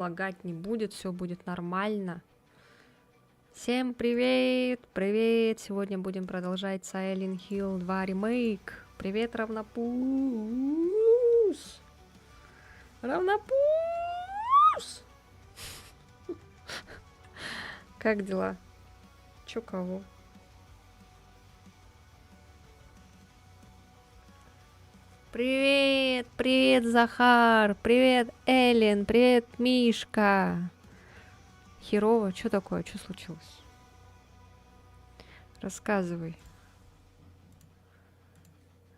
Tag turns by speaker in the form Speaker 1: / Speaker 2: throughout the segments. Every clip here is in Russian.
Speaker 1: лагать не будет, все будет нормально. Всем привет! Привет! Сегодня будем продолжать Silent Hill 2 ремейк. Привет, Равнопус! Равнопус! Как дела? Чё кого? Привет! Привет, Захар! Привет, Эллен! Привет, Мишка! Херово? Что такое? Что случилось? Рассказывай.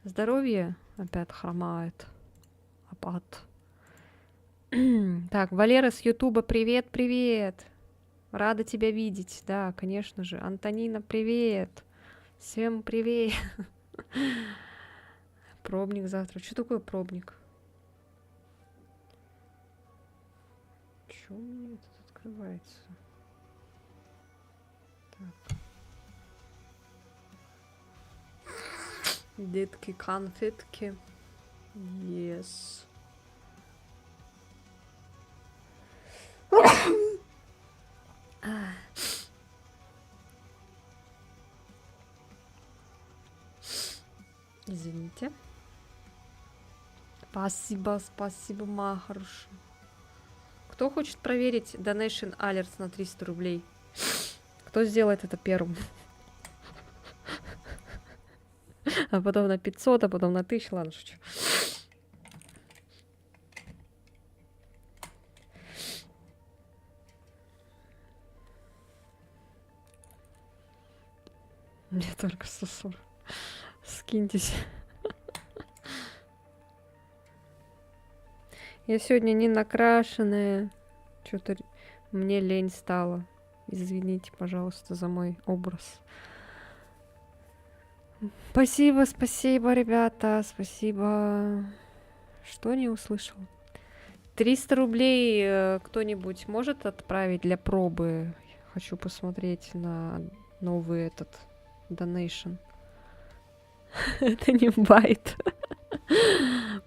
Speaker 1: Здоровье опять хромает. Опад. Так, Валера с Ютуба, привет, привет. Рада тебя видеть. Да, конечно же. Антонина, привет. Всем привет. Пробник завтра. Что такое пробник? Чё у меня тут открывается? Так. Детки, конфетки. Yes. Извините. Спасибо, спасибо, моя хорошая. Кто хочет проверить Donation Alerts на 300 рублей? Кто сделает это первым? А потом на 500, а потом на 1000. Ладно, шучу. Мне только 140. Скиньтесь. Я сегодня не накрашенная. Что-то мне лень стало. Извините, пожалуйста, за мой образ. Спасибо, спасибо, ребята. Спасибо. Что не услышал? 300 рублей кто-нибудь может отправить для пробы? Хочу посмотреть на новый этот donation. Это не байт.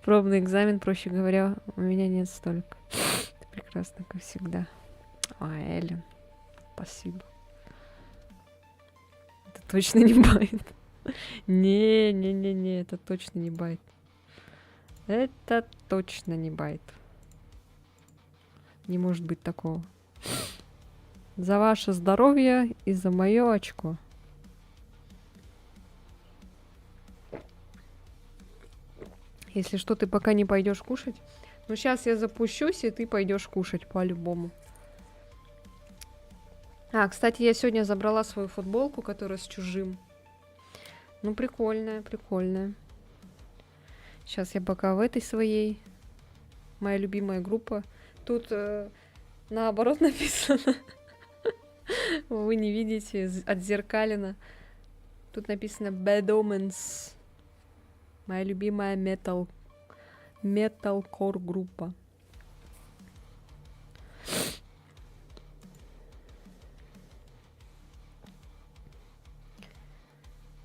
Speaker 1: Пробный экзамен, проще говоря, у меня нет столько. Это прекрасно, как всегда. Ой, Эллен, спасибо. Это точно не байт. Не, это точно не байт. Это точно не байт. Не может быть такого. За ваше здоровье и за мое очко. Если что, ты пока не пойдешь кушать. Ну, сейчас я запущусь, и ты пойдешь кушать по-любому. А, кстати, я сегодня забрала свою футболку, которая с чужим. Ну, прикольная, прикольная. Сейчас я пока в этой своей. Моя любимая группа. Тут наоборот написано. Вы не видите, отзеркалено. Тут написано Bad Omens. Моя любимая металкор группа.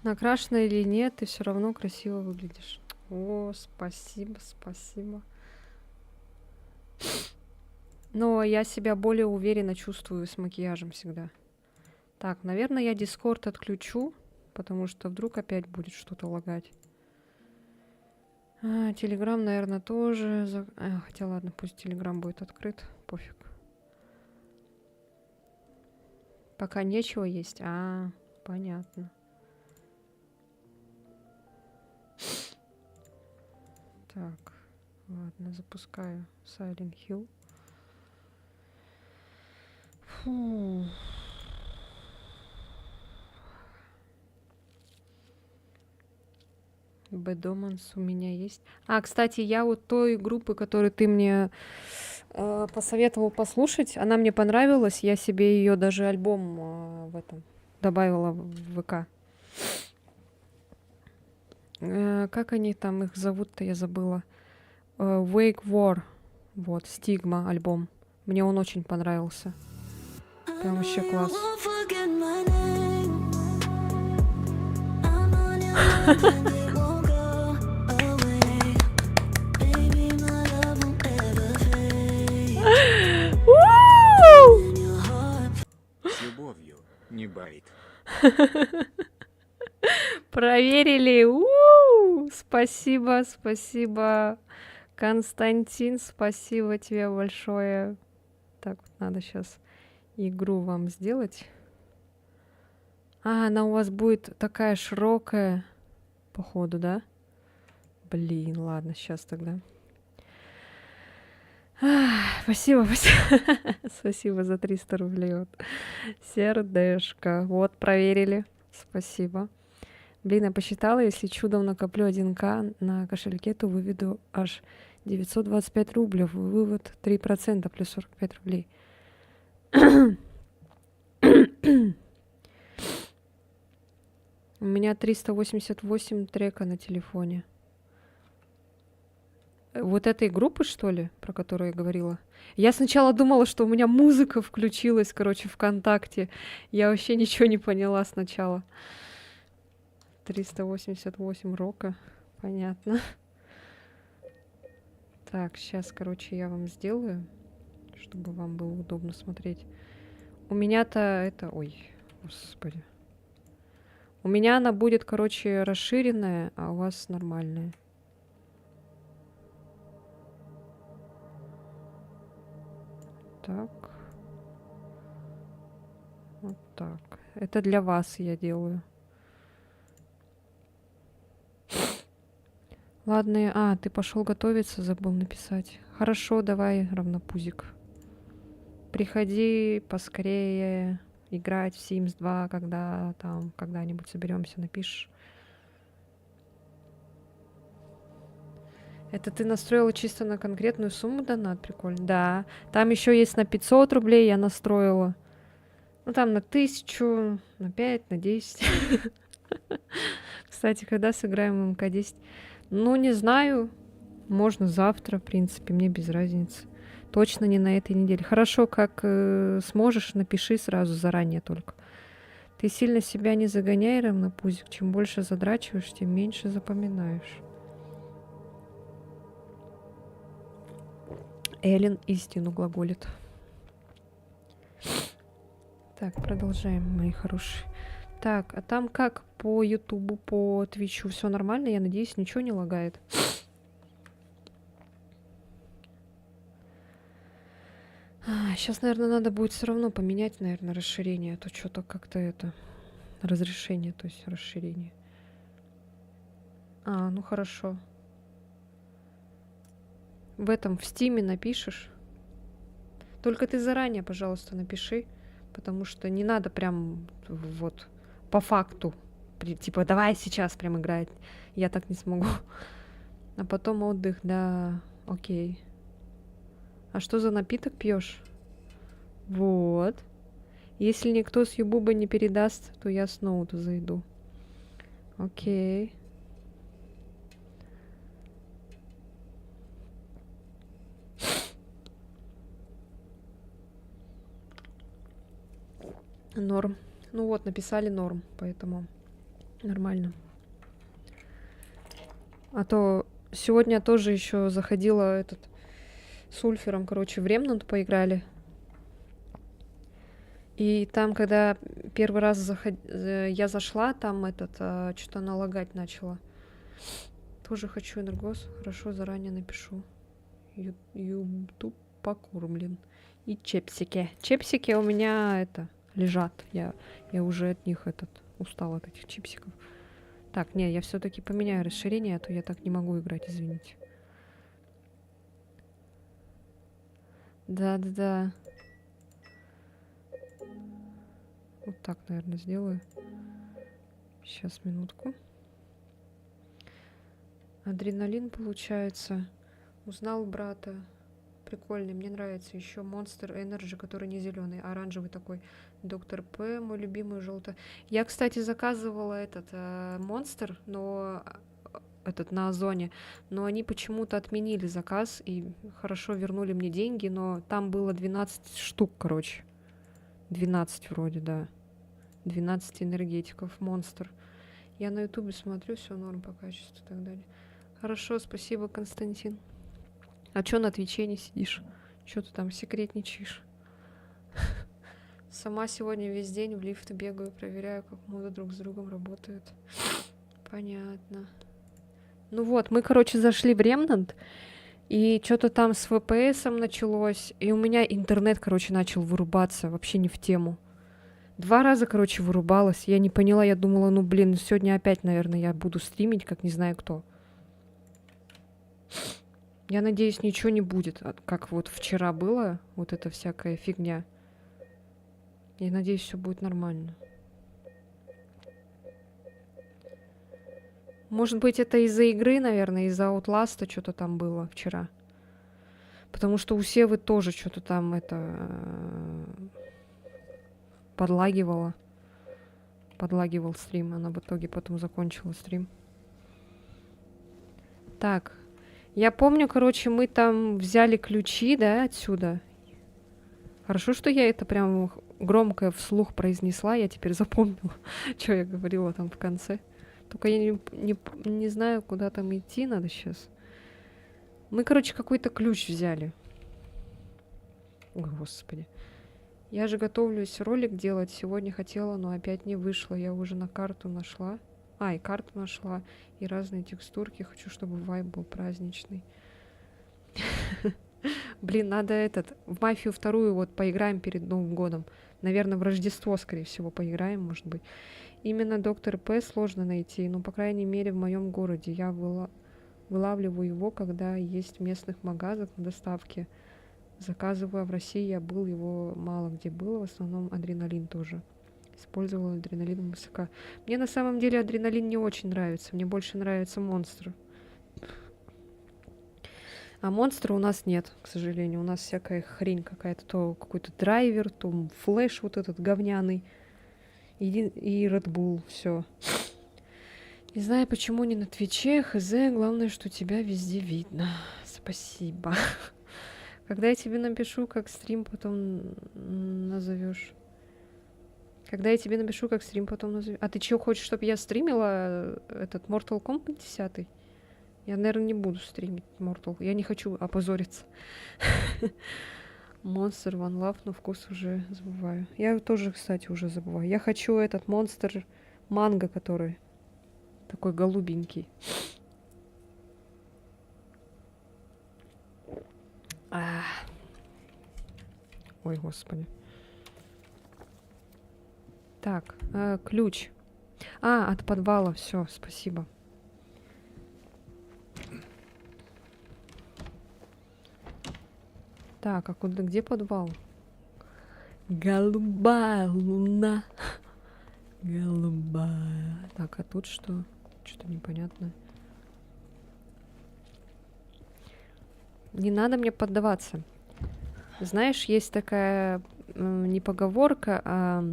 Speaker 1: Накрашена или нет, ты все равно красиво выглядишь. О, спасибо, спасибо. Но я себя более уверенно чувствую с макияжем всегда. Так, наверное, я Discord отключу, потому что вдруг опять будет что-то лагать. Телеграм, наверное, тоже. Хотя ладно, пусть Телеграм будет открыт. Пофиг. Пока нечего есть. Понятно. Так, ладно, запускаю Silent Hill. Фу. Бэдоманс у меня есть. Кстати, я вот той группы, которую ты мне посоветовал послушать, она мне понравилась. Я себе ее даже альбом в этом добавила в ВК. Как они там их зовут-то, я забыла. Wake War. Вот, Стигма альбом. Мне он очень понравился. Прям вообще класс.
Speaker 2: не байт.
Speaker 1: Проверили. Спасибо, спасибо. Константин, спасибо тебе большое. Так, вот надо сейчас игру вам сделать. А, она у вас будет такая широкая, походу, да? Блин, ладно, сейчас тогда. Спасибо, спасибо. Спасибо за 300 рублей. Вот. Сердышко. Вот, проверили. Спасибо. Блин, я посчитала, если чудом накоплю 1К на кошельке, то выведу аж 925 рублей. Вывод 3% плюс 45 рублей. У меня 388 трека на телефоне. Вот этой группы, что ли, про которую я говорила? Я сначала думала, что у меня музыка включилась, короче, ВКонтакте. Я вообще ничего не поняла сначала. 388 рока. Понятно. Так, сейчас, короче, я вам сделаю, чтобы вам было удобно смотреть. У меня-то это... Ой, господи. У меня она будет, короче, расширенная, а у вас нормальная. Так. Вот так. Это для вас я делаю. Ладно, ты пошел готовиться, забыл написать. Хорошо, давай, равнопузик. Приходи поскорее играть в Sims 2, когда там когда-нибудь соберемся, напишешь. Это ты настроила чисто на конкретную сумму донат? Прикольно. Да. Там еще есть на 500 рублей я настроила. Ну, там на 1000, на 5, на 10. Кстати, когда сыграем МК-10? Ну, не знаю. Можно завтра, в принципе, мне без разницы. Точно не на этой неделе. Хорошо, как сможешь, напиши сразу заранее только. Ты сильно себя не загоняй, равнопузик. Чем больше задрачиваешь, тем меньше запоминаешь. Эллен истину глаголит. Так, продолжаем, мои хорошие. Так, а там как по Ютубу, по Твичу все нормально? Я надеюсь, ничего не лагает. Сейчас, наверное, надо будет все равно поменять, наверное, расширение. А то что-то как-то это... Разрешение, то есть расширение. Ну хорошо. В этом, в Стиме напишешь. Только ты заранее, пожалуйста, напиши. Потому что не надо прям вот по факту. Типа, давай сейчас прям играть. Я так не смогу. А потом отдых, да, окей. А что за напиток пьешь? Вот. Если никто с Юбуба не передаст, то я снова туда зайду. Окей. Норм. Ну вот, написали норм, поэтому нормально. А то сегодня тоже еще заходила с Ульфером, короче, в Ремнант поиграли. И там, когда первый раз я зашла, там что-то она лагать начала. Тоже хочу энергос. Хорошо, заранее напишу. Ютуб покормлен. И чепсики. Чепсики у меня лежат. Я уже от них устала от этих чипсиков. Так, не, я все-таки поменяю расширение, а то я так не могу играть, извините. Да. Вот так, наверное, сделаю. Сейчас, минутку. Адреналин, получается. Узнал брата. Прикольный, мне нравится. Еще Monster Energy, который не зеленый, оранжевый такой. Доктор П, мой любимый, желтый. Я, кстати, заказывала Monster, но на Озоне, но они почему-то отменили заказ и хорошо вернули мне деньги, но там было 12 штук, короче. 12 вроде, да. 12 энергетиков, Monster. Я на ютубе смотрю, все норм по качеству и так далее. Хорошо, спасибо, Константин. А чё на Твиче не сидишь? Чё ты там секретничаешь? Сама сегодня весь день в лифт бегаю, проверяю, как моды друг с другом работают. Понятно. Ну вот, мы, короче, зашли в Ремнант, и что-то там с ВПСом началось, и у меня интернет, короче, начал вырубаться, вообще не в тему. 2 раза, короче, вырубалась, я не поняла, я думала, ну, блин, сегодня опять, наверное, я буду стримить, как не знаю кто. Я надеюсь, ничего не будет, как вот вчера было, вот эта всякая фигня. Я надеюсь, все будет нормально. Может быть, это из-за игры, наверное, из-за Outlast'а что-то там было вчера. Потому что у Севы тоже что-то там подлагивало. Подлагивал стрим. Она в итоге потом закончила стрим. Так. Я помню, короче, мы там взяли ключи, да, отсюда. Хорошо, что я это прям громко вслух произнесла. Я теперь запомнила, что я говорила там в конце. Только я не знаю, куда там идти надо сейчас. Мы, короче, какой-то ключ взяли. Ой, господи. Я же готовлюсь ролик делать. Сегодня хотела, но опять не вышло. Я уже на карту нашла. И карту нашла. И разные текстурки. Хочу, чтобы вайб был праздничный. Блин, надо в Мафию 2 вот поиграем перед Новым годом. Наверное, в Рождество, скорее всего, поиграем, может быть. Именно Доктор П сложно найти. Но, по крайней мере, в моем городе. Я вылавливаю его, когда есть в местных магазах на доставке. Заказываю, в России я был, его мало где было, в основном адреналин тоже. Использовала адреналин МСК. Мне на самом деле адреналин не очень нравится, мне больше нравятся монстры. А монстра у нас нет, к сожалению. У нас всякая хрень какая-то, то какой-то драйвер, то флэш вот этот говняный. И Red Bull, все. Не знаю, почему не на Твиче, хз, главное, что тебя везде видно. Спасибо. Когда я тебе напишу, как стрим потом назовешь? Когда я тебе напишу, как стрим потом назовешь? А ты чего хочешь, чтобы я стримила этот Mortal Kombat 10? Я, наверное, не буду стримить Mortal. Я не хочу опозориться. Monster One Love, но вкус уже забываю. Я тоже, кстати, уже забываю. Я хочу этот монстр манго, который такой голубенький. Ой, господи. Так, ключ. От подвала. Все, спасибо. Так, а где подвал? Голубая луна. Голубая. Так, а тут что? Что-то непонятное. Не надо мне поддаваться. Знаешь, есть такая не поговорка, а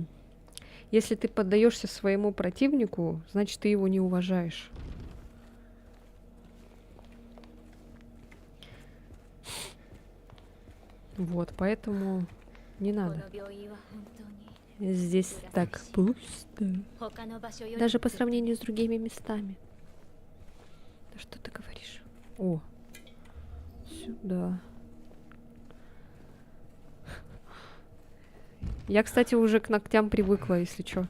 Speaker 1: если ты поддаешься своему противнику, значит, ты его не уважаешь. Вот, поэтому не надо. Здесь так пусто. Даже по сравнению с другими местами. Да что ты говоришь? О, сюда. Я, кстати, уже к ногтям привыкла, если что.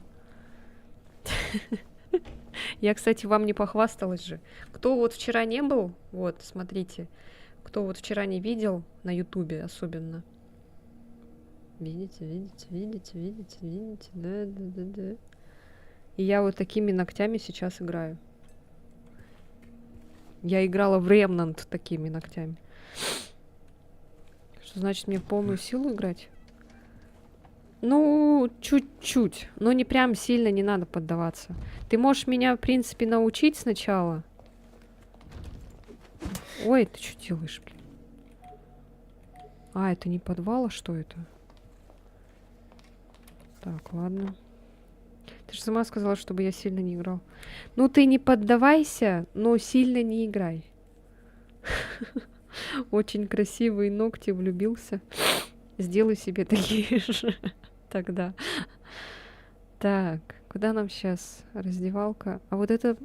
Speaker 1: Я, кстати, вам не похвасталась же. Кто вот вчера не был, вот, смотрите. Кто вот вчера не видел, на Ютубе особенно. Видите? Да. И я вот такими ногтями сейчас играю. Я играла в Ремнант такими ногтями. Что значит мне в полную силу играть? Ну, чуть-чуть. Но не прям сильно не надо поддаваться. Ты можешь меня, в принципе, научить сначала. Ой, ты что делаешь, блин? Это не подвал, а что это? Так, ладно. Ты же сама сказала, чтобы я сильно не играл. Ну, ты не поддавайся, но сильно не играй. Очень красивые ногти, влюбился. Сделай себе такие же. Тогда. Так, куда нам сейчас? Раздевалка. А вот это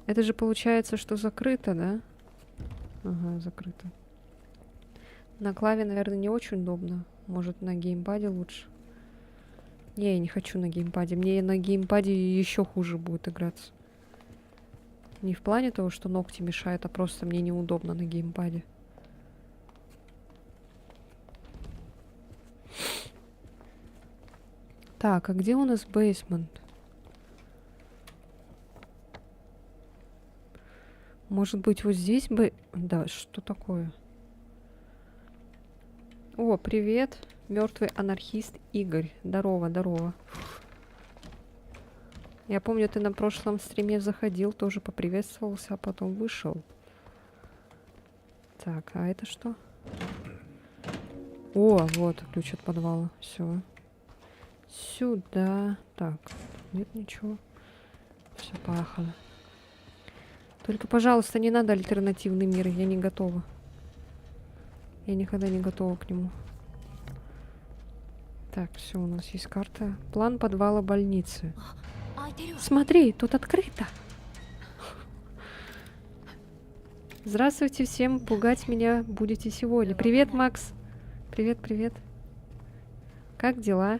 Speaker 1: же получается, что закрыто, да? Ага, закрыто. На клаве, наверное, не очень удобно. Может, на геймпаде лучше. Не, я не хочу на геймпаде. Мне на геймпаде еще хуже будет играться. Не в плане того, что ногти мешают, а просто мне неудобно на геймпаде. Так, а где у нас бейсмент? Может быть, вот здесь бы... Да, что такое? О, привет, мертвый анархист Игорь. Здорово, здорово. Я помню, ты на прошлом стриме заходил, тоже поприветствовался, а потом вышел. Так, а это что? О, вот, ключ от подвала. Все. Сюда. Так, нет ничего. Все, поехали. Только, пожалуйста, не надо альтернативный мир, я не готова. Я никогда не готова к нему. Так, все, у нас есть карта. План подвала больницы. Смотри, тут открыто. Здравствуйте всем, пугать меня будете сегодня. Привет, Макс. Привет, привет. Как дела?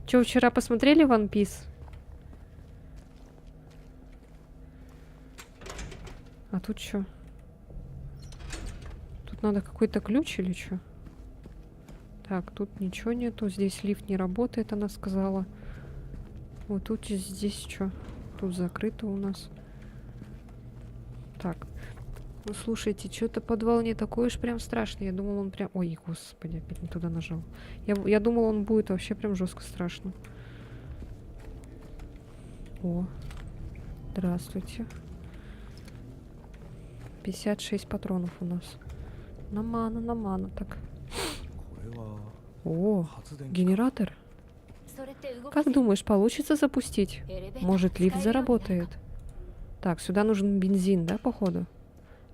Speaker 1: Че, вчера посмотрели One Piece? А тут что? Тут надо какой-то ключ или что? Так, тут ничего нету. Здесь лифт не работает, она сказала. Вот тут и здесь что? Тут закрыто у нас. Так. Ну, слушайте, что-то подвал не такой уж прям страшный. Я думал, он прям... Ой, господи, опять не туда нажал. Я думал, он будет вообще прям жестко страшно. О, здравствуйте. 56 патронов у нас. На ману, так. О, генератор. Как думаешь, получится запустить? Может, лифт заработает? Так, сюда нужен бензин, да, походу?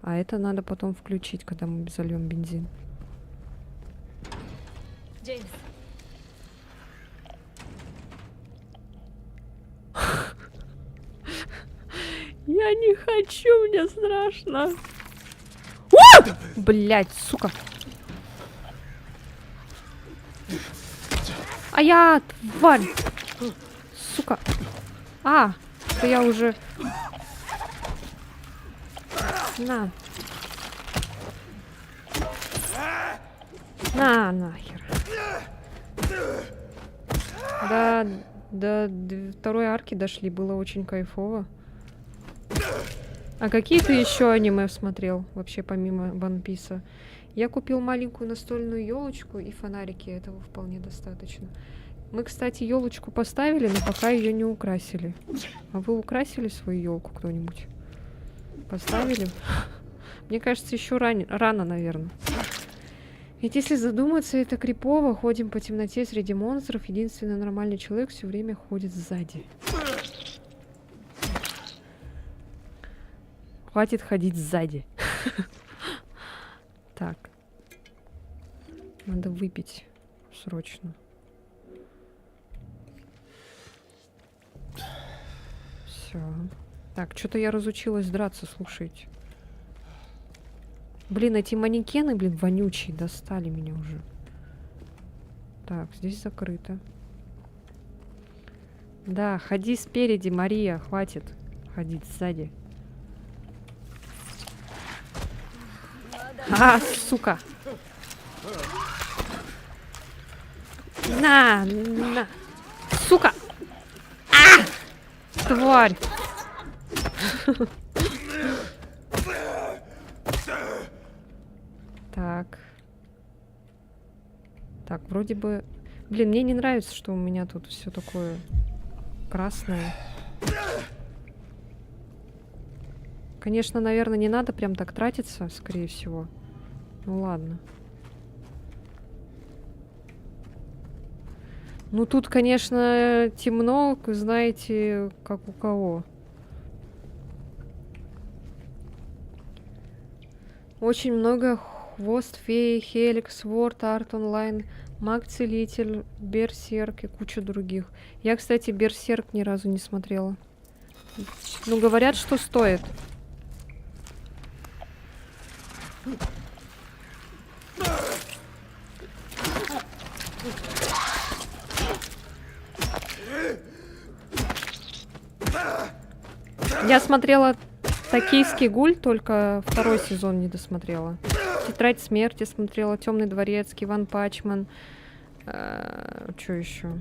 Speaker 1: А это надо потом включить, когда мы зальем бензин. Я не хочу, мне страшно. Блять, сука. А я, тварь. Сука. А, что я уже... На. На, нахер. До второй арки дошли, было очень кайфово. А какие ты еще аниме смотрел, вообще помимо One Piece? Я купил маленькую настольную елочку и фонарики, этого вполне достаточно. Мы, кстати, елочку поставили, но пока ее не украсили. А вы украсили свою елку кто-нибудь? Поставили? Мне кажется, еще рано, наверное. Ведь если задуматься, это крипово. Ходим по темноте среди монстров. Единственный нормальный человек все время ходит сзади. Хватит ходить сзади. Так. Надо выпить срочно. Все. Так, что-то я разучилась драться, слушайте. Блин, эти манекены, блин, вонючие, достали меня уже. Так, здесь закрыто. Да, ходи спереди, Мария, хватит ходить сзади. А, сука! На! Сука! А! Тварь! Так. Так, вроде бы... Блин, мне не нравится, что у меня тут все такое красное. Конечно, наверное, не надо прям так тратиться, скорее всего. Ну ладно. Ну тут, конечно, темно, знаете, как у кого. Очень много: Хвост феи, Хеликс, Ворд, Арт Онлайн, Маг Целитель, Берсерк и куча других. Я, кстати, Берсерк ни разу не смотрела. Ну, говорят, что стоит. Я смотрела «Токийский гуль», только второй сезон не досмотрела. «Тетрадь смерти» смотрела, «Темный дворецкий», «Ван Пачман». Что еще?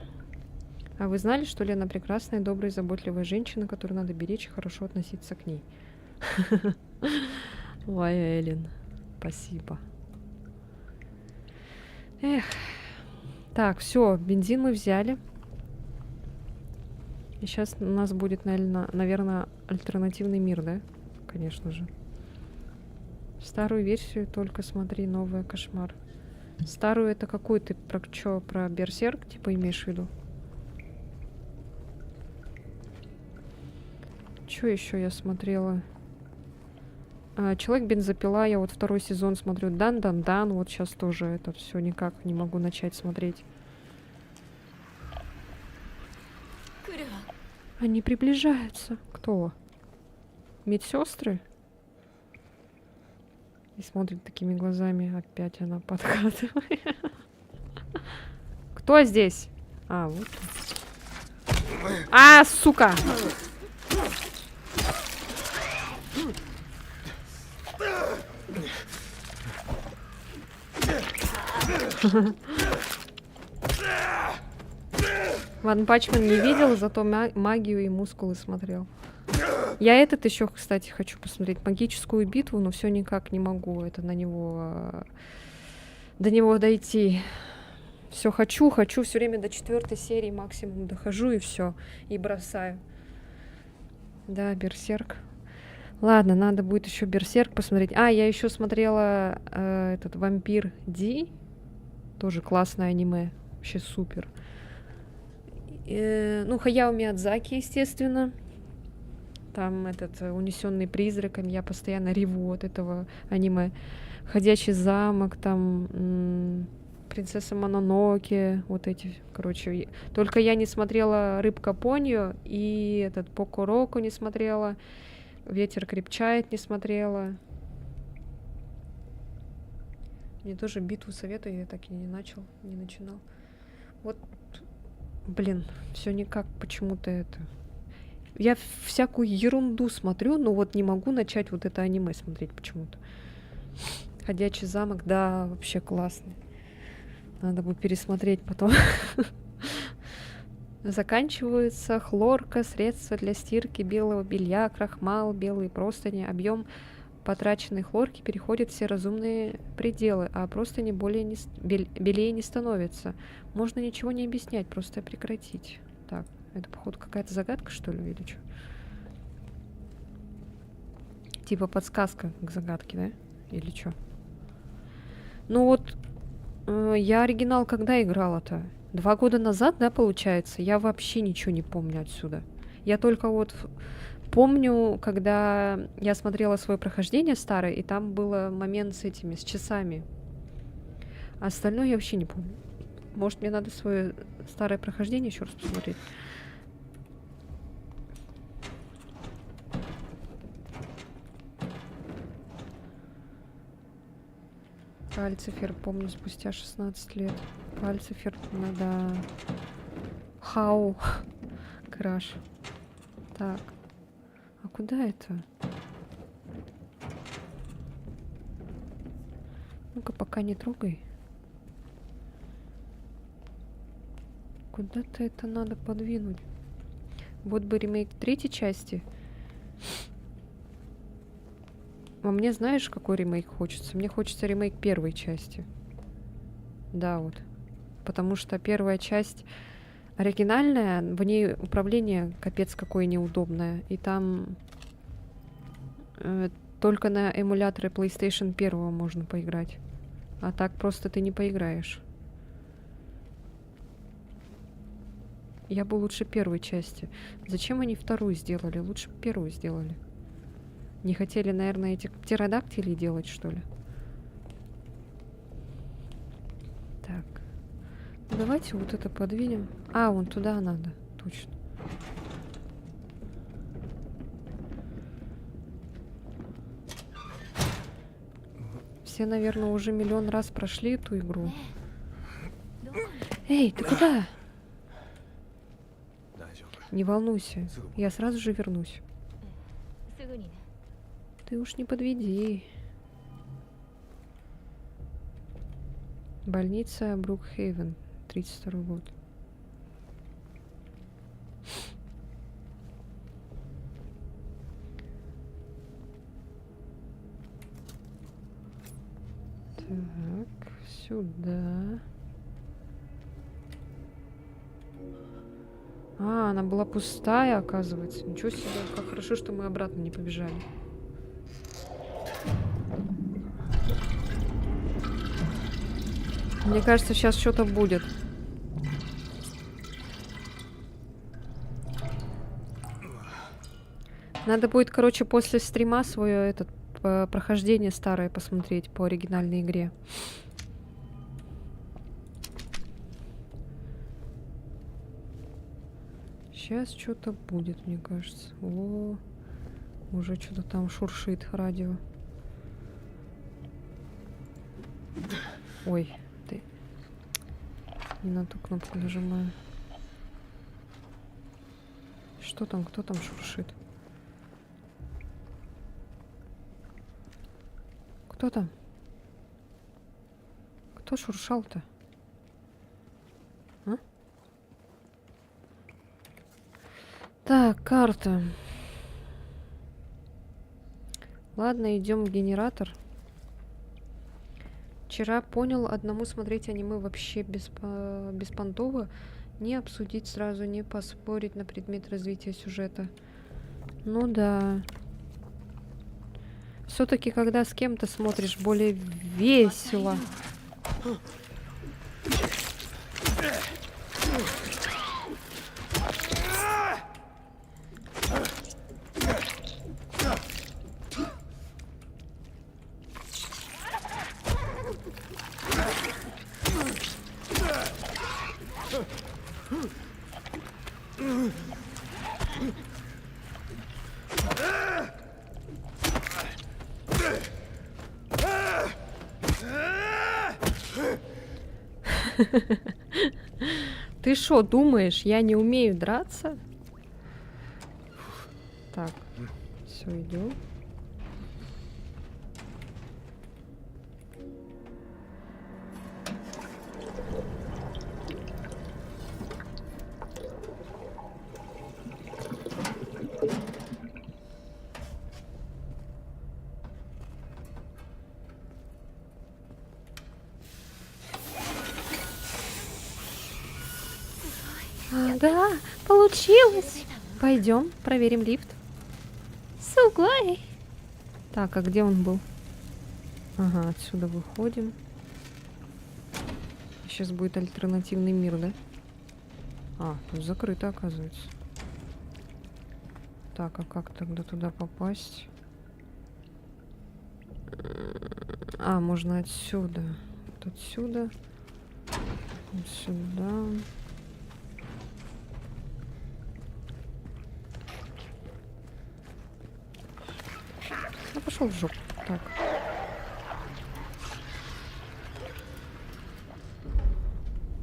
Speaker 1: А вы знали, что Лена прекрасная, добрая, заботливая женщина, которую надо беречь и хорошо относиться к ней? Ой, Эллен, спасибо. Эх. Так, все, бензин мы взяли. И сейчас у нас будет, наверное, альтернативный мир, да? Конечно же. Старую версию только смотри, новая кошмар. Старую это какую ты про Берсерк, типа, имеешь в виду? Что еще я смотрела? Человек-бензопила, я вот второй сезон смотрю. Дан-дан-дан, вот сейчас тоже это все никак не могу начать смотреть. Они приближаются. Кто? Медсестры? И смотрит такими глазами. Опять она подкатывает. Кто здесь? А, вот. А, сука! Ван Пачман не видел, зато магию и мускулы смотрел. Я этот еще, кстати, хочу посмотреть. Магическую битву, но все никак не могу. Это на него... До него дойти. Все хочу, все время до 4 серии максимум дохожу и все. И бросаю. Да, Берсерк. Ладно, надо будет еще Берсерк посмотреть. А, я еще смотрела этот Вампир Ди. Тоже классное аниме. Вообще супер. Ну, Хаяо Миядзаки, естественно. Там этот «Унесенный призраками». Я постоянно реву от этого аниме. «Ходячий замок», там «Принцесса Мононоке». Вот эти, короче. Только я не смотрела «Рыбка Поньо» и этот «Поко Роко» не смотрела. «Ветер крепчает» не смотрела. Мне тоже «Битву Совета» я так и не начинал. Вот, блин, все никак почему-то это... Я всякую ерунду смотрю, но вот не могу начать вот это аниме смотреть почему-то. «Ходячий замок», да, вообще классный. Надо будет пересмотреть потом. Заканчивается хлорка, средства для стирки белого белья, крахмал, белые простыни. Объем потраченной хлорки переходит все разумные пределы, а простыни белее не становятся. Можно ничего не объяснять, просто прекратить. Так, это, походу, какая-то загадка, что ли, или что? Типа подсказка к загадке, да? Или что? Ну вот, я оригинал когда играла-то? 2 года назад, да, получается? Я вообще ничего не помню отсюда. Я только вот помню, когда я смотрела свое прохождение старое, и там был момент с этими, с часами. А остальное я вообще не помню. Может, мне надо свое старое прохождение еще раз посмотреть? Кальцифер, помню, спустя 16 лет. Кальцифер, надо... Хау. Краш. Так. А куда это? Ну-ка, пока не трогай. Куда-то это надо подвинуть. Вот бы ремейк 3-й части. А мне знаешь, какой ремейк хочется? Мне хочется ремейк 1-й части. Да, вот. Потому что 1-я часть оригинальная, в ней управление капец какое неудобное. И там только на эмуляторе PlayStation 1 можно поиграть. А так просто ты не поиграешь. Я бы лучше 1-й части. Зачем они 2-ю сделали? Лучше бы 1-ю сделали. Не хотели, наверное, эти птеродактилей делать, что ли? Так. Ну, давайте вот это подвинем. А, вон туда надо. Точно. Все, наверное, уже миллион раз прошли эту игру. Эй, ты куда? Не волнуйся. Я сразу же вернусь.
Speaker 2: ぐにね。
Speaker 1: Ты уж не подведи. Больница Брукхейвен, 32 год. Так, сюда. А, она была пустая, оказывается. Ничего себе, как хорошо, что мы обратно не побежали. Мне кажется, сейчас что-то будет. Надо будет, короче, после стрима свое этот прохождение старое посмотреть по оригинальной игре. Сейчас что-то будет, мне кажется. О, уже что-то там шуршит радио. Ой, ты не на ту кнопку нажимаю. Что там, кто там шуршит? Кто там? Кто шуршал-то? А? Так, карта. Ладно, идем в генератор. Вчера понял, одному смотреть аниме вообще беспонтово. Не обсудить сразу, не поспорить на предмет развития сюжета. Ну да. Все-таки, когда с кем-то смотришь, более весело. Ты шо, думаешь, я не умею драться? Так, все, идем. Ага, получилось. Пойдем, проверим лифт. Сугой. Так, а где он был? Ага, отсюда выходим. Сейчас будет альтернативный мир, да? А, тут закрыто, оказывается. Так, а как тогда туда попасть? А, можно отсюда. Вот отсюда. Вот сюда. А пошел в жопу. Так.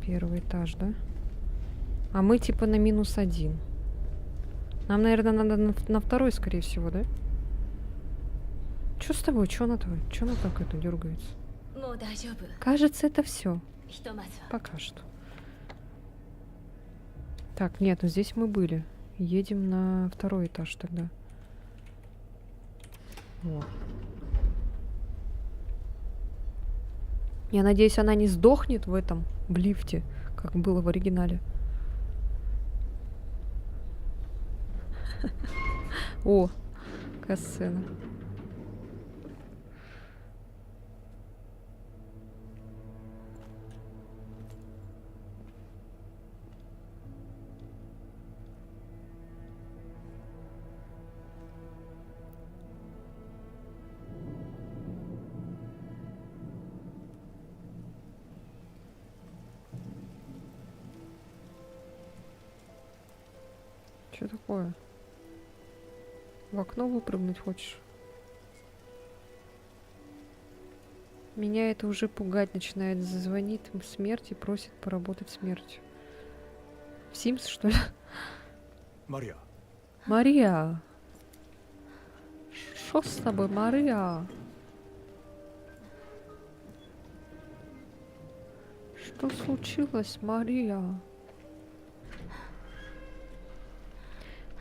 Speaker 1: Первый этаж, да? А мы типа на -1. Нам, наверное, надо на второй, скорее всего, да? Чё с тобой? Чё она твой? Чё она так это дергается? Кажется, это все. Пока что. Так, нет, ну здесь мы были. Едем на второй этаж тогда. Вот. Я надеюсь, она не сдохнет в этом, в лифте, как было в оригинале. О, касцена. Что такое? В окно выпрыгнуть хочешь? Меня это уже пугать начинает. Звонит смерть и просит поработать смертью. В Sims, что ли?
Speaker 3: Мария.
Speaker 1: Мария. Что с тобой, Мария? Что случилось, Мария?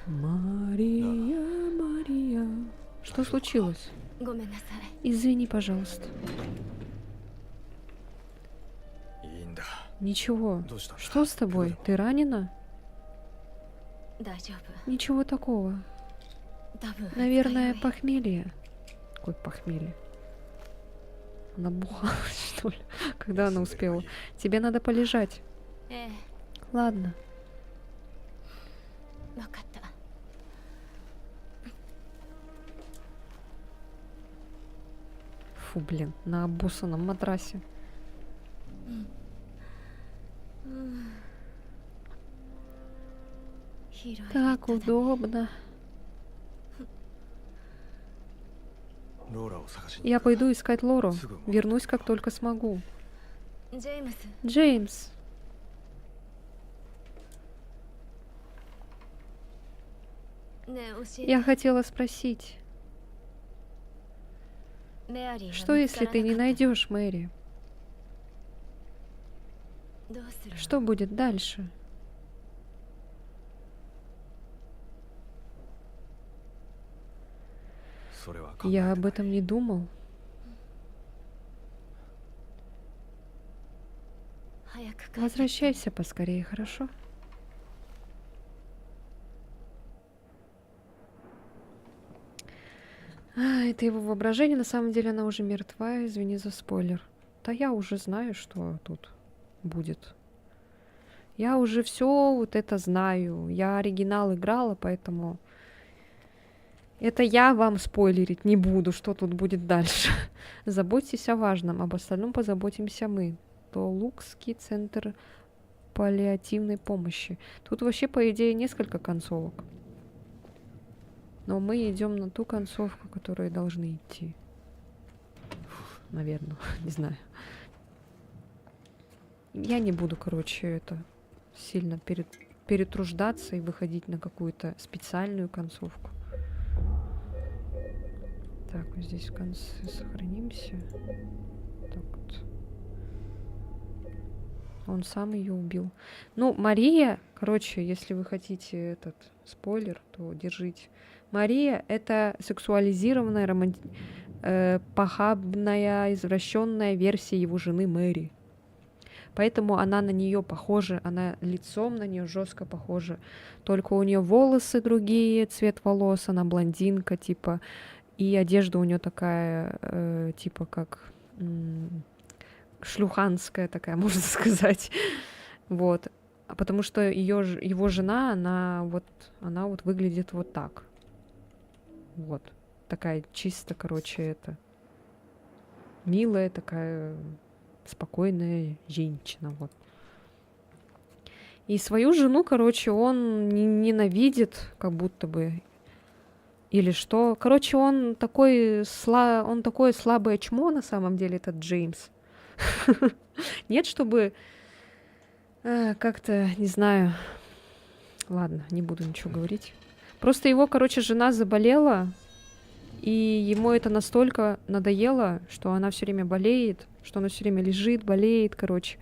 Speaker 1: Мария, Мария. Что случилось?
Speaker 2: ごめんなさ
Speaker 1: Извини, пожалуйста.
Speaker 3: いいんだ。
Speaker 1: Ничего.
Speaker 3: どうしたんだ？
Speaker 1: Что с тобой? Ты ранена?
Speaker 2: い大丈夫
Speaker 1: Ничего такого.
Speaker 2: 多分
Speaker 1: Наверное,
Speaker 2: 二日酔い
Speaker 1: похмелье. Какое похмелье? Она бухала, что ли? Когда она успела? Тебе надо полежать.
Speaker 2: ええ
Speaker 1: Ладно.
Speaker 2: 分かった
Speaker 1: Фу, блин, на обоссанном матрасе. Так удобно.
Speaker 3: ローラを探しに
Speaker 1: Я пойду искать Лору.
Speaker 3: Сыгу.
Speaker 1: Вернусь, как только смогу.
Speaker 2: ジェームス
Speaker 1: Джеймс,
Speaker 2: ねえ教えて
Speaker 1: я хотела спросить,
Speaker 2: メアリーが
Speaker 1: что
Speaker 2: 見つ
Speaker 1: если
Speaker 2: から
Speaker 1: ты не
Speaker 2: なかっ
Speaker 1: найдешь Мэри?
Speaker 2: たどうするの
Speaker 1: Что будет дальше?
Speaker 3: それは考えて
Speaker 1: Я
Speaker 3: ない
Speaker 1: об этом не думал.
Speaker 2: 早く帰ってきて
Speaker 1: Возвращайся поскорее, хорошо? Это его воображение, на самом деле она уже мертва, извини за спойлер. Да я уже знаю, что тут будет. Я уже все вот это знаю. Я оригинал играла, поэтому это я вам спойлерить не буду, что тут будет дальше. Заботьтесь о важном, об остальном позаботимся мы. Толукский центр паллиативной помощи. Тут вообще, по идее, несколько концовок. Но мы идем на ту концовку, которую должны идти. Наверное, не знаю. Я не буду, короче, это сильно перетруждаться и выходить на какую-то специальную концовку. Так, вот здесь в конце сохранимся. Так вот. Он сам ее убил. Ну, Мария, короче, если вы хотите этот спойлер, то держите. Мария — это сексуализированная, похабная, извращенная версия его жены Мэри. Поэтому она на нее похожа, она лицом на нее жестко похожа. Только у нее волосы другие, цвет волос, она блондинка, типа, и одежда у нее такая, типа, как шлюханская такая, можно сказать. Вот. А потому что его жена, она вот выглядит вот так. Вот. Такая чисто, короче, это милая такая спокойная женщина, вот. И свою жену, короче, он ненавидит, как будто бы, или что. Короче, он такое слабое чмо, на самом деле, этот Джеймс. Нет, чтобы как-то, не знаю. Ладно, не буду ничего говорить. Просто его, короче, жена заболела, и ему это настолько надоело, что она все время болеет, что она все время лежит, болеет, короче.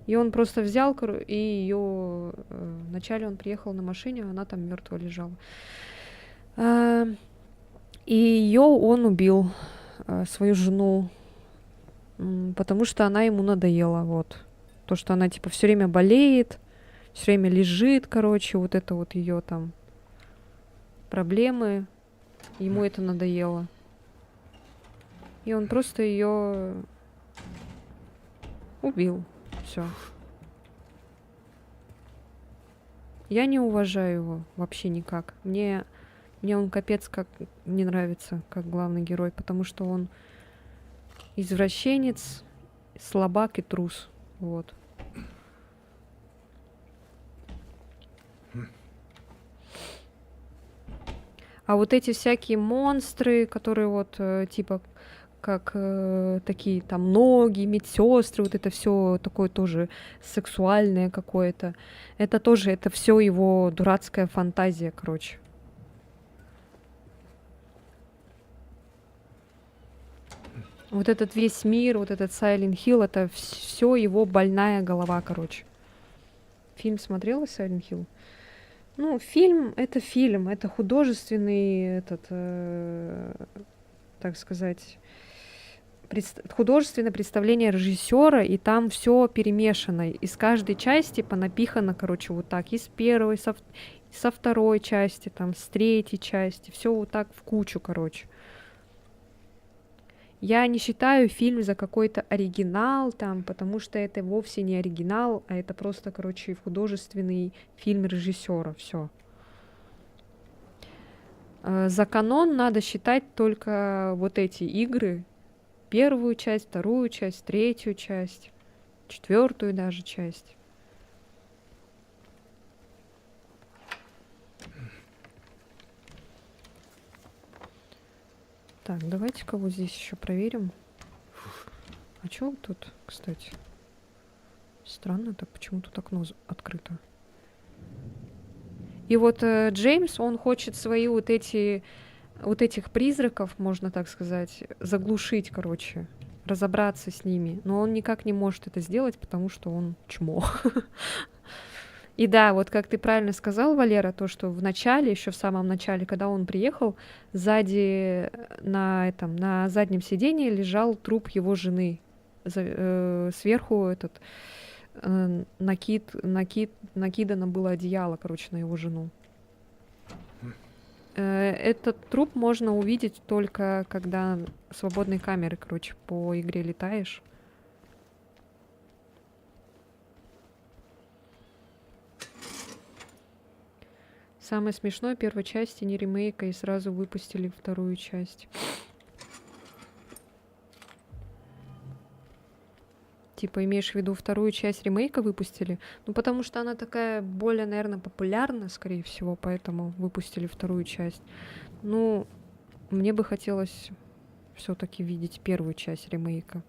Speaker 1: И он просто взял, и ее... Вначале он приехал на машине, а она там мертвая лежала. И ее он убил, свою жену, потому что она ему надоела, вот. То, что она, типа, все время болеет, все время лежит, короче, вот это вот ее там проблемы. Ему это надоело. И он просто ее убил. Все. Я не уважаю его вообще никак. Мне он капец как не нравится, как главный герой, потому что он извращенец, слабак и трус. Вот. А вот эти всякие монстры, которые вот типа как такие там ноги, медсестры, вот это все такое тоже сексуальное какое-то. Это тоже, это все его дурацкая фантазия, короче. Вот этот весь мир, вот этот Silent Hill, это все его больная голова, короче. Фильм смотрела Silent Hill? Ну, фильм, это художественный, так сказать, художественное представление режиссера, и там все перемешано. Из каждой части понапихано, короче, вот так. Из первой, со второй части, там, с третьей части. Все вот так в кучу, короче. Я не считаю фильм за какой-то оригинал там, потому что это вовсе не оригинал, а это просто, короче, художественный фильм режиссера. Все. За канон надо считать только вот эти игры. Первую часть, вторую часть, третью часть, четвертую даже часть. Так, давайте-ка вот здесь еще проверим. А чё тут, кстати? Странно так, почему тут окно открыто? И вот Джеймс, он хочет свои вот этих призраков, можно так сказать, заглушить, короче, разобраться с ними. Но он никак не может это сделать, потому что он чмо. И да, вот как ты правильно сказал, Валера, то, что в начале, еще в самом начале, когда он приехал, сзади на заднем сидении лежал труп его жены. Сверху накидано было одеяло, короче, на его жену. Этот труп можно увидеть только когда свободной камеры, короче, по игре летаешь. Самое смешное, первой части не ремейка, и сразу выпустили вторую часть. Типа, имеешь в виду, вторую часть ремейка выпустили? Ну, потому что она такая более, наверное, популярна, скорее всего, поэтому выпустили вторую часть. Ну, мне бы хотелось все-таки видеть первую часть ремейка.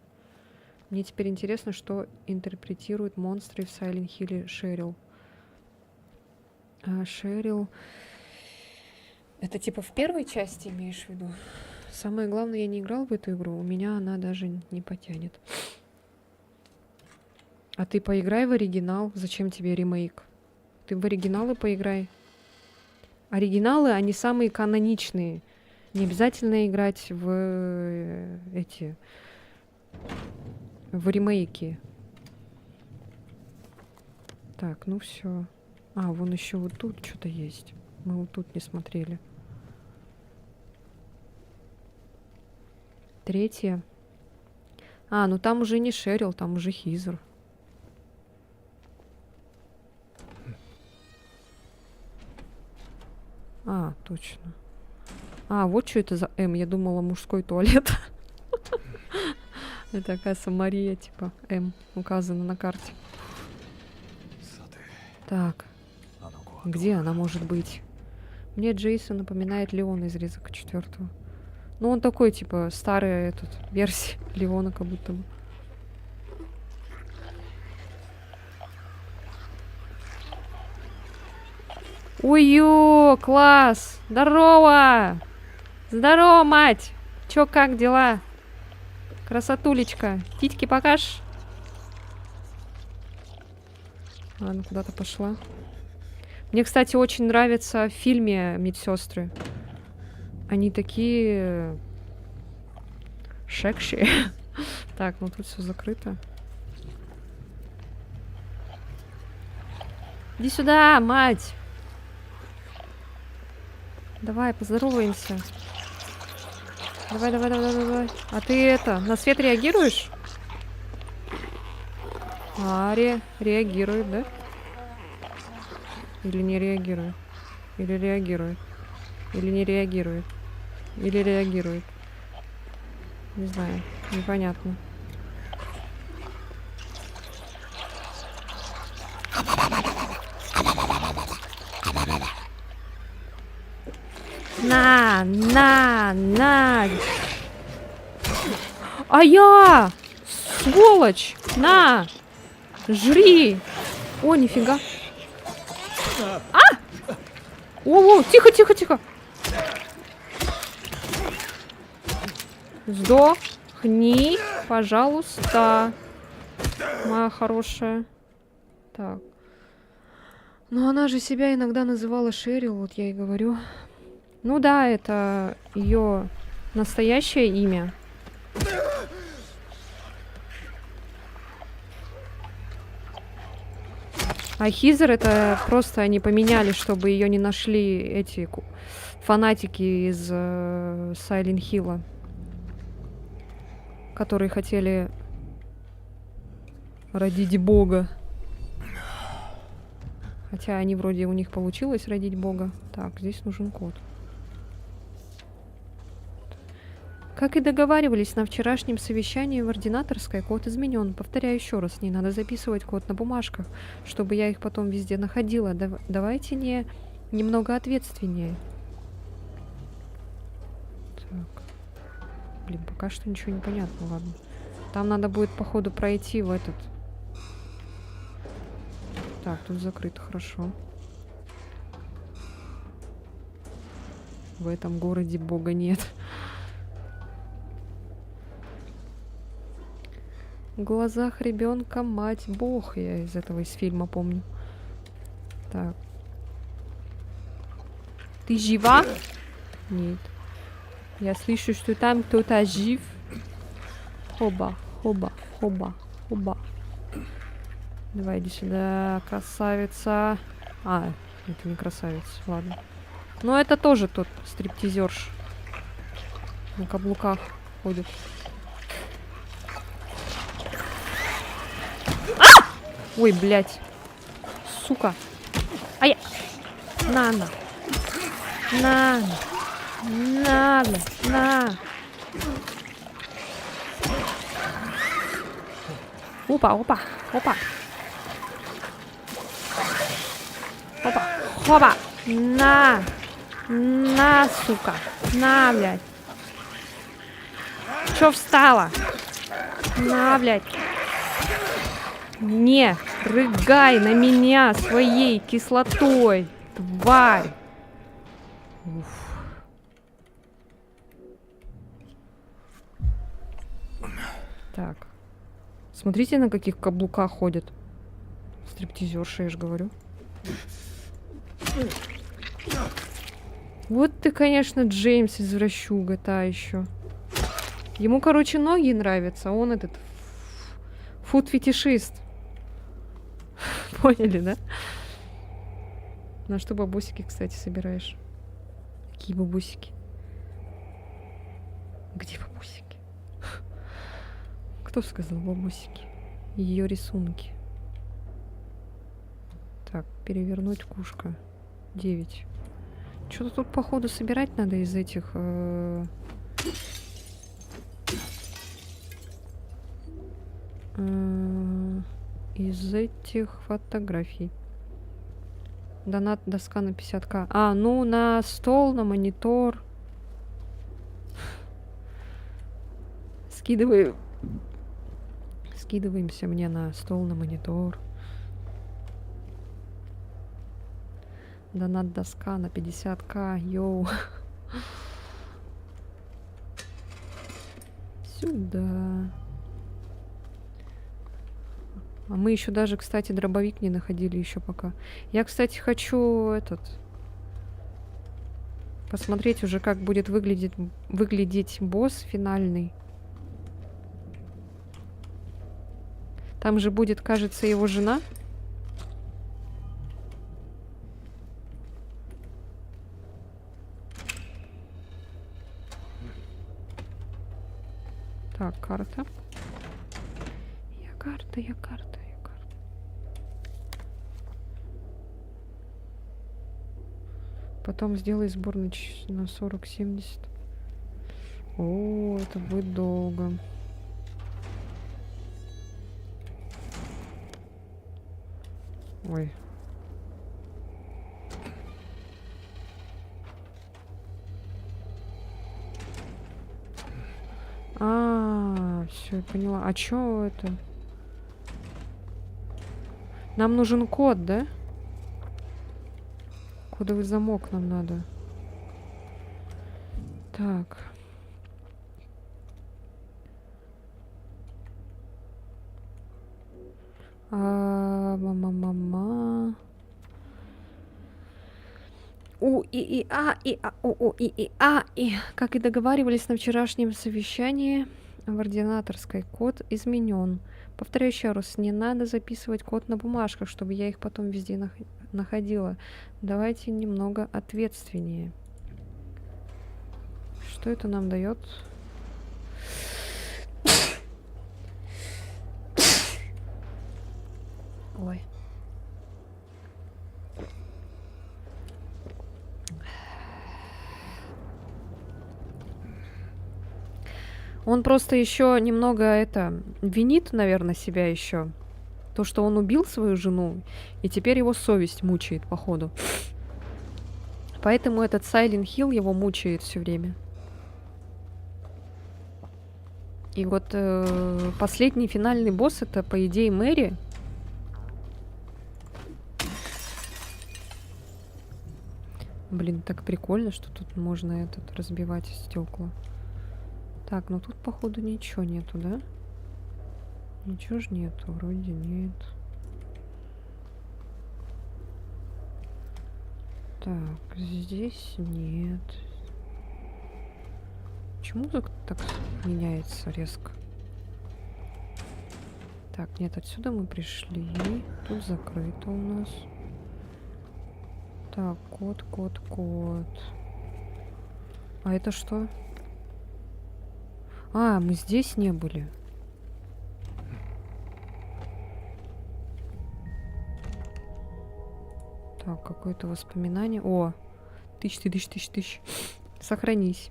Speaker 1: Мне теперь интересно, что интерпретируют монстры в Silent Hill Шерил. Шерил... Это типа в первой части имеешь в виду? Самое главное, я не играл в эту игру, у меня она даже не потянет. А ты поиграй в оригинал, зачем тебе ремейк? Ты в оригиналы поиграй. Оригиналы, они самые каноничные. Не обязательно играть в ремейки. Так, ну все. А, вон еще вот тут что-то есть. Мы вот тут не смотрели. Третье. А, ну там уже не Шерил, там уже Хизер. А, точно. А, вот что это за М. Я думала, мужской туалет. Это, оказывается, Мария, типа, М. указана на карте. Так. Где она может быть? Мне Джейсон напоминает Леона из Резака 4. Ну, он такой, типа, старая версия Леона, как будто бы. Ой-ё, класс! Здорово! Здорово, мать! Чё, как дела? Красотулечка. Титьки покажешь? Ладно, куда-то пошла. Мне, кстати, очень нравится в фильме «Медсестры». Они такие... шекши. Так, ну тут все закрыто. Иди сюда, мать! Давай, поздороваемся. Давай, давай, давай, давай. А ты на свет реагируешь? А, реагирует, да? Или не реагирует? Или реагирует? Или не реагирует? Или реагирует? Не знаю, непонятно. На! А я! Сволочь! На! Жри! О, нифига! А! О, тихо! Сдохни! Отдохни, пожалуйста, моя хорошая. Так. Ну, она же себя иногда называла Шерил, вот я и говорю. Ну да, это ее настоящее имя. А Хизер это просто они поменяли, чтобы ее не нашли эти фанатики из Сайлент Хилла, которые хотели родить Бога. Хотя они вроде у них получилось родить Бога. Так, здесь нужен код. Как и договаривались на вчерашнем совещании в ординаторской, код изменен. Повторяю еще раз, не надо записывать код на бумажках, чтобы я их потом везде находила. Давайте немного ответственнее. Так. Блин, пока что ничего не понятно, ладно. Там надо будет, походу, пройти в этот... Так, тут закрыто, хорошо. В этом городе Бога нет. В глазах ребенка мать Бог. Я из фильма помню. Так. Ты жива? Нет. Я слышу, что там кто-то жив. Хоба, хоба, хоба, хоба. Давай, иди сюда, красавица. А, это не красавица, ладно. Но это тоже тот стриптизерш. На каблуках ходит. Ой, блядь. Сука. Ай! На. Опа. Хоба. На, сука. На, блядь. Чё встала? На, блядь. Не рыгай на меня своей кислотой, тварь. Уф. Так. Смотрите, на каких каблуках ходят. Стриптизерша, я же говорю. Вот ты, конечно, Джеймс извращуга, та еще. Ему, короче, ноги нравятся, а он этот фуд-фетишист. Поняли, да? На что бабусики, кстати, собираешь? Какие бабусики? Где бабусики? Кто сказал бабусики? Ее рисунки. Так, перевернуть кушка. 9. Что-то тут, походу, собирать надо из этих... из этих фотографий. Донат, доска на 50к. А, ну на стол, на монитор. Скидываемся мне на стол, на монитор. Донат, доска на 50к. Йоу. Сюда. А мы еще даже, кстати, дробовик не находили еще пока. Я, кстати, хочу посмотреть уже, как будет выглядеть босс финальный. Там же будет, кажется, его жена. Так, карта. Я карта. Потом сделай сбор на 40-70. О, это будет долго. Ой. Все, я поняла. А чё это? Нам нужен код, да? Кодовый замок нам надо. Так. Мама. У, и, а, и, а, у, и, а, и. Как и договаривались на вчерашнем совещании, в ординаторской код изменен. Повторяю еще раз, не надо записывать код на бумажках, чтобы я их потом везде находила. Давайте немного ответственнее. Что это нам дает? Ой. Он просто еще немного винит, наверное, себя еще. То, что он убил свою жену, и теперь его совесть мучает, походу. Поэтому этот Silent Hill его мучает все время. И вот последний финальный босс это, по идее, Мэри. Блин, так прикольно, что тут можно разбивать стекла. Так, ну тут, походу, ничего нету, да? Ничего ж нету, вроде нет. Так, здесь нет. Почему так меняется резко? Так, нет, отсюда мы пришли. Тут закрыто у нас. Так, код. А это что? А, мы здесь не были. Так, какое-то воспоминание. О, тысяч. Сохранись.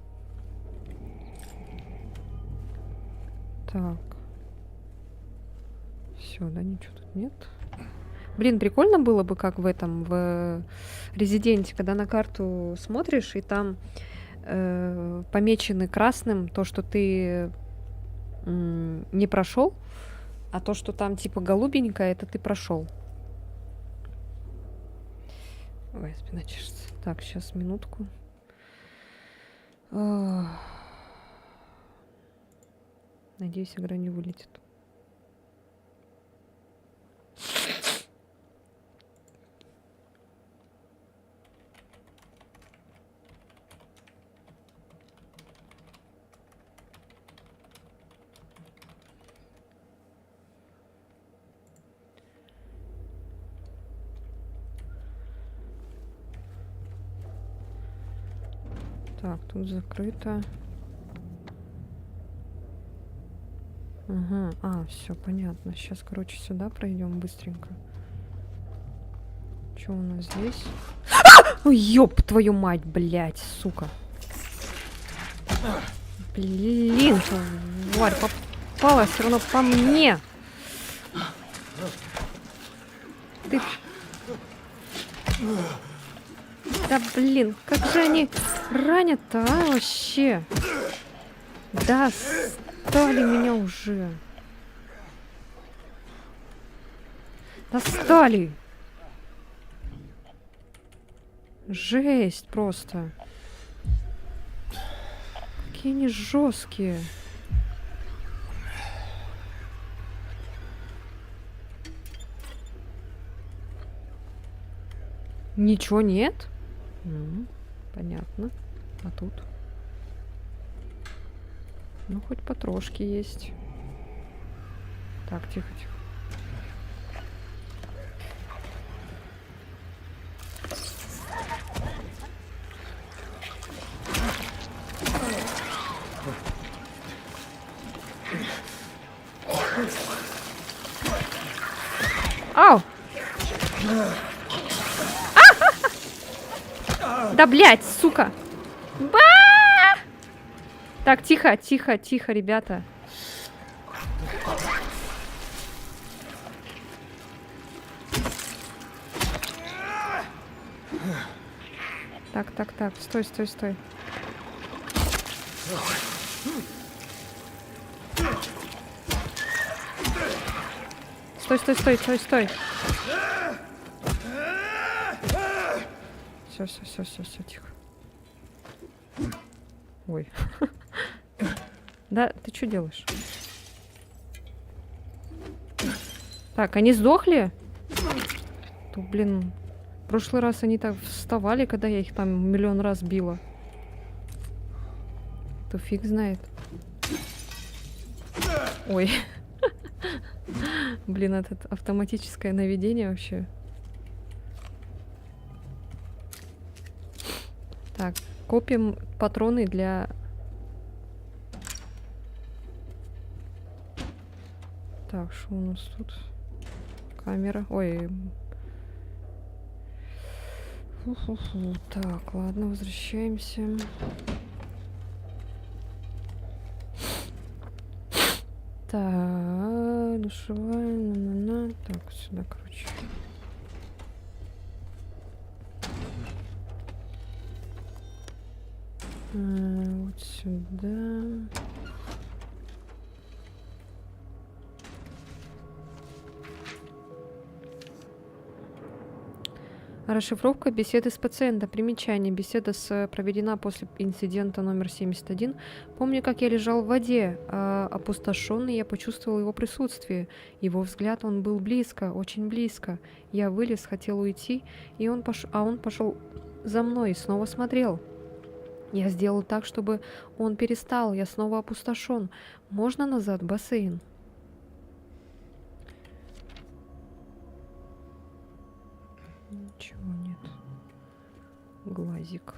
Speaker 1: Так. Все, да, ничего тут нет. Блин, прикольно было бы, как в Резиденте, когда на карту смотришь, и там помечены красным то, что ты не прошел, а то, что там типа голубенькое, это ты прошел. Ой, спина чешется. Так, сейчас минутку. Надеюсь, игра не вылетит. Так, тут закрыто. Ага, все понятно. Сейчас, короче, сюда пройдем быстренько. Что у нас здесь? Ой, ёб твою мать, блядь, сука. Блин, тварь попала все равно по мне. Ты... Да блин, как же они ранят-то, а, вообще? Достали меня уже. Достали. Жесть просто. Какие они жесткие. Ничего нет? Понятно. А тут? Ну, хоть потрошки есть. Так, тихо. Ау! Да, блядь, сука! Так, тихо, ребята. Так, стой. Стой. Все, тихо. Ой. Да, ты что делаешь? Так, они сдохли? То, блин, в прошлый раз они так вставали, когда я их там миллион раз била. То фиг знает. Ой. Блин, это автоматическое наведение вообще. Так, копим патроны для... Так, что у нас тут? Камера. Ой. Фу-фу-фу. Так, ладно, возвращаемся. Так, душевая, на-на-на. Так, сюда, короче. Вот сюда. Расшифровка беседы с пациентом. Примечание. Беседа проведена после инцидента номер 71. Помню, как я лежал в воде, опустошенный, я почувствовал его присутствие. Его взгляд, он был близко, очень близко. Я вылез, хотел уйти, и он пошел за мной и снова смотрел. Я сделал так, чтобы он перестал. Я снова опустошен. Можно назад в бассейн? Ничего нет. Глазик.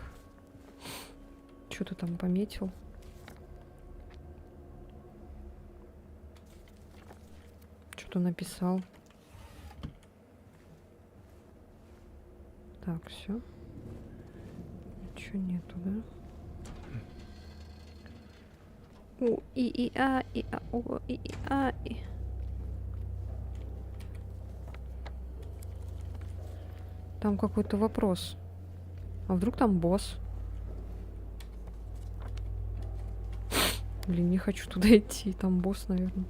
Speaker 1: Что ты там пометил? Что-то написал. Так, все. Ничего нету, да? У, и, а, о, и, а, и. Там какой-то вопрос. А вдруг там босс? Блин, не хочу туда идти. Там босс, наверное.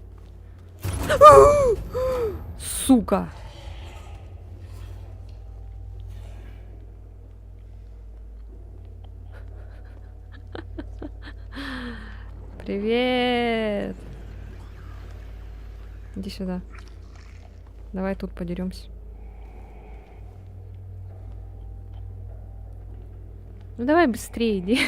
Speaker 1: Сука! Привет! Иди сюда. Давай тут подеремся. Ну давай быстрее иди.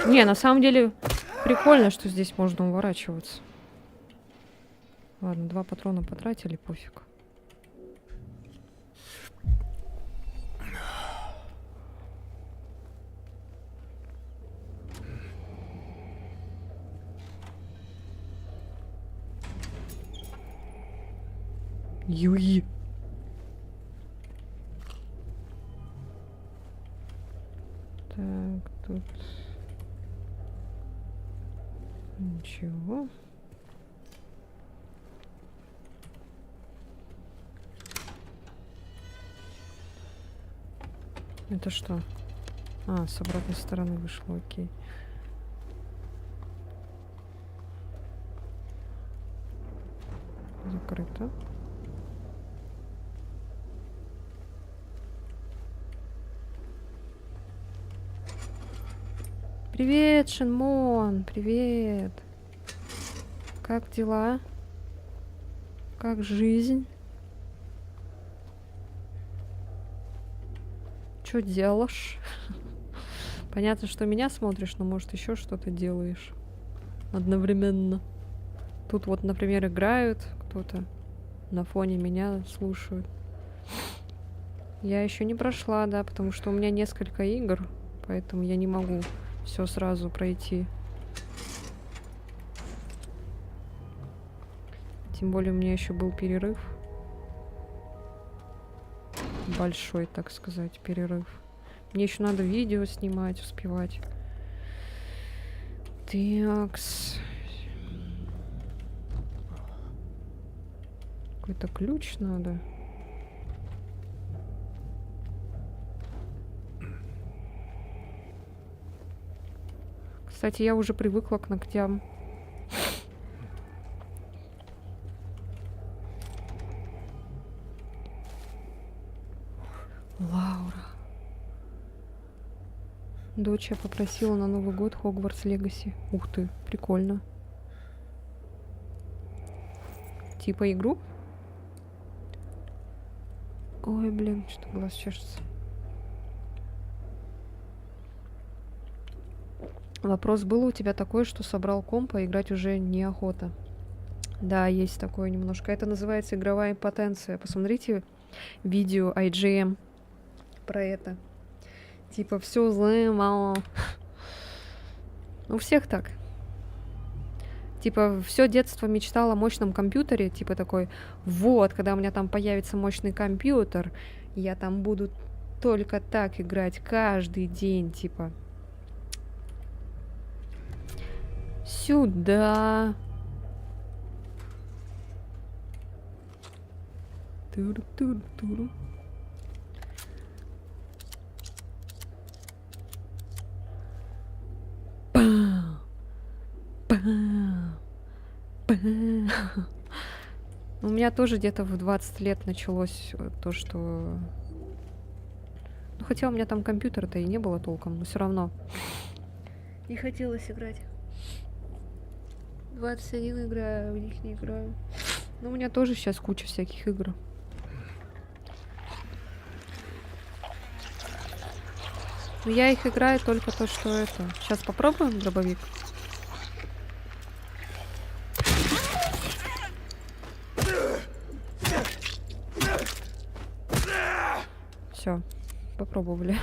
Speaker 1: Не, на самом деле прикольно, что здесь можно уворачиваться. Ладно, 2 патрона потратили, пофиг. Юи. Так, тут... Ничего. Это что? А, с обратной стороны вышло, окей. Закрыто. Привет, Шинмон, привет. Как дела? Как жизнь? Что делаешь? Понятно, что меня смотришь, но может еще что-то делаешь одновременно. Тут вот, например, играют кто-то, на фоне меня слушают. Я еще не прошла, да, потому что у меня несколько игр, поэтому я не могу все сразу пройти. Тем более у меня еще был перерыв. Большой, так сказать, перерыв. Мне еще надо видео снимать, успевать. Такс. Какой-то ключ надо. Кстати, я уже привыкла к ногтям. Лаура. Дочь я попросила на Новый год Хогвартс Легаси. Ух ты, прикольно. Типа игру? Ой, блин, что глаз чешется. Вопрос был у тебя такой, что собрал комп, а играть уже неохота. Да, есть такое немножко. Это называется игровая импотенция. Посмотрите видео IGM про это. Типа, все злое, мало. У всех так. Типа, все детство мечтала о мощном компьютере. Типа такой, вот, когда у меня там появится мощный компьютер, я там буду только так играть каждый день, типа. Сюда. Туру-туру-туру. Пам! Пам! Пам! У меня тоже где-то в 20 лет началось то, что... Ну, хотя у меня там компьютера-то и не было толком, но все равно. Не хотелось играть. 21 играю, в них не играю. Ну, у меня тоже сейчас куча всяких игр. Но я их играю только то, что это. Сейчас попробуем дробовик. Все, попробовали.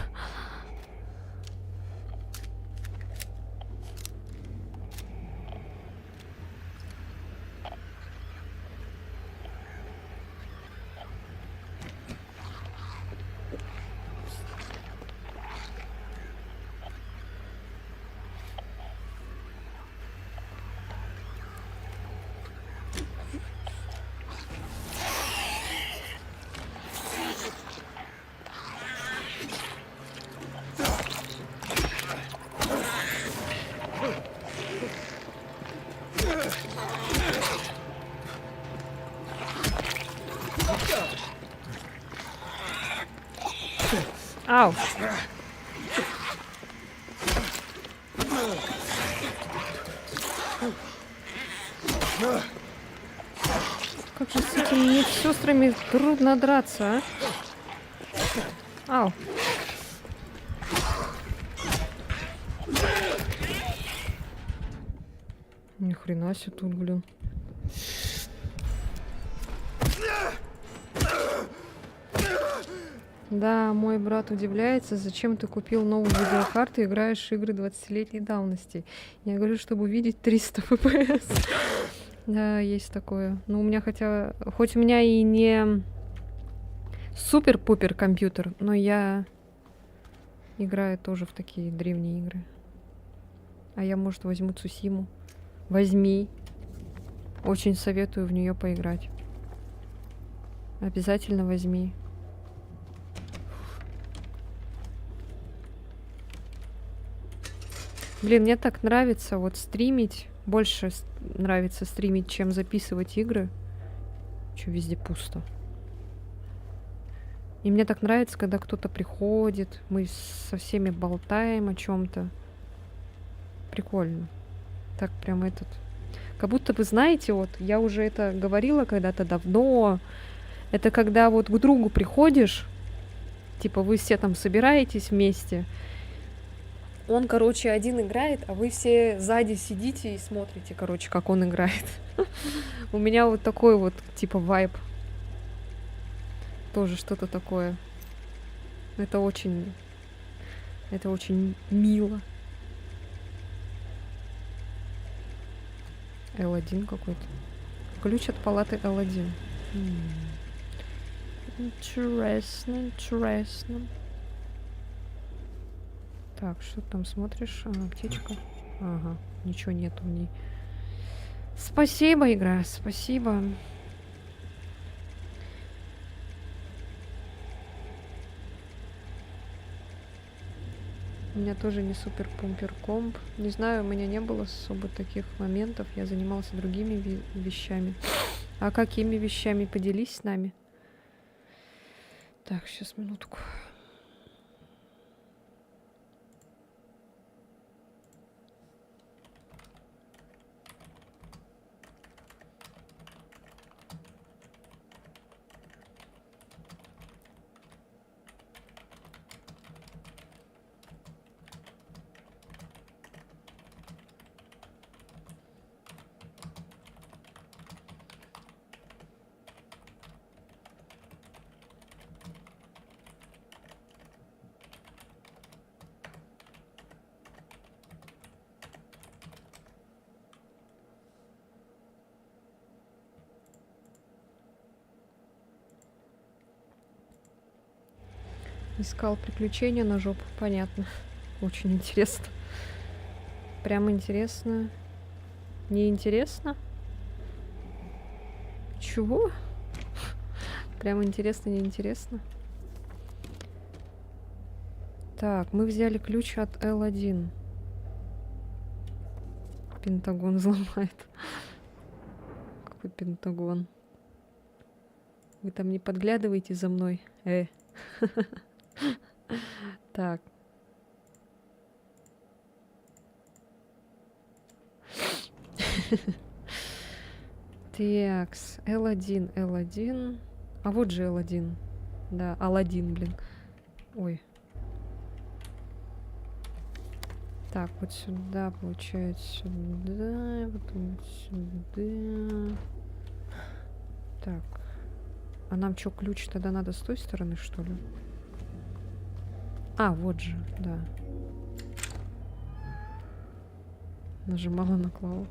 Speaker 1: Ау! Как же с этими медсестрами трудно драться, а? Ау! Ни хрена себе тут, блин. Да, мой брат удивляется, зачем ты купил новую видеокарту и играешь в игры 20-летней давности. Я говорю, чтобы увидеть 300 FPS. Да, есть такое. Но у меня хоть у меня и не супер-пупер компьютер, но я играю тоже в такие древние игры. А я, может, возьму Цусиму. Возьми. Очень советую в нее поиграть. Обязательно возьми. Блин, мне так нравится вот стримить. Больше нравится стримить, чем записывать игры. Чё, везде пусто. И мне так нравится, когда кто-то приходит, мы со всеми болтаем о чем-то. Прикольно. Так прям этот... Как будто вы знаете, вот, я уже это говорила когда-то давно. Это когда вот к другу приходишь, типа вы все там собираетесь вместе. Он, короче, один играет, а вы все сзади сидите и смотрите, короче, как он играет. У меня вот такой вот, типа, вайб. Тоже что-то такое. Это очень мило. L1 какой-то. Ключ от палаты L1. Интересно, интересно. Так, что ты там смотришь? Аптечка. Ага, ничего нету в ней. Спасибо, игра, спасибо. У меня тоже не супер-пумпер комп. Не знаю, у меня не было особо таких моментов. Я занимался другими вещами. А какими вещами? Поделись с нами. Так, сейчас минутку. Искал приключения на жопу. Понятно. Очень интересно. Прям интересно. Неинтересно? Чего? Прям интересно, неинтересно. Так, мы взяли ключ от L1. Пентагон взломает. Какой Пентагон? Вы там не подглядываете за мной? Так. Такс. L1, L1. А вот же L1. Да, Аладдин, блин. Ой. Так, вот сюда, получается, сюда, потом сюда. Так. А нам что, ключ тогда надо с той стороны, что ли? А, вот же, да. Нажимала на клаву.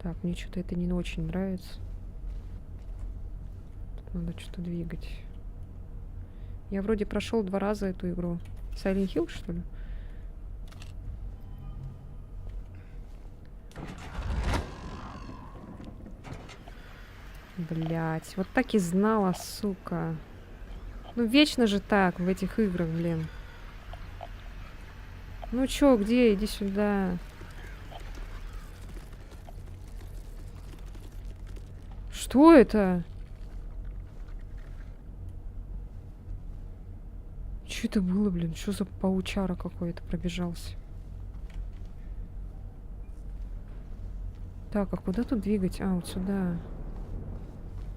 Speaker 1: Так, мне что-то это не очень нравится. Тут надо что-то двигать. Я вроде прошел 2 раза эту игру. Silent Hill, что ли? Блять, вот так и знала, сука. Ну, вечно же так в этих играх, блин. Ну чё, где? Иди сюда. Что это? Что это было, блин? Что за паучара какой-то пробежался? Так, а куда тут двигать? А, вот сюда.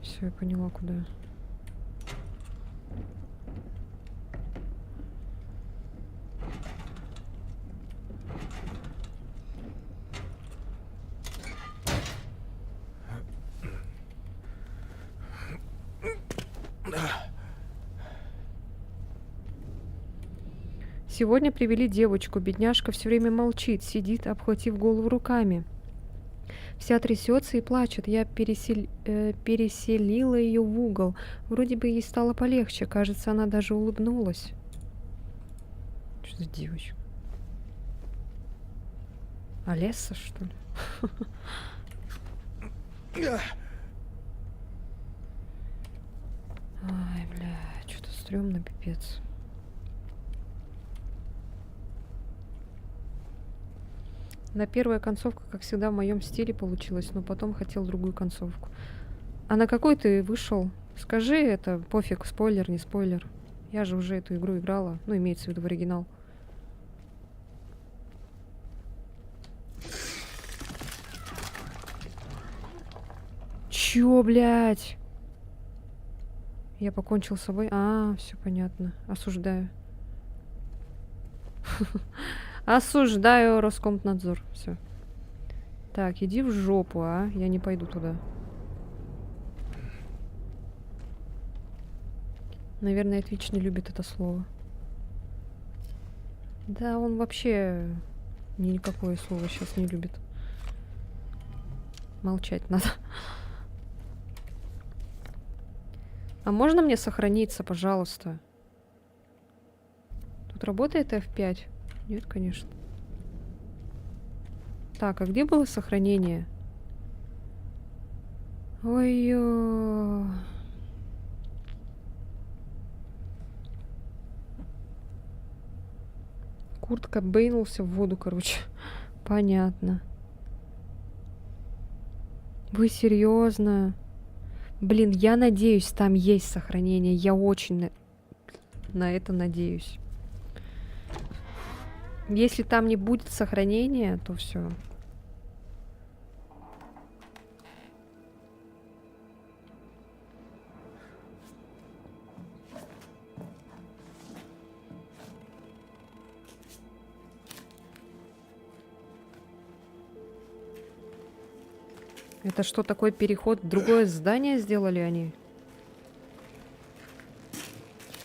Speaker 1: Все, я поняла, куда. Сегодня привели девочку. Бедняжка все время молчит, сидит, обхватив голову руками. Вся трясется и плачет. Я переселила ее в угол. Вроде бы ей стало полегче. Кажется, она даже улыбнулась. Что за девочка? Олеса, что ли? Ай, бля, что-то стрёмно, пипец. На первая концовка, как всегда, в моем стиле получилась, но потом хотел другую концовку. А на какой ты вышел? Скажи это, пофиг, спойлер, не спойлер. Я же уже эту игру играла, ну, имеется в виду в оригинал. Чё, блядь? Я покончил с собой. А, все понятно. Осуждаю. Осуждаю Роскомнадзор. Все. Так, иди в жопу, а? Я не пойду туда. Наверное, Twitch не любит это слово. Да, он вообще никакое слово сейчас не любит. Молчать надо. А можно мне сохраниться, пожалуйста? Тут работает F5? Нет, конечно. Так, а где было сохранение? Ой-ё. Куртка бейнулся в воду, короче. Понятно. Вы серьезно? Блин, я надеюсь, там есть сохранение. Я очень на это надеюсь. Если там не будет сохранения, то все. Это что, такой переход в другое здание сделали они?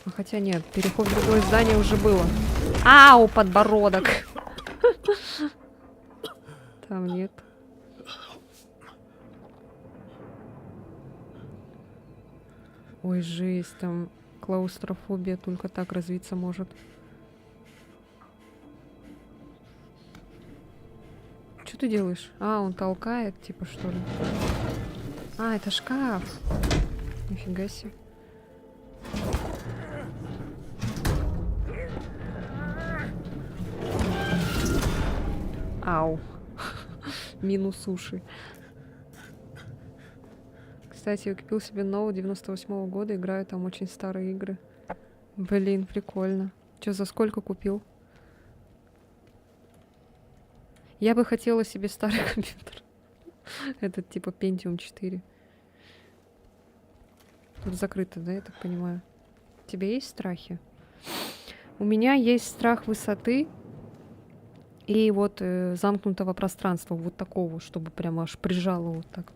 Speaker 1: А хотя нет, переход в другое здание уже было. Ау, подбородок! Там нет. Ой, жесть, там клаустрофобия только так развиться может. Что ты делаешь? А, он толкает, типа, что ли? А, это шкаф. Нифига себе. Ау. Минус уши. Кстати, я купил себе ноут 98-го года. Играю там очень старые игры. Блин, прикольно. Чё, за сколько купил? Я бы хотела себе старый компьютер. Этот типа Pentium 4. Тут закрыто, да, я так понимаю? У тебя есть страхи? У меня есть страх высоты и вот замкнутого пространства. Вот такого, чтобы прямо аж прижало вот так.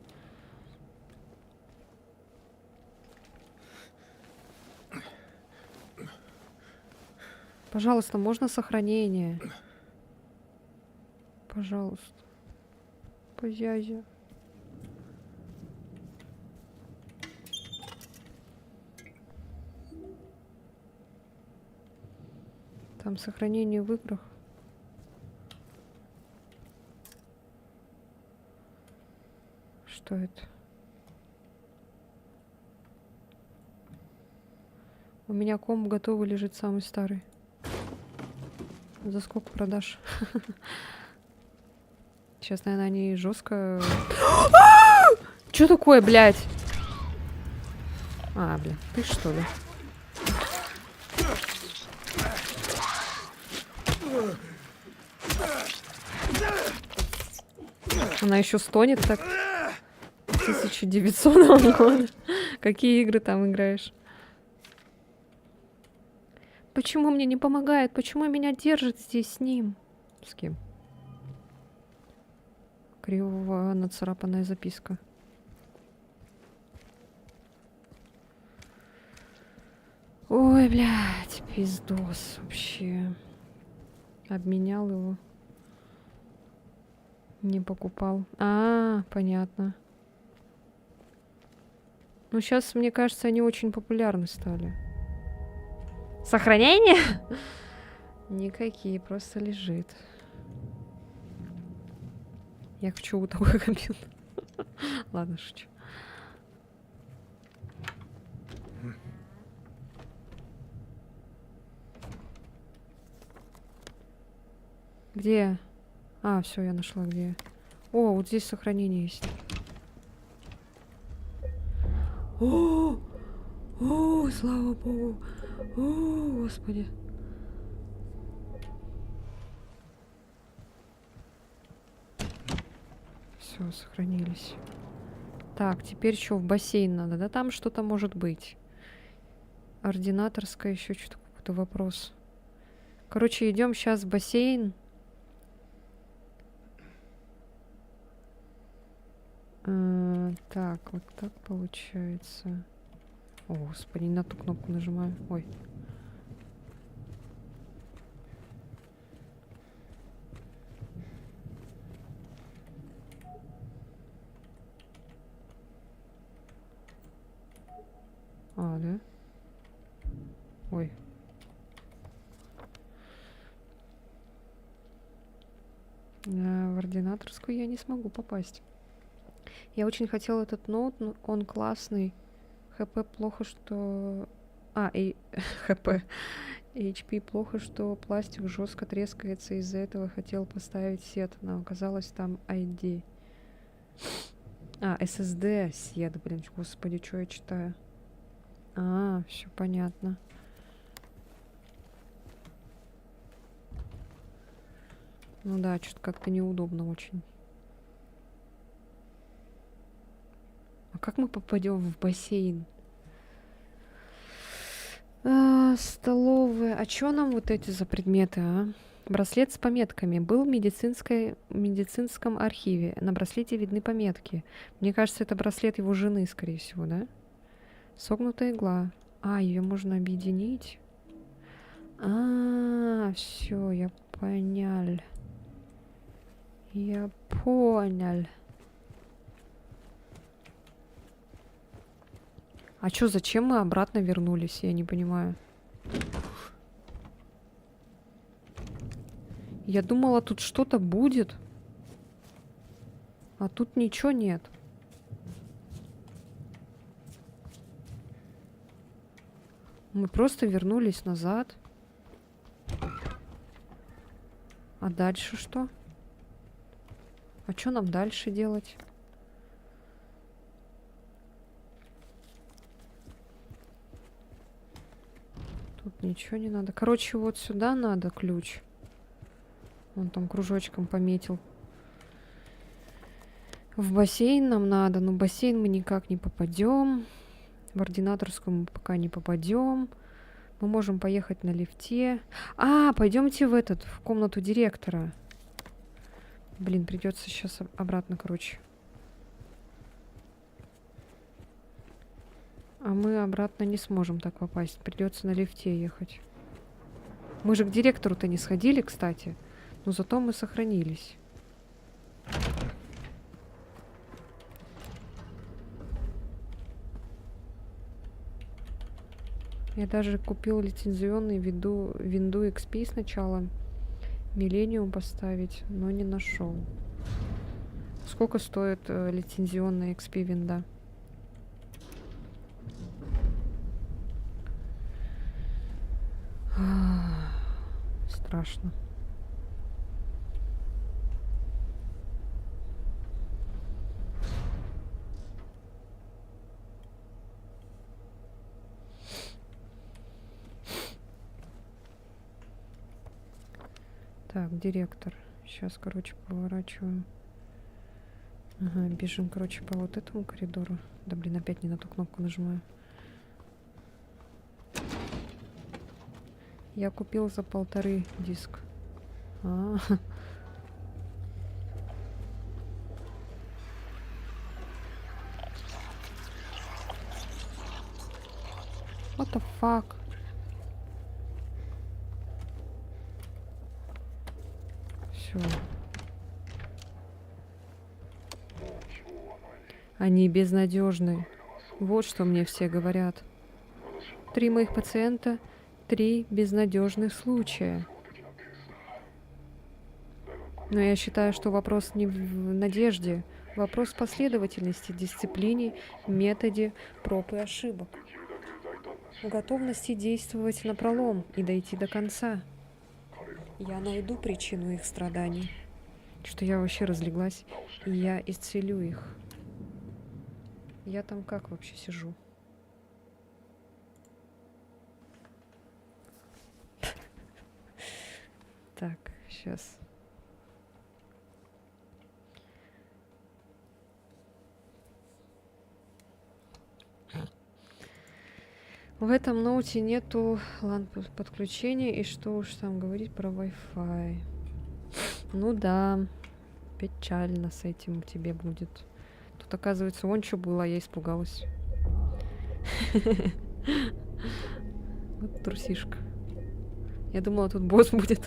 Speaker 1: Пожалуйста, можно сохранение? Пожалуйста. Позязя. Там сохранение в играх. Что это? У меня комп готовый лежит, самый старый. За сколько продашь? Сейчас, наверное, они жестко... Что такое, блядь? А, блин, ты что ли? Она еще стонет так. 1900 года. Какие игры там играешь? Почему мне не помогает? Почему меня держит здесь с ним? С кем? Криво нацарапанная записка. Ой, блядь, пиздос вообще. Обменял его. Не покупал. А, понятно. Ну, сейчас, мне кажется, они очень популярны стали. Сохранение? Никакие, просто лежит. Я хочу вот такой компьютер. Ладно, шучу. Где? А, все, я нашла где. О, вот здесь сохранение есть. О, слава богу. О, господи. Все, сохранились. Так, теперь что, в бассейн надо? Да там что-то может быть. Ординаторская, еще что-то, какой-то вопрос. Короче, идем сейчас в бассейн. Так, вот так получается. О, господи, не на ту кнопку нажимаю. Ой. А, да? Ой. В ординаторскую я не смогу попасть. Я очень хотела этот ноут, но он классный. ХП плохо, что... и ХП. HP плохо, что пластик жестко трескается. Из-за этого хотел поставить сет, но оказалось там ID. SSD сет, блин, господи, что я читаю? Все понятно. Ну да, что-то как-то неудобно очень. А как мы попадем в бассейн? Столовая. А что нам вот эти за предметы, а? Браслет с пометками. Был в медицинском архиве. На браслете видны пометки. Мне кажется, это браслет его жены, скорее всего, да? Согнутая игла. Ее можно объединить. Все, я понял. Я понял. А чё, зачем мы обратно вернулись? Я не понимаю. Я думала, тут что-то будет. А тут ничего нет. Мы просто вернулись назад. А дальше что? А что нам дальше делать? Тут ничего не надо. Короче, вот сюда надо ключ. Он там кружочком пометил. В бассейн нам надо, но в бассейн мы никак не попадем. В ординаторскую мы пока не попадем. Мы можем поехать на лифте. Пойдемте в комнату директора. Блин, придется сейчас обратно, короче. А мы обратно не сможем так попасть. Придется на лифте ехать. Мы же к директору-то не сходили, кстати. Но зато мы сохранились. Я даже купил лицензионный винду XP сначала. Millennium поставить, но не нашел. Сколько стоит лицензионная XP винда? Страшно. Так, директор. Сейчас, короче, поворачиваем. Бежим, короче, по вот этому коридору. Да, блин, опять не на ту кнопку нажимаю. Я купил за 1,5 диск. What the fuck? Все. Они безнадежны. Вот что мне все говорят. 3 моих пациента, 3 безнадежных случая. Но я считаю, что вопрос не в надежде. Вопрос в последовательности, дисциплине, методе проб и ошибок. В готовности действовать напролом и дойти до конца. Я найду причину их страданий. Что я вообще разлеглась, и я исцелю их. Я там как вообще сижу? Так, сейчас. В этом ноуте нету LAN подключения, и что уж там говорить про Wi-Fi. Ну да, печально с этим тебе будет. Тут, оказывается, вон что было, я испугалась. Вот трусишка. Я думала, тут босс будет.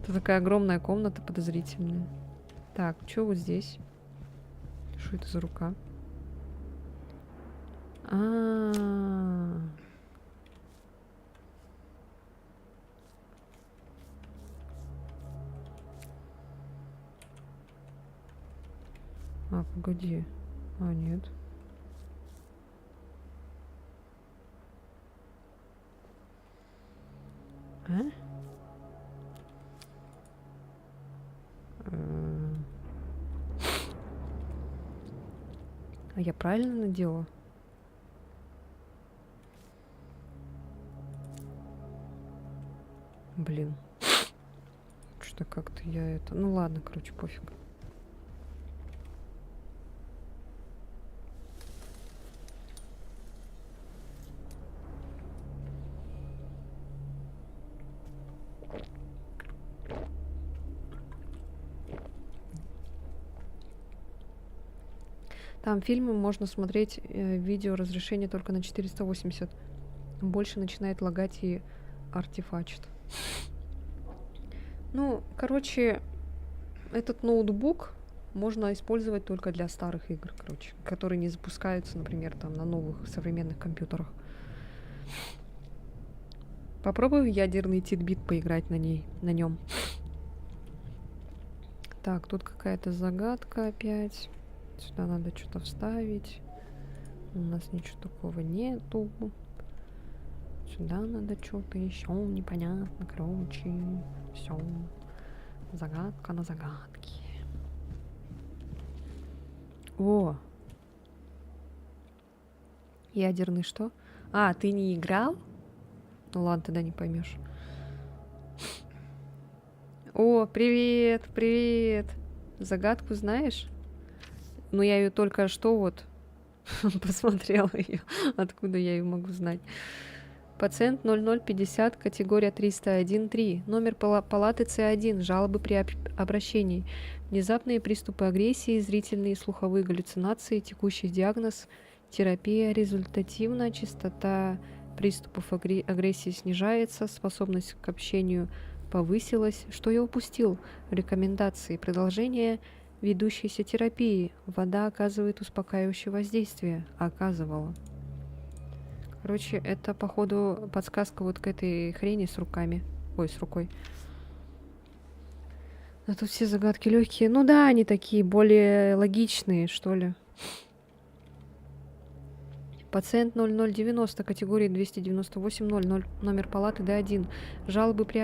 Speaker 1: Тут такая огромная комната подозрительная. Так, что вот здесь? Что это за рука? А, погоди. А, нет. А? А я правильно надела? Блин. Что-то как-то я это... Ну ладно, короче, пофиг. Там фильмы можно смотреть, видео разрешение только на 480. Больше начинает лагать и артефачит. Ну, короче, этот ноутбук можно использовать только для старых игр, короче, которые не запускаются, например, там на новых современных компьютерах. Попробую в ядерный титбит поиграть на нем. Так, тут какая-то загадка опять. Сюда надо что-то вставить. У нас ничего такого нету. Сюда надо что-то еще непонятно. Короче, все. Загадка на загадке. О! Ядерный что? А, ты не играл? Ну ладно, тогда не поймешь. О, привет, привет. Загадку знаешь? Ну, я ее только что вот посмотрела ее. Откуда я ее могу знать? Пациент 0050, категория 301-3. Номер палаты С1. Жалобы при обращении. Внезапные приступы агрессии, зрительные и слуховые галлюцинации, текущий диагноз, терапия результативна, частота приступов агрессии снижается, способность к общению повысилась. Что я упустил? Рекомендации. Продолжение ведущейся терапии. Вода оказывает успокаивающее воздействие. Оказывала. Короче, это, походу, подсказка вот к этой хрени с руками. Ой, с рукой. А тут все загадки легкие. Ну да, они такие более логичные, что ли. Пациент 0090, категории 298-00, номер палаты Д1. Жалобы при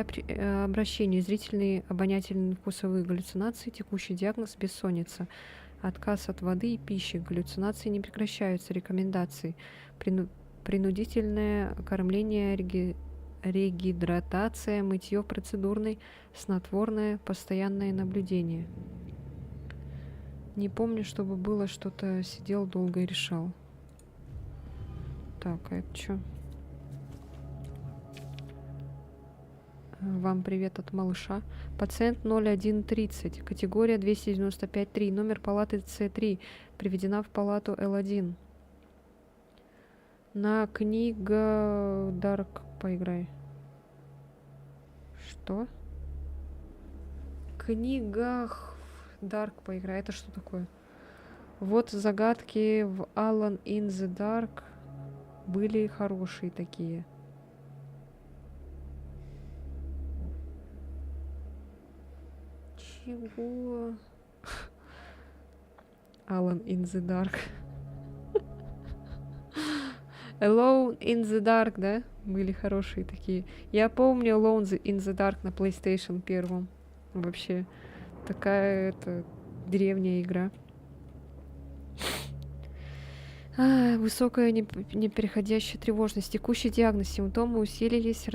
Speaker 1: обращении, зрительные, обонятельные, вкусовые галлюцинации, текущий диагноз бессонница. Отказ от воды и пищи, галлюцинации не прекращаются, рекомендации. Принудительное кормление, регидратация, мытье процедурной, снотворное, постоянное наблюдение. Не помню, чтобы было что-то сидел долго и решал. Так, а это что? Вам привет от малыша. Пациент 0130, категория 295-3, номер палаты С3, приведена в палату Л1. На книга Дарк поиграй. Что? Книгах Дарк поиграй. Это что такое? Вот загадки в Alan in the Dark были хорошие такие. Чего? Alan in the Dark. Alone in the Dark, да? Были хорошие такие. Я помню Alone in the Dark на PlayStation 1. Вообще. Такая это древняя игра. Высокая непереходящая тревожность. Текущий диагноз. Симптомы усилились,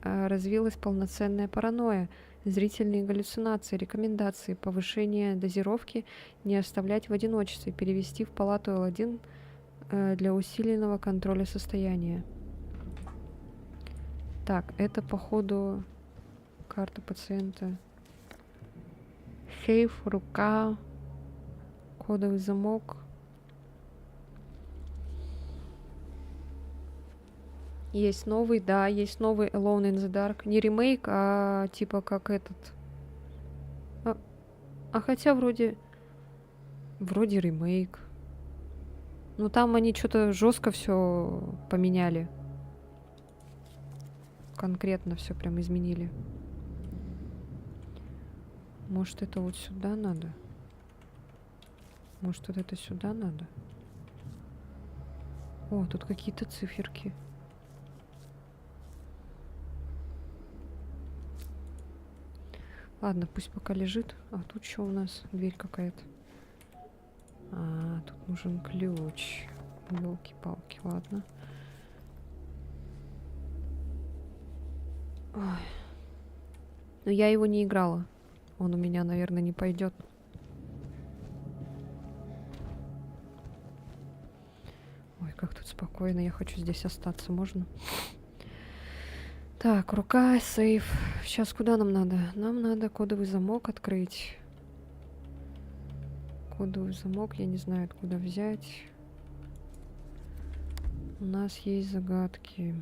Speaker 1: развилась полноценная паранойя. Зрительные галлюцинации, рекомендации, повышение дозировки, не оставлять в одиночестве, перевести в палату Л1 для усиленного контроля состояния. Так, это походу карта пациента. Хейф, рука, кодовый замок. Есть новый, да, есть новый Alone in the Dark. Не ремейк, а типа как этот. А хотя вроде ремейк. Ну там они что-то жестко все поменяли. Конкретно все прям изменили. Может, это вот сюда надо? Может, вот это сюда надо? О, тут какие-то циферки. Ладно, пусть пока лежит. А тут что у нас? Дверь какая-то. А, тут нужен ключ. Ёлки-палки, ладно. Ой. Но я его не играла. Он у меня, наверное, не пойдет. Ой, как тут спокойно. Я хочу здесь остаться. Можно? Так, рука, сейф. Сейчас куда нам надо? Нам надо кодовый замок открыть. Кодовый замок. Я не знаю, откуда взять. У нас есть загадки.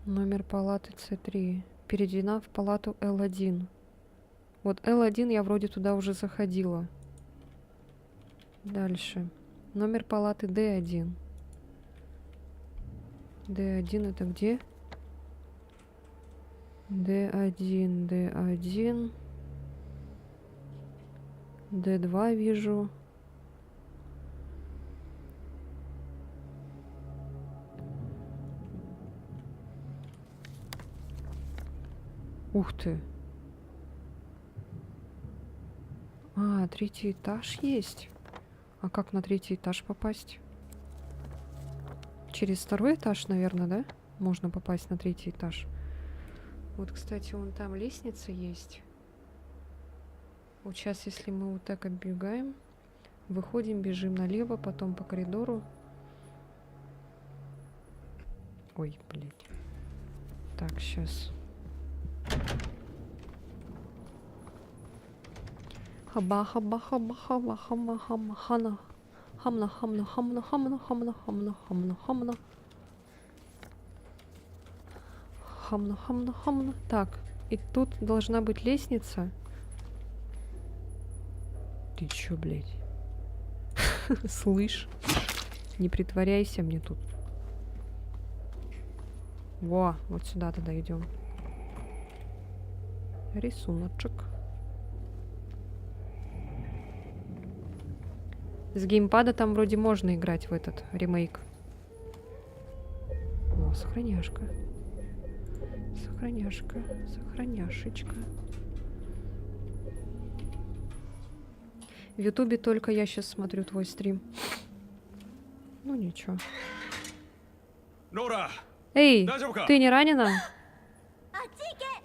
Speaker 1: Номер палаты С3. Переведена в палату Л1. Вот Л1 я вроде туда уже заходила. Дальше. Номер палаты Д1. Д1 это где? Д1, Д1. Д2 вижу. Ух ты. А, 3-й этаж есть. А как на 3-й этаж попасть? Через 2-й этаж, наверное, да? Можно попасть на 3-й этаж. Вот, кстати, вон там лестница есть. Вот сейчас, если мы вот так оббегаем, выходим, бежим налево, потом по коридору. Ой, блядь. Так, сейчас. Хаба, хаба, хаба, хаба, хама, хама, хана. Хамна, хамна, хамна, хамна, хамна, хамна, хамна, хамна. Хамна, хамна, хамна. Так, и тут должна быть лестница. Ты чё, блядь? Слышь? Не притворяйся мне тут. Во, вот сюда тогда идем. Рисуночек. С геймпада там вроде можно играть в этот ремейк. О, сохраняшка. Сохраняшка. Сохраняшечка. В Ютубе только я сейчас смотрю твой стрим. Ну ничего.
Speaker 3: Нора!
Speaker 1: Эй, ты не ранена?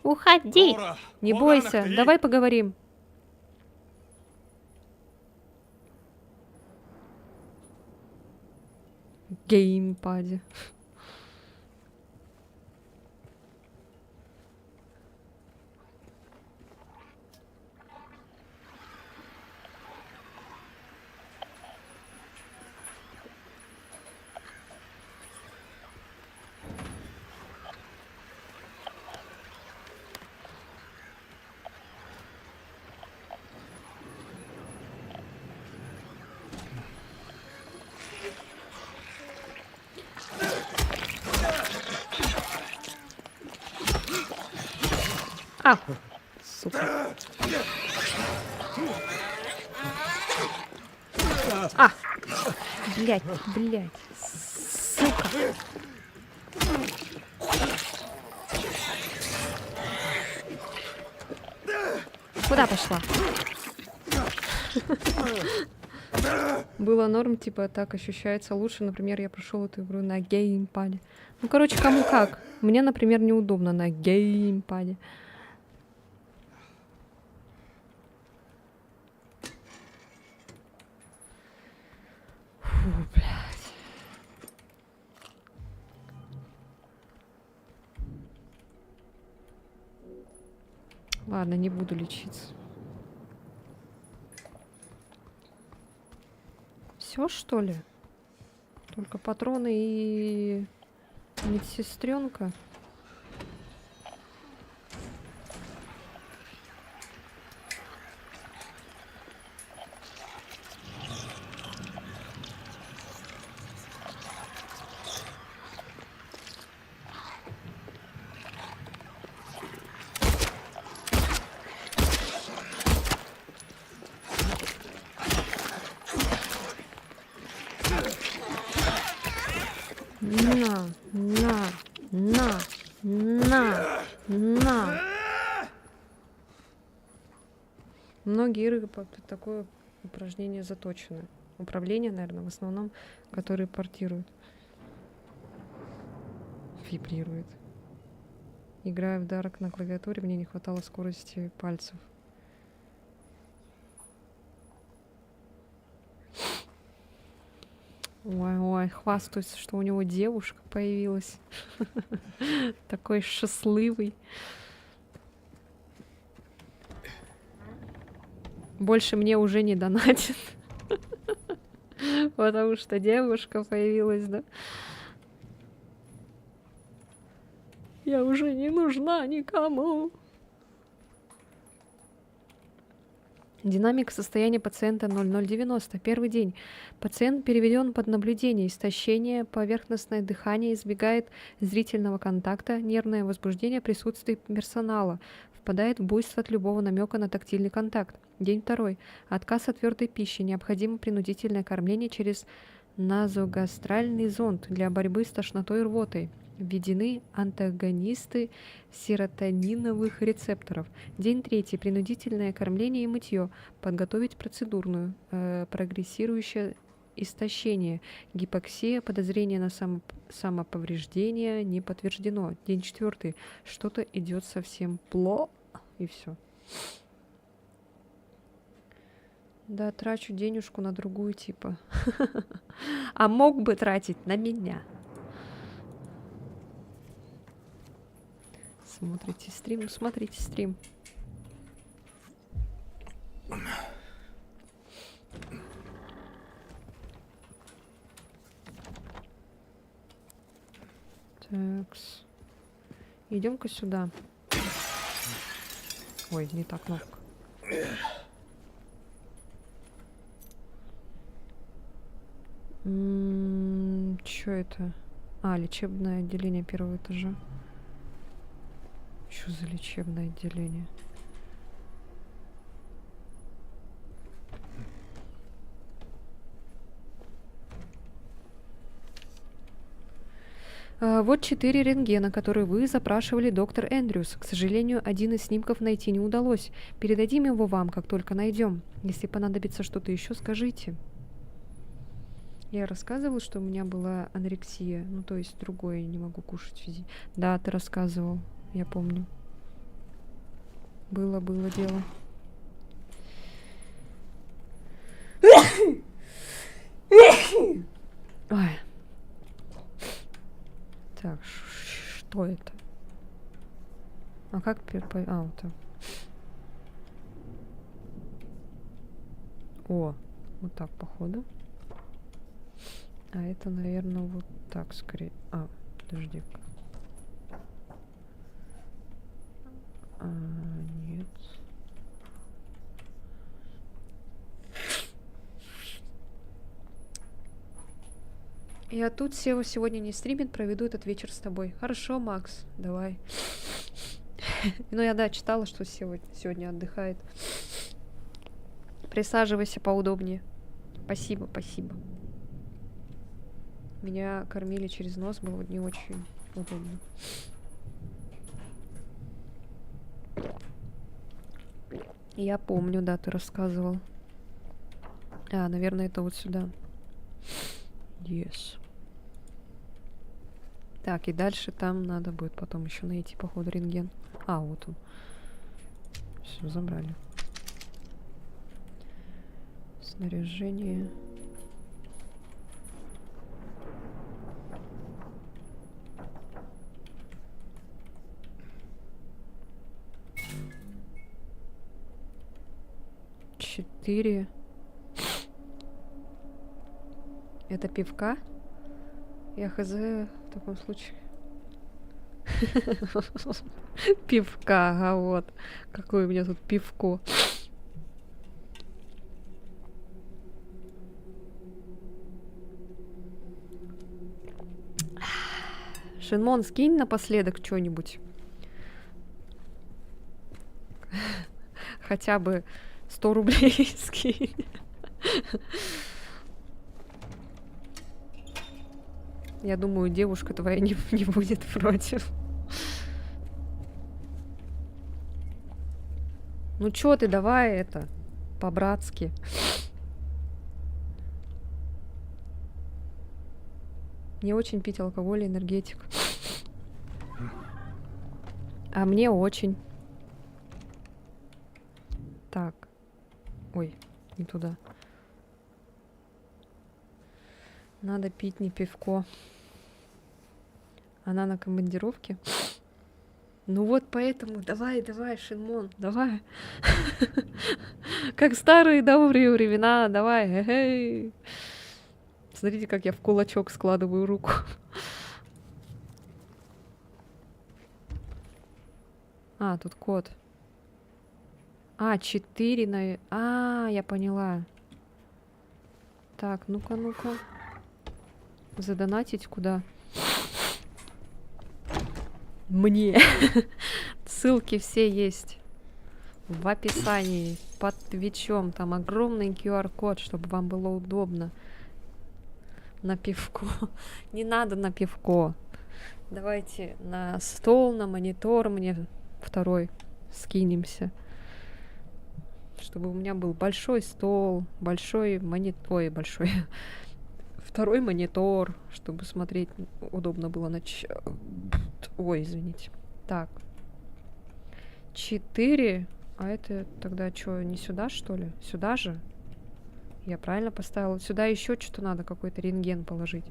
Speaker 1: Уходи!
Speaker 3: Нора!
Speaker 1: Не бойся, давай поговорим. Геймпаде. А, сука. А, блядь, блядь, сука. Куда пошла? Было норм, типа так ощущается лучше. Например, я прошел эту игру на геймпаде. Ну, короче, кому как. Мне, например, неудобно на геймпаде. Фу, блядь. Ладно, не буду лечиться. Все, что ли? Только патроны и медсестренка. На, на, на, на, на. Многие игры под такое упражнение заточены. Управление, наверное, в основном, которые портируют. Вибрирует. Играя в Dark на клавиатуре, мне не хватало скорости пальцев. Ой, хвастается, что у него девушка появилась. Такой счастливый. Больше мне уже не донатит. Потому что девушка появилась, да? Я уже не нужна никому. Динамика состояния пациента 0090. Первый день. Пациент переведен под наблюдение. Истощение, поверхностное дыхание, избегает зрительного контакта, нервное возбуждение, присутствие персонала. Впадает в буйство от любого намека на тактильный контакт. День второй. Отказ от твердой пищи. Необходимо принудительное кормление через назогастральный зонд для борьбы с тошнотой и рвотой. Введены антагонисты серотониновых рецепторов. День третий. Принудительное кормление и мытье. Подготовить процедурную. Прогрессирующее истощение. Гипоксия. Подозрение на самоповреждение не подтверждено. День четвертый. Что-то идет совсем плохо. И все. Да, трачу денежку на другую типа. А мог бы тратить на меня. Смотрите стрим, ну смотрите стрим. Такс. Идем-ка сюда. Ой, не та кнопка. Чё это? А, лечебное отделение первого этажа. Что за лечебное отделение? Вот 4 рентгена, которые вы запрашивали, доктор Эндрюс. К сожалению, один из снимков найти не удалось. Передадим его вам, как только найдем. Если понадобится что-то еще, скажите. Я рассказывала, что у меня была анорексия. Ну, то есть другое, я не могу кушать физически. Да, ты рассказывал. Я помню. Было дело. Ой. Так, что это? А как... А, вот так. О, вот так, походу. А это, наверное, вот так скорее. А, подожди-ка. Нет. Я тут Сева сегодня не стримит, проведу этот вечер с тобой. Хорошо, Макс, давай. Ну, я, да, читала, что Сева сегодня отдыхает. Присаживайся поудобнее. Спасибо, спасибо. Меня кормили через нос, было не очень удобно. Я помню, да, ты рассказывал. А, наверное, это вот сюда. Yes. Так, и дальше там надо будет потом еще найти, походу, рентген. А, вот он. Все, забрали. Снаряжение. Четыре. Это пивка? Я хз в таком случае. Пивка, а вот. Какое у меня тут пивко. Шинмон, скинь напоследок что-нибудь. Хотя бы 100 рублей скинь. Я думаю, девушка твоя не будет против. Ну чё ты, давай это, по-братски. Не очень пить алкоголь и энергетик. А мне очень. Так. Ой, не туда. Надо пить не пивко. Она на командировке. Ну вот поэтому давай, Шинмон, давай. Как старые добрые времена, давай. Эй. Смотрите, как я в кулачок складываю руку. А, тут код. А, 4 на... А, я поняла. Так, ну-ка, ну-ка. Задонатить куда? Мне. Ссылки все есть в описании, под твичом. Там огромный QR-код, чтобы вам было удобно. На пивко. Не надо на пивко. Давайте на стол, на монитор мне второй скинемся. Чтобы у меня был большой стол, большой монитор. Ой, большой. Второй монитор, чтобы смотреть удобно было на... Ой, извините. Так. 4. А это тогда что, не сюда, что ли? Сюда же? Я правильно поставила? Сюда еще что-то надо, какой-то рентген положить.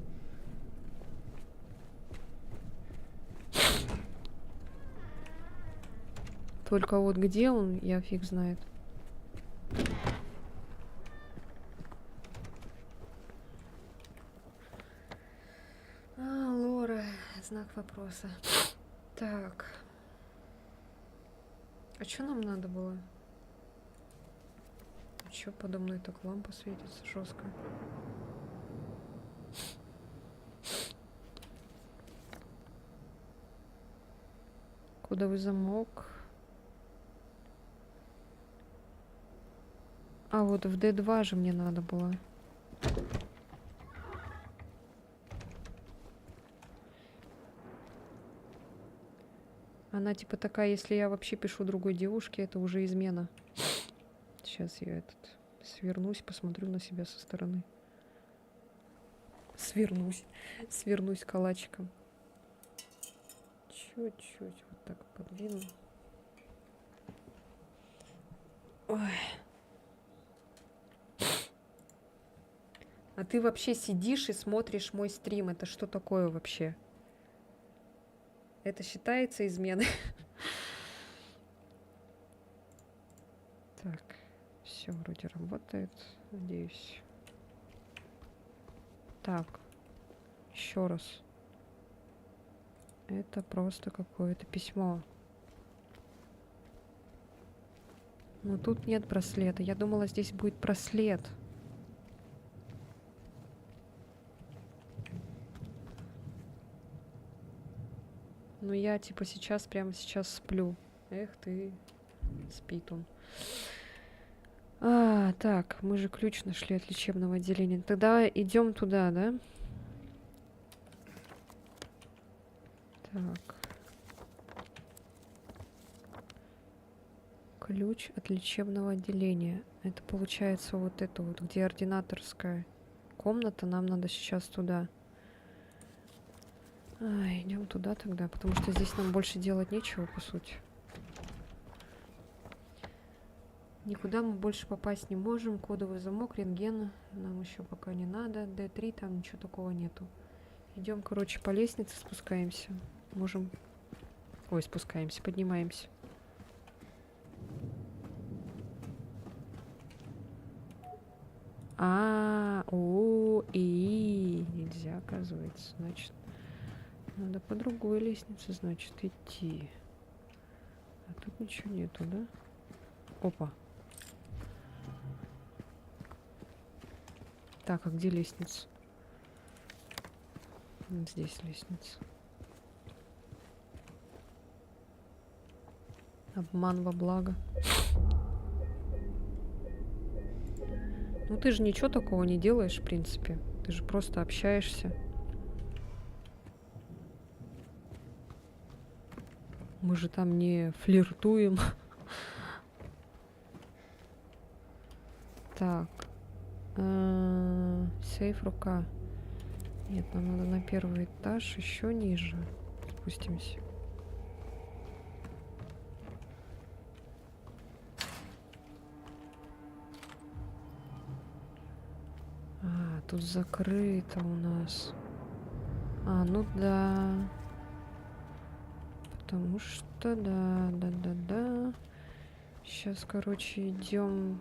Speaker 1: Только вот где он, я фиг знает. Лора. Знак вопроса. Так. А что нам надо было? Чё подо мной так лампа светится жестко? Кодовый замок. А вот в D2 же мне надо было. Она типа такая, если я вообще пишу другой девушке, это уже измена. Сейчас я свернусь, посмотрю на себя со стороны. Свернусь калачиком. Чуть-чуть вот так подвину. Ой. А ты вообще сидишь и смотришь мой стрим. Это что такое вообще? Это считается изменой? Так, все вроде работает, надеюсь. Так, еще раз. Это просто какое-то письмо. Но тут нет браслета. Я думала, здесь будет браслет. Но я типа сейчас, прямо сейчас сплю. Эх ты, спит он. Так, мы же ключ нашли от лечебного отделения. Тогда идем туда, да? Так. Ключ от лечебного отделения. Это получается вот это вот, где ординаторская комната. Нам надо сейчас туда. Идем туда тогда, потому что здесь нам больше делать нечего, по сути. Никуда мы больше попасть не можем. Кодовый замок, рентген нам еще пока не надо. D3, там ничего такого нету. Идем, короче, по лестнице спускаемся. Можем... Ой, спускаемся, поднимаемся. Нельзя, оказывается. Значит, надо по другой лестнице, значит, идти. А тут ничего нету, да? Опа. Так, а где лестница? Вот здесь лестница. Обман во благо. Ну ты же ничего такого не делаешь, в принципе. Ты же просто общаешься. Мы же там не флиртуем. Так. Сейф рука. Нет, нам надо на первый этаж, еще ниже. Спустимся. А, тут закрыто у нас. А, ну да. Потому что, да. Сейчас, короче, идем.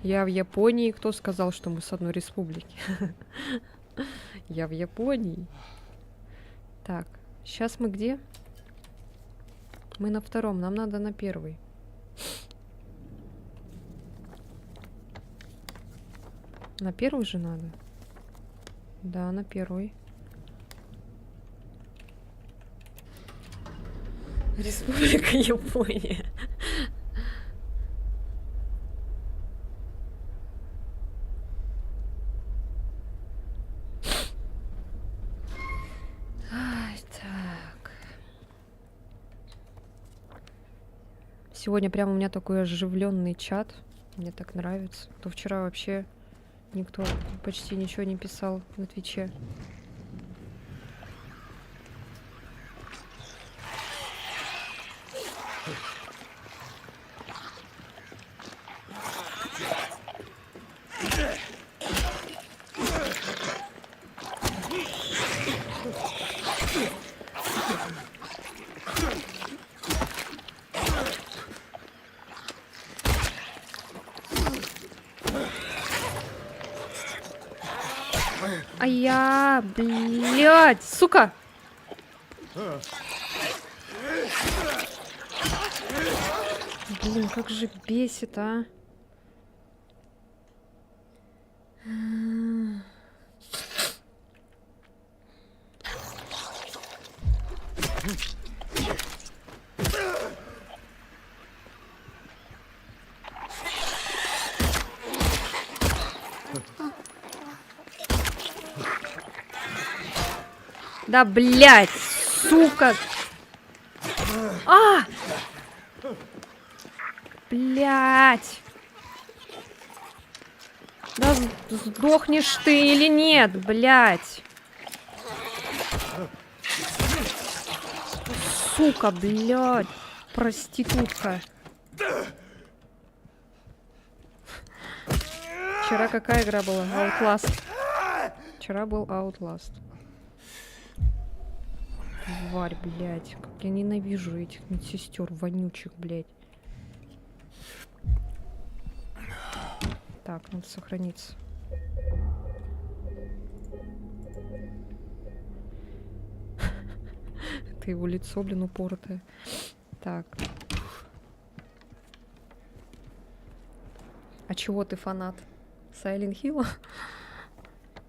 Speaker 1: Я в Японии. Кто сказал, что мы с одной республики? Я в Японии. Так, сейчас мы где? Мы на втором, нам надо на первый. На первый же надо? Да, на первый. Республика Япония. Сегодня прям у меня такой оживленный чат. Мне так нравится. То вчера вообще никто почти ничего не писал на Твиче. А я, блядь, сука! Блин, как же бесит, а? Да, блядь, сука! А! Блядь! Да сдохнешь ты или нет, блядь? Сука, блядь! Проститутка. Вчера какая игра была? Outlast. Вчера был Outlast. Тварь, блядь. Как я ненавижу этих медсестер вонючих, блядь. Так, надо сохраниться. Это его лицо, блин, упоротое. Так. А чего ты фанат? Silent Hill?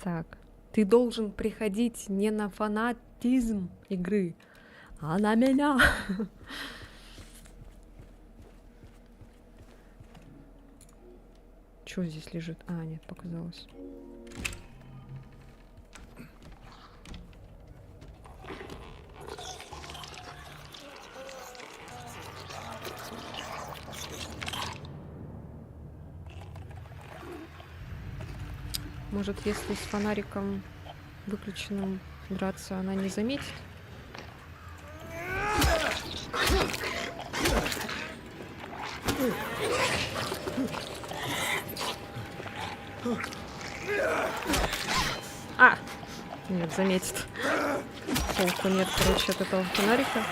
Speaker 1: Так. Ты должен приходить не на фанатизм игры, а на меня. Что здесь лежит? А, нет, показалось. Может, если с фонариком выключенным драться, она не заметит? А! Нет, заметит. Толку нет, короче, от этого фонарика.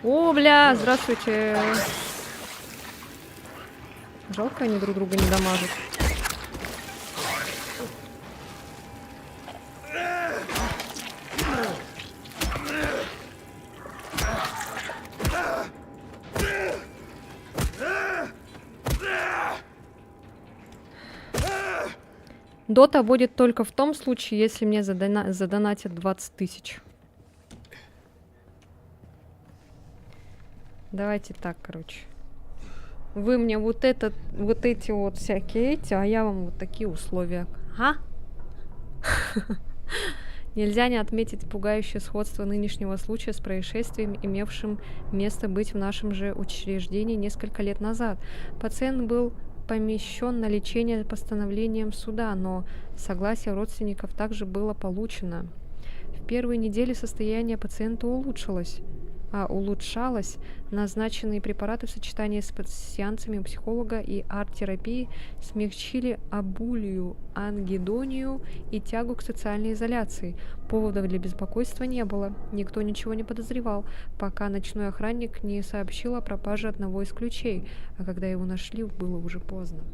Speaker 1: О, бля, здравствуйте. Жалко, они друг друга не дамажат. Дота будет только в том случае, если мне задонатят 20 тысяч. Давайте так, короче. Вы мне вот эти вот всякие эти, а я вам вот такие условия. А? Нельзя не отметить пугающее сходство нынешнего случая с происшествием, имевшим место быть в нашем же учреждении несколько лет назад. Пациент был помещен на лечение постановлением суда, но согласие родственников также было получено. В первые недели состояние пациента улучшалось. Назначенные препараты в сочетании с сеансами у психолога и арт-терапии смягчили абулию, ангидонию и тягу к социальной изоляции. Поводов для беспокойства не было, никто ничего не подозревал, пока ночной охранник не сообщил о пропаже одного из ключей, а когда его нашли, было уже поздно.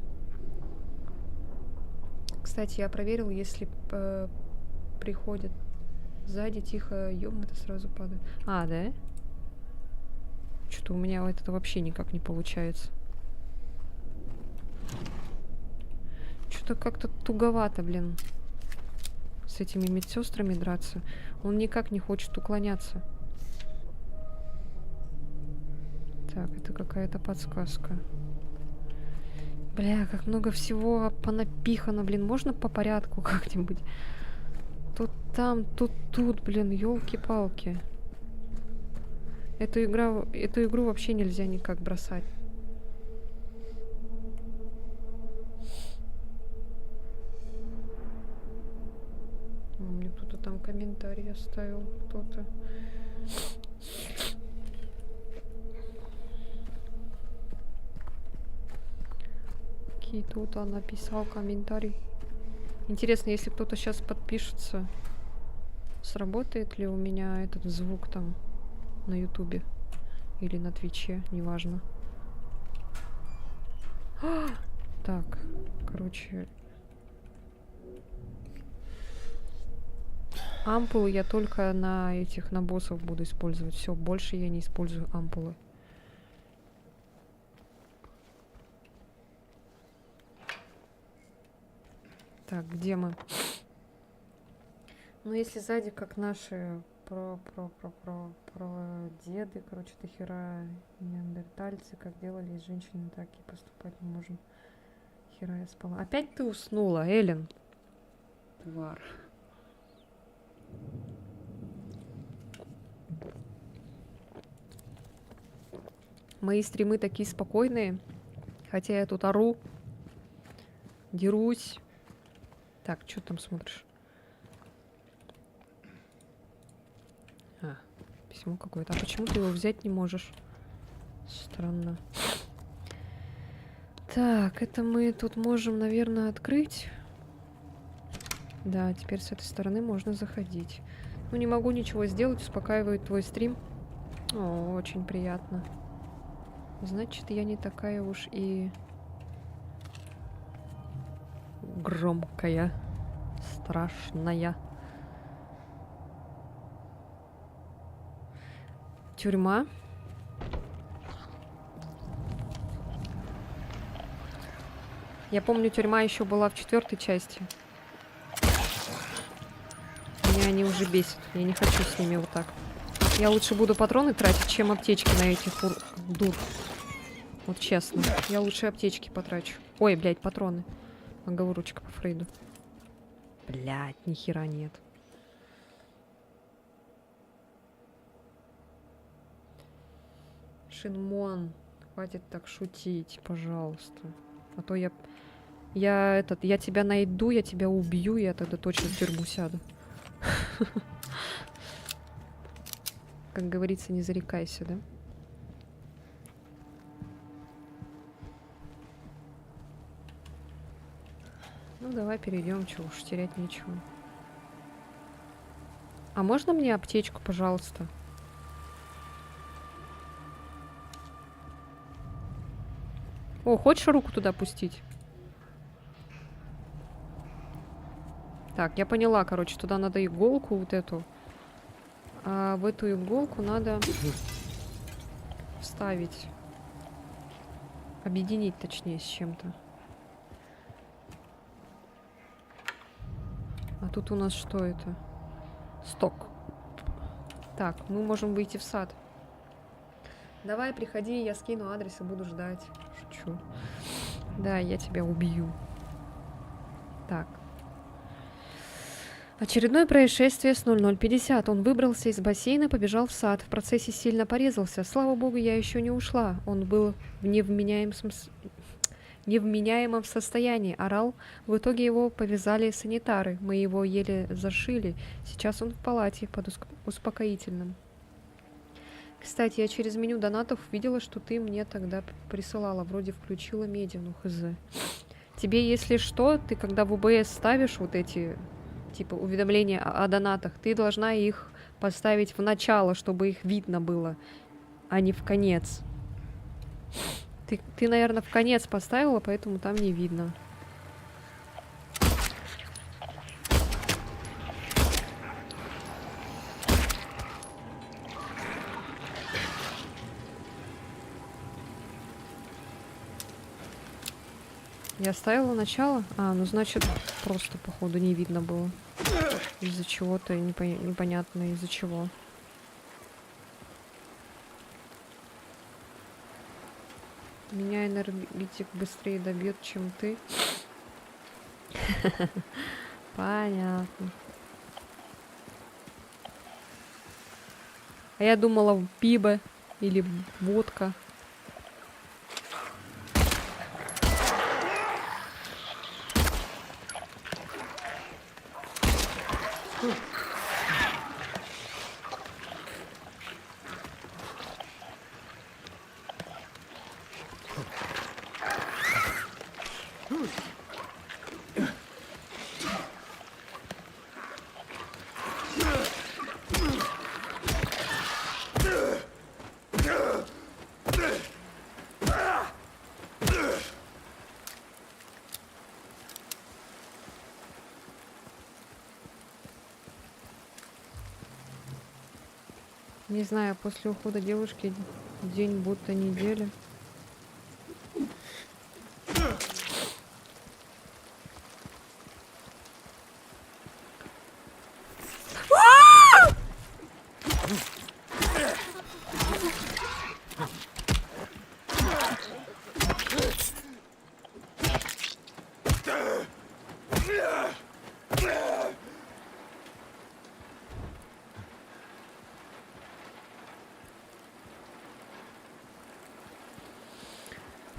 Speaker 1: Кстати, я проверил, если приходят сзади, тихо ёбнуто сразу падает. А, да? Что-то у меня это вообще никак не получается. Что-то как-то туговато, блин. С этими медсестрами драться. Он никак не хочет уклоняться. Так, это какая-то подсказка. Бля, как много всего понапихано, блин. Можно по порядку как-нибудь? Тут там, тут, блин, ёлки-палки. Эту игру вообще нельзя никак бросать. Мне кто-то там комментарий оставил, кто-то. Кто-то написал комментарий. Интересно, если кто-то сейчас подпишется, сработает ли у меня этот звук там на ютубе или на твиче, неважно. Так, короче, ампулы я только на боссов буду использовать. Все, больше я не использую ампулы. Так, где мы? Ну, если сзади, как наши деды, короче, дохера неандертальцы, как делали с женщинами, так и поступать не можем. Хера я спала. Опять ты уснула, Эллен? Тварь. Мои стримы такие спокойные, хотя я тут ору, дерусь. Так, что там смотришь? Письмо какое-то. А почему ты его взять не можешь? Странно. Так, это мы тут можем, наверное, открыть. Да, теперь с этой стороны можно заходить. Ну, не могу ничего сделать, успокаивает твой стрим. О, очень приятно. Значит, я не такая уж и громкая, страшная. Тюрьма. Я помню, тюрьма еще была в 4-й части. Меня они уже бесят. Я не хочу с ними вот так. Я лучше буду патроны тратить, чем аптечки на этих дур. Вот честно. Я лучше аптечки потрачу. Ой, блядь, патроны. Оговорочка по Фрейду. Блядь, ни хера нет. Шинмон, хватит так шутить, пожалуйста. А то я тебя найду, я тебя убью, я тогда точно в тюрьму сяду. Как говорится, не зарекайся, да? Ну, давай перейдем, чего уж терять нечего. А можно мне аптечку, пожалуйста? О, хочешь руку туда пустить? Так, я поняла, короче, туда надо иголку вот эту. А в эту иголку надо вставить. Объединить, точнее, с чем-то. А тут у нас что это? Сток. Так, мы можем выйти в сад. Давай, приходи, я скину адрес и буду ждать. Шучу. Да, я тебя убью. Так. Очередное происшествие с 00:50. Он выбрался из бассейна, побежал в сад. В процессе сильно порезался. Слава богу, я еще не ушла. Он был в невменяемом состоянии. Орал. В итоге его повязали санитары. Мы его еле зашили. Сейчас он в палате под успокоительным. Кстати, я через меню донатов видела, что ты мне тогда присылала. Вроде включила медиа, ну хз. Тебе, если что, ты когда в ОБС ставишь вот эти, типа, уведомления о донатах, ты должна их поставить в начало, чтобы их видно было, а не в конец. Ты, наверное, в конец поставила, поэтому там не видно. Я ставила начало? А, ну значит, просто, походу, не видно было. Из-за чего-то непонятно из-за чего. Меня энергетик быстрее добьет, чем ты. Понятно. А я думала, пиво или водка. Не знаю, после ухода девушки день будто неделя.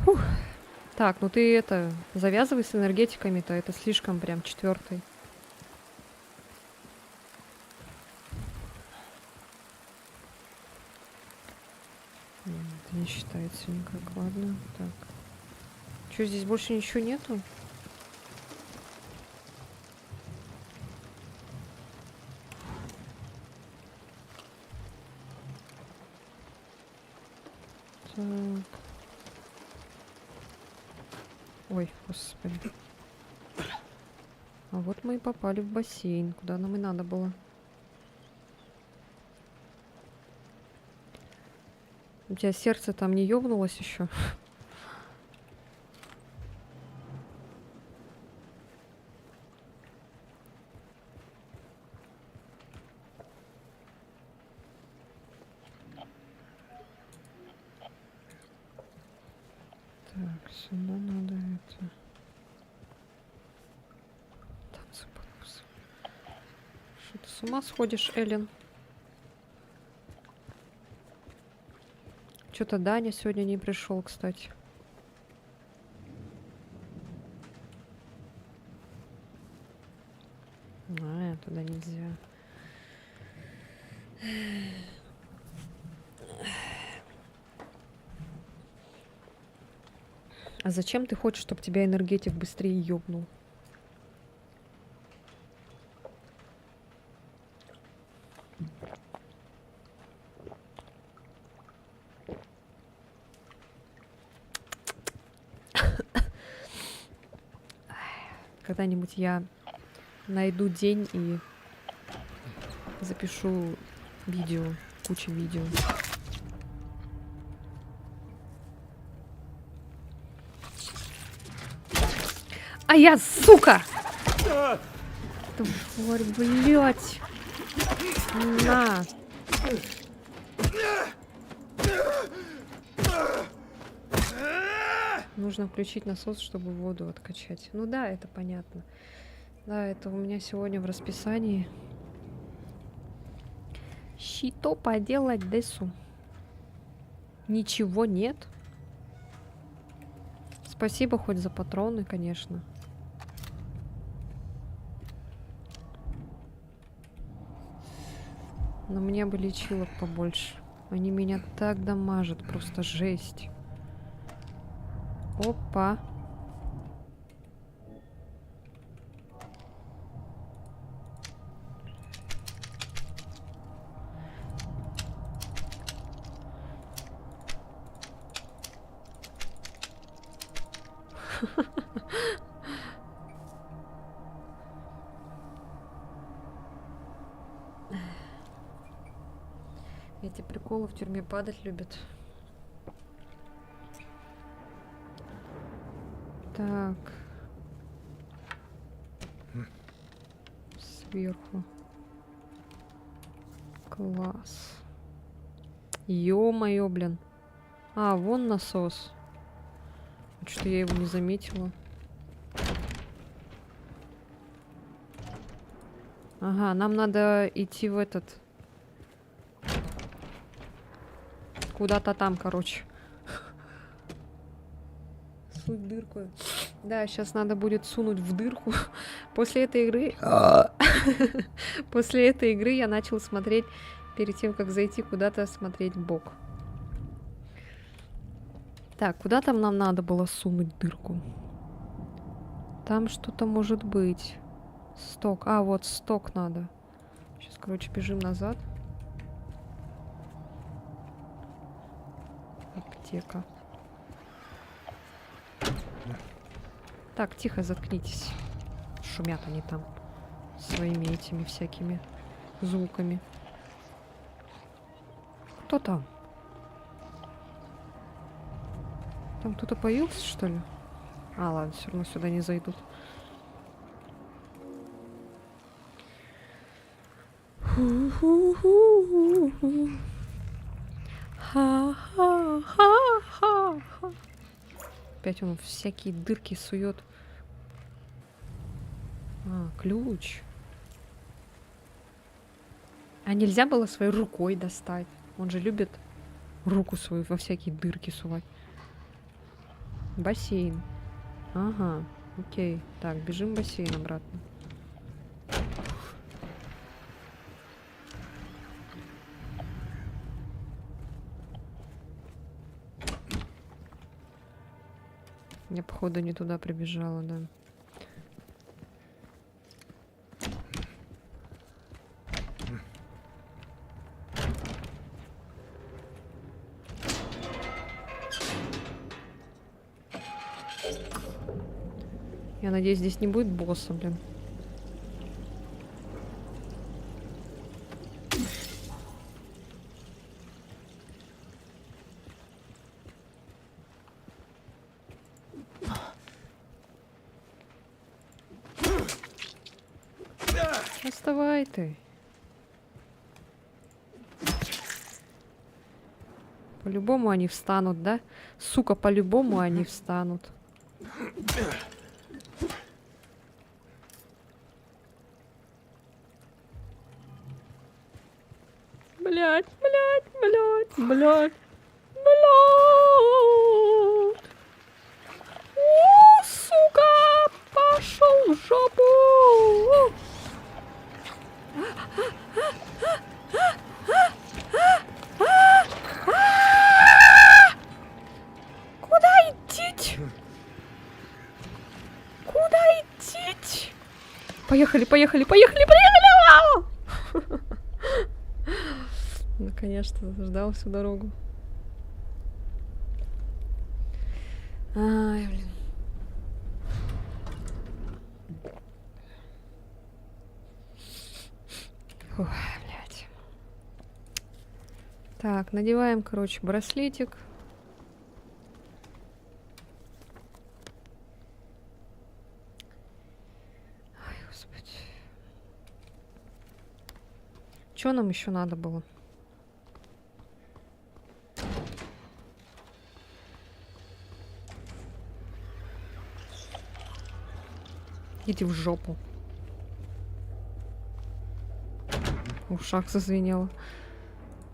Speaker 1: Фух. Так, ну ты это, завязывай с энергетиками-то, это слишком прям четвертый. Это не считается никак, ладно. Так. Что, здесь больше ничего нету? Так. Ой, господи. А вот мы и попали в бассейн, куда нам и надо было. У тебя сердце там не ёбнулось еще? Так, сюда надо это. Танцы подпусы. Что ты с ума сходишь, Эллен? Что-то Даня сегодня не пришел, кстати. А, туда нельзя. А зачем ты хочешь, чтобы тебя энергетик быстрее ёбнул? Когда-нибудь я найду день и запишу видео, кучу видео. А я, сука! Тварь, блядь! На! Нужно включить насос, чтобы воду откачать. Ну да, это понятно. Да, это у меня сегодня в расписании. Что поделать, Десу? Ничего нет. Спасибо хоть за патроны, конечно. Но мне бы лечилок побольше. Они меня так дамажат, просто жесть. Опа. Эти приколы в тюрьме падать любят. Так. Сверху. Класс. Ё-моё, блин. А, вон насос. Что-то я его не заметила. Ага, нам надо идти в этот... Куда-то там, короче. Суть дырку. Да, сейчас надо будет сунуть в дырку. После этой игры... После этой игры я начал смотреть, перед тем, как зайти куда-то, смотреть в бок. Так, куда там нам надо было сунуть дырку? Там что-то может быть. Сток. А, вот сток надо. Сейчас, короче, бежим назад. Аптека. Так, тихо, заткнитесь. Шумят они там. Своими этими всякими звуками. Кто там? Там кто-то появился, что ли? А, ладно, все равно сюда не зайдут. Ха-ха-ха-ха-ха. Опять он всякие дырки сует. А, ключ. А нельзя было своей рукой достать? Он же любит руку свою во всякие дырки сувать. Бассейн. Ага, окей. Так, бежим в бассейн обратно. Я, походу, не туда прибежала, да. Я надеюсь, здесь не будет босса, блин. Вставай ты. По-любому они встанут, да? Сука, по-любому они встанут. Блять, блять, блять, блять, блять. О, сука, пошел в жопу. Куда идти? Куда идти? Поехали, поехали, поехали, поехали! Наконец-то ждал всю дорогу. Ай, блин. Фух, блядь. Так, надеваем, короче, браслетик. Ой, господи. что нам еще надо было? Иди в жопу. В ушах зазвенело.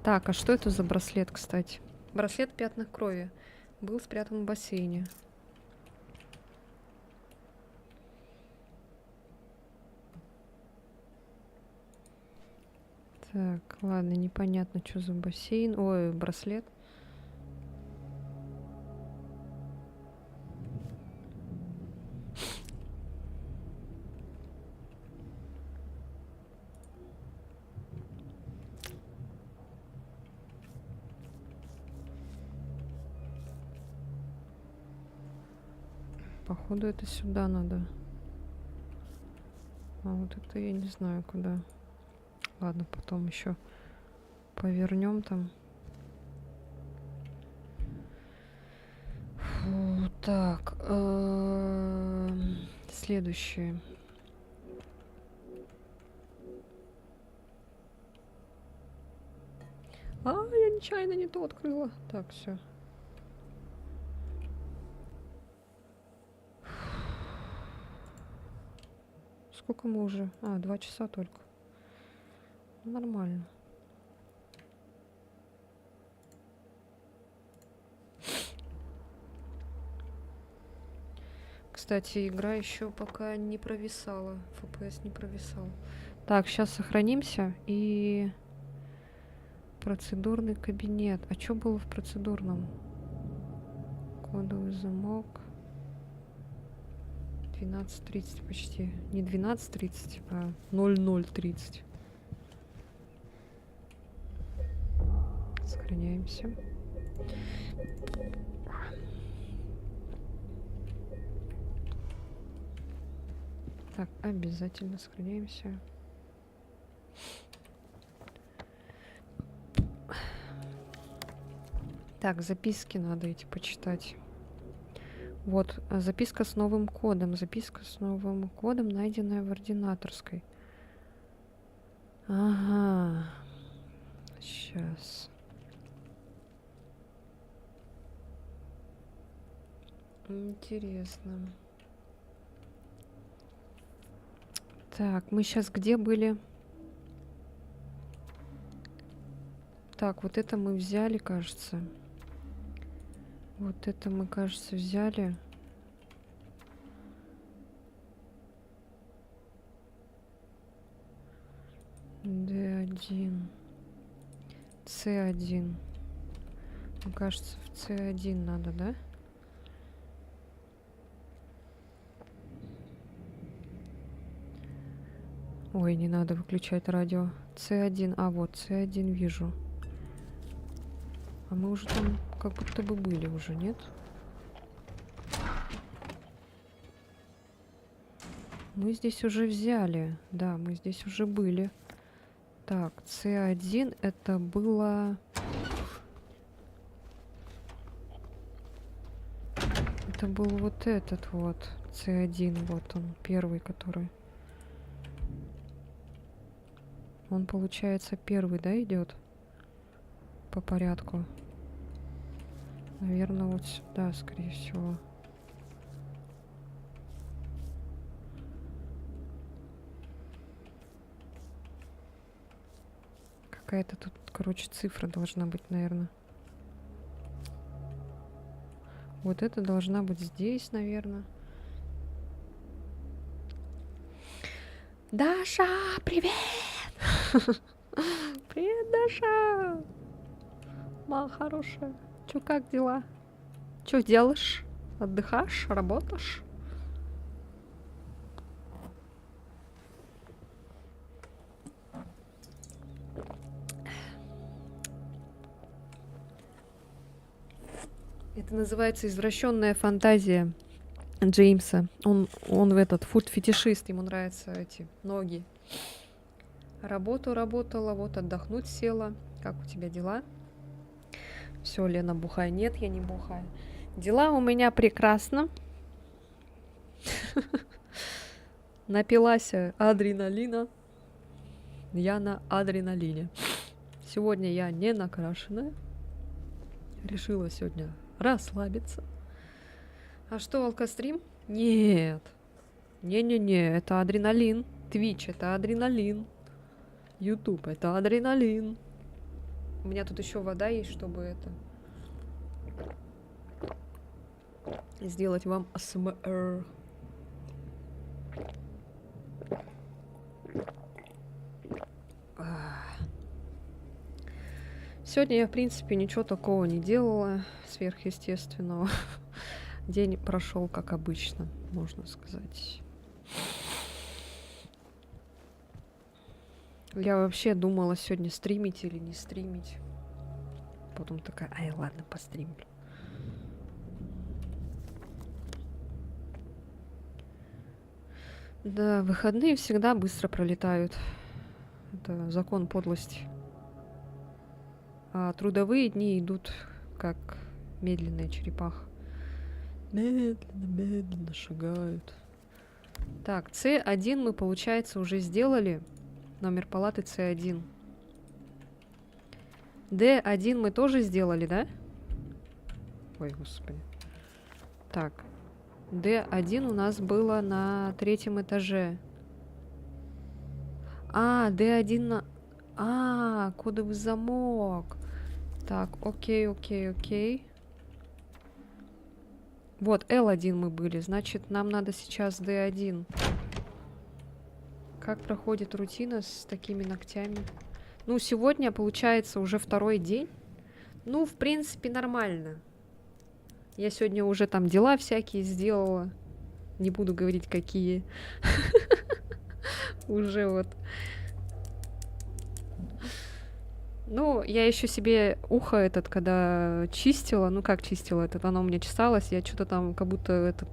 Speaker 1: Так, а что это за браслет, кстати? Браслет в пятнах крови. Был спрятан в бассейне. Так, ладно, непонятно, что за бассейн. Ой, браслет. Походу, это сюда надо. А вот это я не знаю, куда. Ладно, потом еще повернем там. Фу, так. Следующее. Я нечаянно не то открыла. Так, все. Сколько мы уже? 2 часа только. Нормально. Кстати, игра еще пока не провисала. FPS не провисал. Так, сейчас сохранимся и... Процедурный кабинет. А что было в процедурном? Кодовый замок. 12:30 почти. Не 12:30, а 00:30. Сохраняемся. Так, обязательно сохраняемся. Так, записки надо эти почитать. Вот, записка с новым кодом. Записка с новым кодом, найденная в ординаторской. Ага. Сейчас. Интересно. Так, мы сейчас где были? Так, вот это мы взяли, кажется. Вот это мы, кажется, взяли. D1. C1. Мне кажется, в C1 надо, да? Ой, не надо выключать радио. C1. А, вот, C1 вижу. А мы уже там как будто бы были уже, нет? Мы здесь уже взяли. Да, мы здесь уже были. Так, C1 это было... Это был вот этот вот. C1, вот он, первый, который... Он, получается, первый, да, идет? По порядку. Наверное, вот сюда, скорее всего. Какая-то тут, короче, цифра должна быть, наверное. Вот это должна быть здесь, наверное. Даша, привет! Привет, Даша! Моя хорошая. Чё, как дела? Чё делаешь? Отдыхаешь? Работаешь? Это называется извращенная фантазия Джеймса. Он в этот фуд-фетишист, ему нравятся эти ноги. Работу работала, вот отдохнуть села. Как у тебя дела? Все, Лена, бухай. Нет, я не бухаю. Дела у меня прекрасно. Напилась адреналина. Я на адреналине. Сегодня я не накрашенная. Решила сегодня расслабиться. А что, алкострим? Нет. Не-не-не, это адреналин. Твич — это адреналин. Ютуб — это адреналин. У меня тут еще вода есть, чтобы это... сделать вам АСМР. Сегодня я, в принципе, ничего такого не делала сверхъестественного. День прошел как обычно, можно сказать. Я вообще думала сегодня стримить или не стримить. Потом такая, ай, ладно, постримлю. Да, выходные всегда быстро пролетают. Это закон подлости. А трудовые дни идут как медленная черепаха. Медленно шагают. Так, С1 мы, получается, уже сделали. Номер палаты С1. Д1 мы тоже сделали, да? Ой, господи. Так. Д1 у нас было на 3-м этаже. А, Д1 на... А, кодовый замок. Так, окей. Вот, Л1 мы были. Значит, нам надо сейчас Д1. Как проходит рутина с такими ногтями? Ну, сегодня, получается, уже 2-й день. Ну, в принципе, нормально. Я сегодня уже там дела всякие сделала. Не буду говорить, какие. Уже вот. Ну, я еще себе ухо этот, когда чистила. Ну, как чистила этот? Оно у меня чесалось. Я что-то там, как будто этот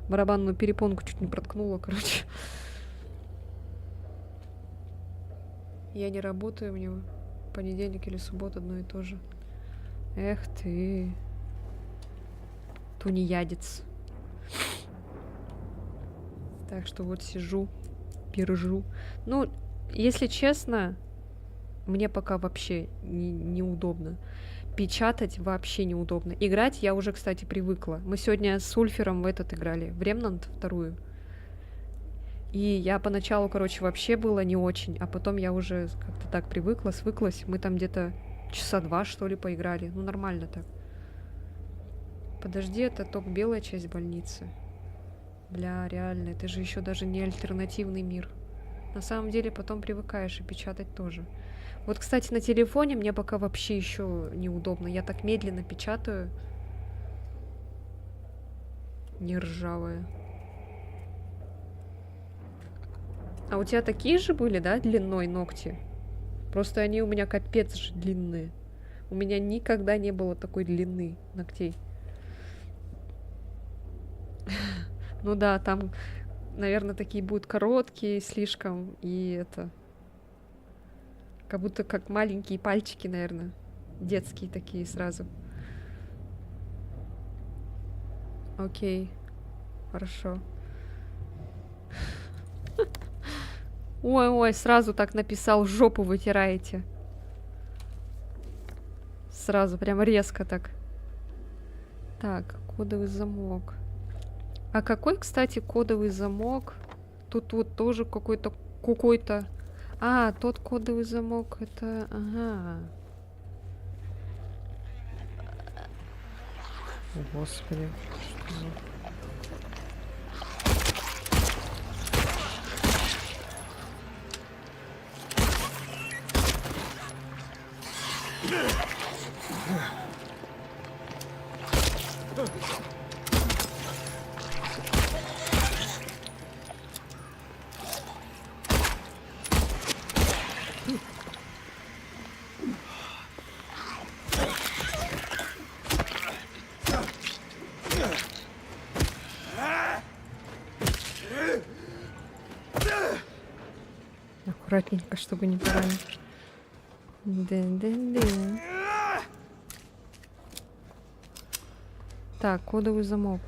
Speaker 1: барабанную перепонку чуть не проткнула, короче. Я не работаю, мне понедельник или суббота одно и то же. Эх ты. Тунеядец. Так что вот сижу, пержу. Ну, если честно, мне пока вообще неудобно. Печатать вообще неудобно. Играть я уже, кстати, привыкла. Мы сегодня с Ульфером в этот играли, в Ремнант 2. И я поначалу, короче, вообще было не очень, а потом я уже как-то так привыкла, свыклась. Мы там где-то часа 2, что ли, поиграли. Ну, нормально так. Подожди, это только белая часть больницы. Бля, реально, это же еще даже не альтернативный мир. На самом деле потом привыкаешь и печатать тоже. Вот, кстати, на телефоне мне пока вообще еще неудобно. Я так медленно печатаю. Не ржавая. А у тебя такие же были, да, длиной ногти? Просто они у меня капец же длинные. У меня никогда не было такой длины ногтей. Ну да, там, наверное, такие будут короткие слишком. И это... Как будто как маленькие пальчики, наверное. Детские такие сразу. Окей. Хорошо. Ой-ой, сразу так написал, жопу вытираете. Сразу, прям резко так. Так, кодовый замок. А какой, кстати, кодовый замок? Тут вот тоже какой-то... А, тот кодовый замок, это... Ага. О, господи. Что за... Аккуратненько, чтобы не поранить. Дын-дын-дын. Так, кодовый замок.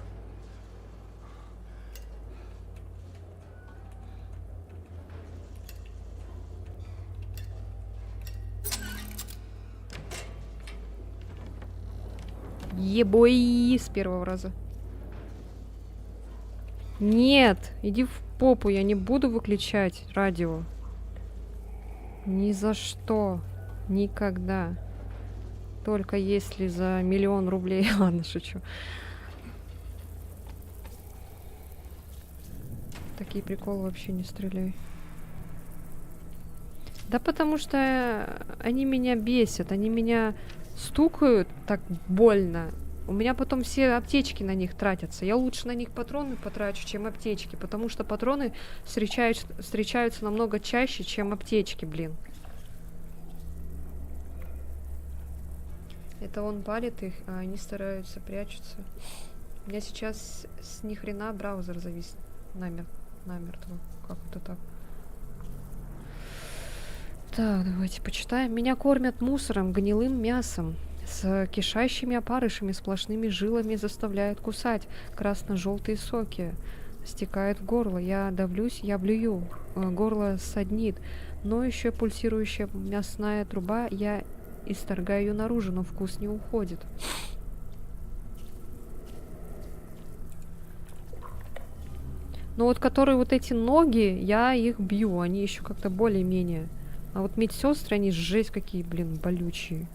Speaker 1: Ебой! С первого раза. Нет! Иди в попу, я не буду выключать радио. Ни за что. Никогда. Только если за 1 000 000 рублей. Ладно, шучу. Такие приколы вообще не стреляй. Да потому что они меня бесят. Они меня стукают так больно. У меня потом все аптечки на них тратятся. Я лучше на них патроны потрачу, чем аптечки. Потому что патроны встречаются намного чаще, чем аптечки, блин. Это он палит их, а они стараются, прячутся. У меня сейчас с ни хрена браузер завис намертво. Как это так? Так, давайте почитаем. Меня кормят мусором, гнилым мясом. С кишащими опарышами, сплошными жилами заставляют кусать. Красно-желтые соки стекают в горло. Я давлюсь, я блюю. Горло саднит. Но еще пульсирующая мясная труба. Я исторгаю ее наружу, но вкус не уходит. Но вот которые вот эти ноги, я их бью. Они еще как-то более-менее. А вот медсестры, они жесть какие, блин, болючие.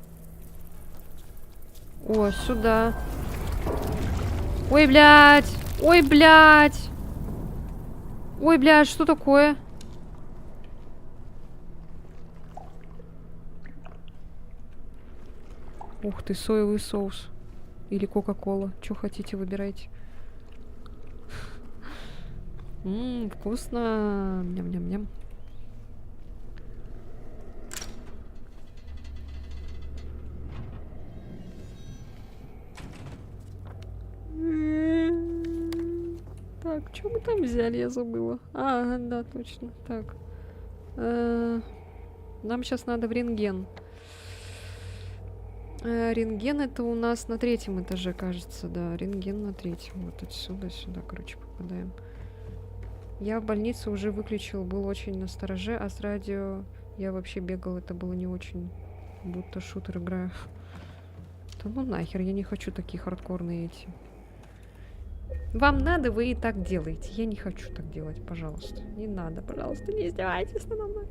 Speaker 1: О, сюда. Ой, блядь! Ой, блядь! Ой, блядь, что такое? Ух ты, соевый соус. Или кока-кола. Что хотите, выбирайте. Вкусно. Ням-ням-ням. Так, что мы там взяли, я забыла. А, да, точно. Так. Нам сейчас надо в рентген. Рентген это у нас на 3-м этаже, кажется, да. Рентген на 3-м. Вот отсюда сюда, короче, попадаем. Я в больнице уже выключил, был очень настороже, а с радио я вообще бегал, это было не очень. Будто шутер играю. Да ну нахер, я не хочу такие хардкорные эти. Вам надо, вы и так делаете. Я не хочу так делать, пожалуйста. Не надо, пожалуйста, не издевайтесь надо мной.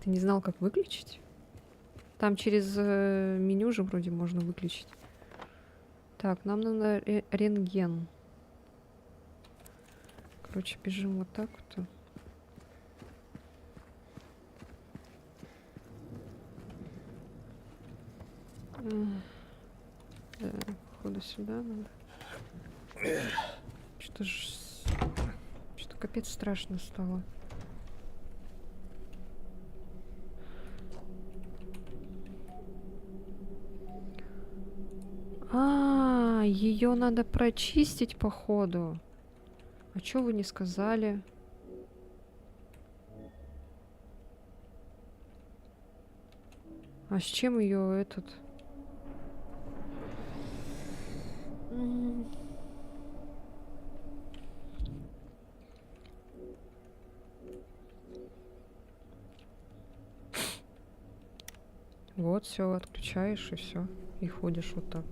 Speaker 1: Ты не знал, как выключить? Там через меню же вроде можно выключить. Так, нам надо рентген. Короче, бежим вот так вот. Да, походу сюда надо. Что-то капец страшно стало. Ее надо прочистить, походу. А чё вы не сказали? А с чем ее этот? Вот, все, отключаешь и все. И ходишь вот так.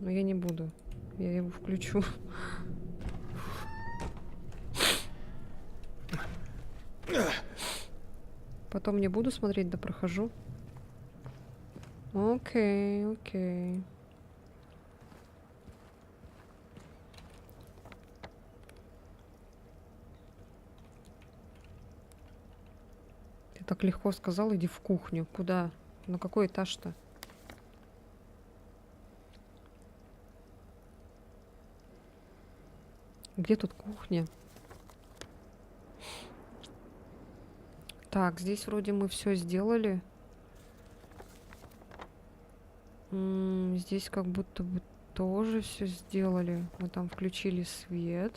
Speaker 1: Но я не буду. Я его включу. Потом не буду смотреть, да прохожу. Окей, окей. Ты так легко сказал, иди в кухню. Куда? На какой этаж-то? Где тут кухня? Так, здесь вроде мы все сделали. Здесь как будто бы тоже все сделали. Мы там включили свет.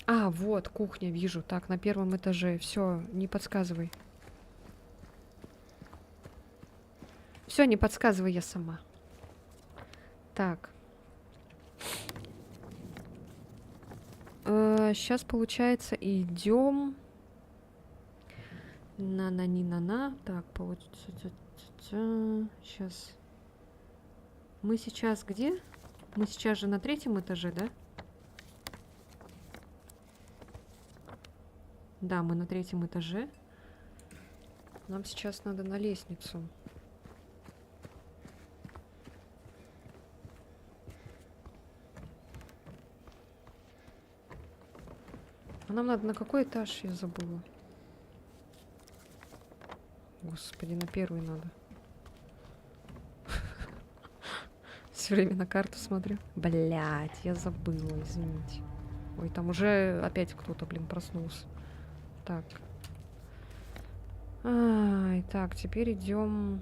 Speaker 1: А, вот, кухня, вижу. Так, на 1-м этаже. Все, не подсказывай. Все, не подсказывай, я сама. Так. Сейчас, получается, идем. На-на-ни-на-на. Так, получится... Сейчас. Мы сейчас где? Мы сейчас же на 3-м этаже, да? Да, мы на 3-м этаже. Нам сейчас надо на лестницу. А нам надо на какой этаж, я забыла. Господи, на 1-й надо. Все время на карту смотрю. Блять, я забыла, извините. Ой, там уже опять кто-то, блин, проснулся. Так. Ай, так, теперь идем.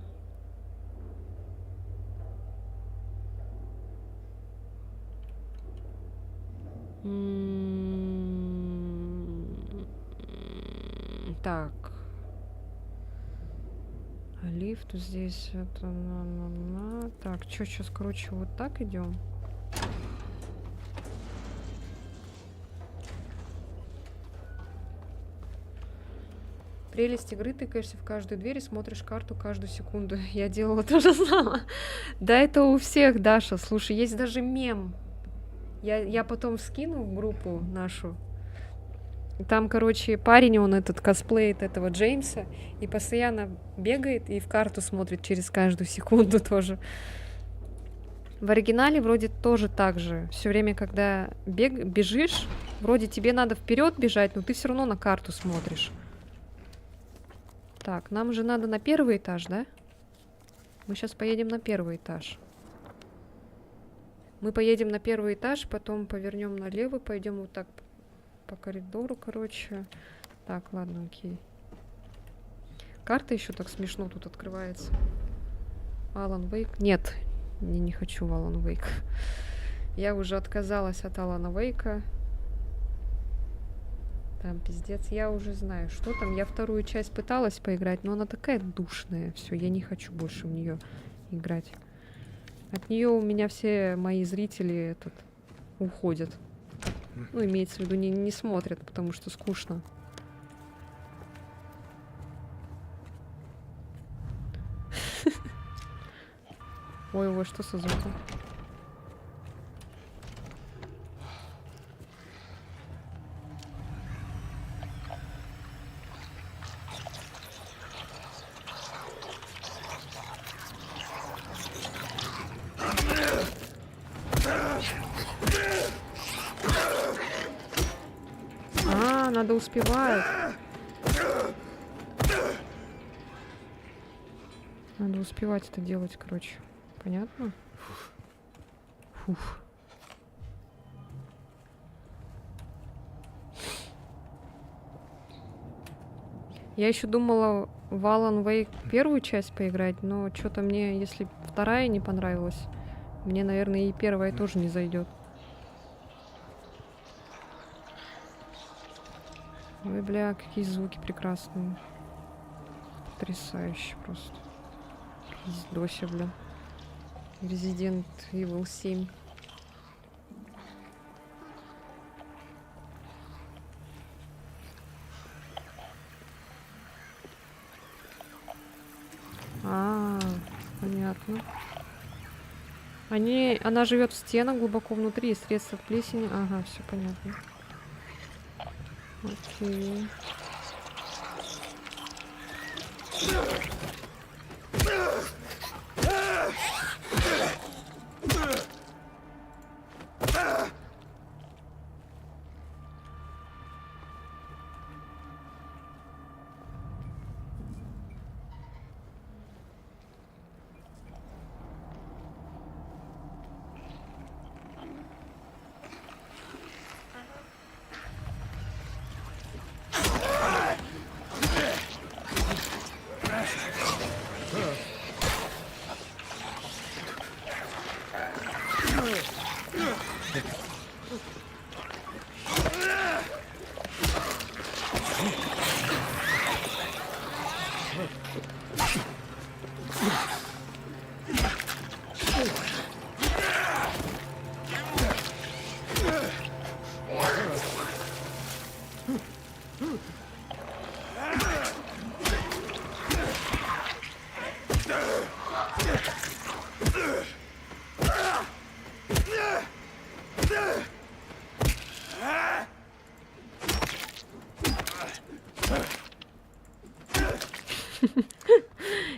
Speaker 1: Так. Лифт здесь. Это Так, что сейчас, короче, вот так идем. Прелесть игры, тыкаешься в каждую дверь и смотришь карту каждую секунду. Я делала то же самое. Да, это у всех, Даша. Слушай, есть даже мем. Я потом скину в группу нашу. Там, короче, парень, он этот косплеит этого Джеймса и постоянно бегает и в карту смотрит через каждую секунду тоже. В оригинале вроде тоже так же. Все время, когда бежишь, вроде тебе надо вперед бежать, но ты все равно на карту смотришь. Так, нам же надо на 1-й этаж, да? Мы сейчас поедем на 1-й этаж. Мы поедем на 1-й этаж, потом повернем налево, пойдем вот так по коридору, короче. Так, ладно, окей. Карта еще так смешно тут открывается. Алан Вейк. Нет, не хочу в Алан Вейк. Я уже отказалась от Алана Вейка. Там пиздец, я уже знаю, что там. Я 2-ю часть пыталась поиграть, но она такая душная. Все, я не хочу больше в нее играть. От нее у меня все мои зрители уходят. Ну, имеется в виду, не смотрят, потому что скучно. Ой, что со звуком? Надо успевать. Надо успевать это делать, короче. Понятно? Фух. Я еще думала в Alan Wake 1-ю часть поиграть, но что-то мне, если 2-я не понравилась, мне, наверное, и 1-я тоже не зайдет. Ой, бля, какие звуки прекрасные. Потрясающе просто. Пиздося, бля. Resident Evil 7. Понятно. Она живет в стенах глубоко внутри, и средства от плесени. Ага, все понятно. Окей.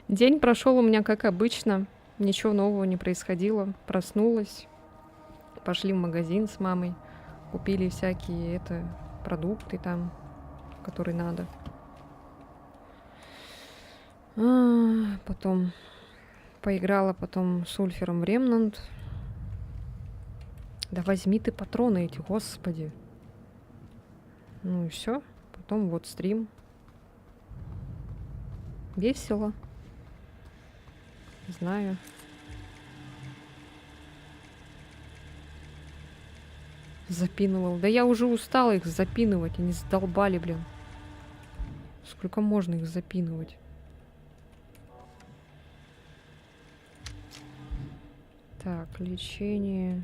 Speaker 1: День прошел у меня как обычно. Ничего нового не происходило. Проснулась. Пошли в магазин с мамой. Купили всякие продукты там, которые надо. Потом поиграла с Ульфером в Ремнант. Да возьми ты патроны эти, господи. Ну и все. Потом вот стрим. Весело. Знаю. Запинывал. Да я уже устала их запинывать. Они задолбали, блин. Сколько можно их запинывать? Так, лечение.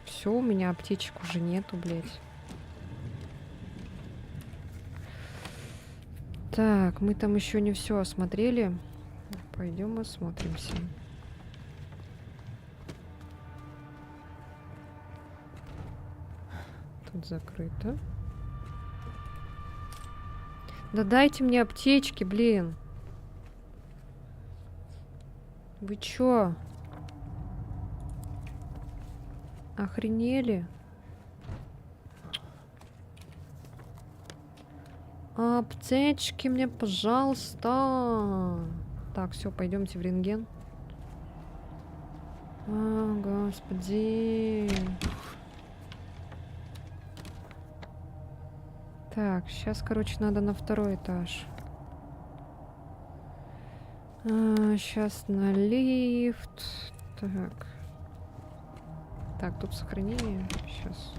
Speaker 1: Все, у меня аптечек уже нету, блядь. Так, мы там еще не все осмотрели. Пойдем осмотримся. Тут закрыто. Да дайте мне аптечки, блин. Вы чё? Охренели? Аптечки мне, пожалуйста. Так, все, пойдемте в рентген. Господи. Так, сейчас, короче, надо на второй этаж. Сейчас на лифт. Так. Так, тут сохранение. Сейчас.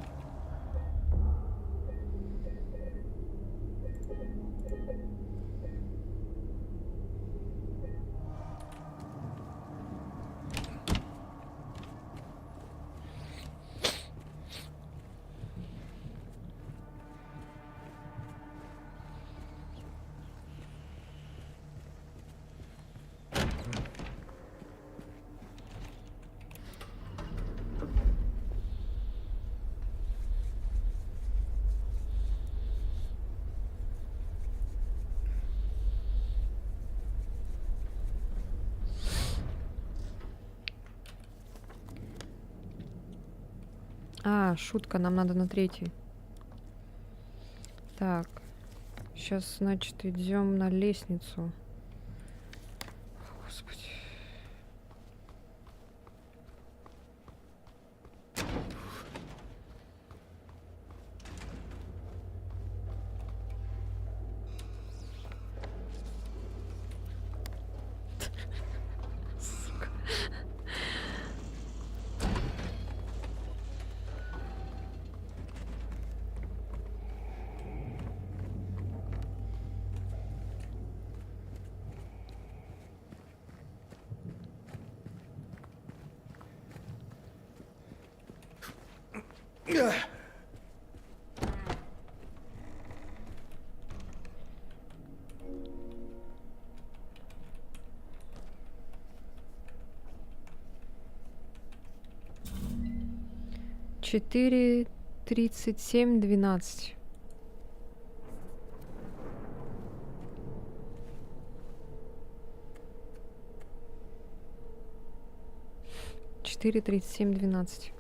Speaker 1: Шутка, нам надо на третий. Так. Сейчас, значит, идем на лестницу. Господи. Четыре 37-12. Четыре 37-12.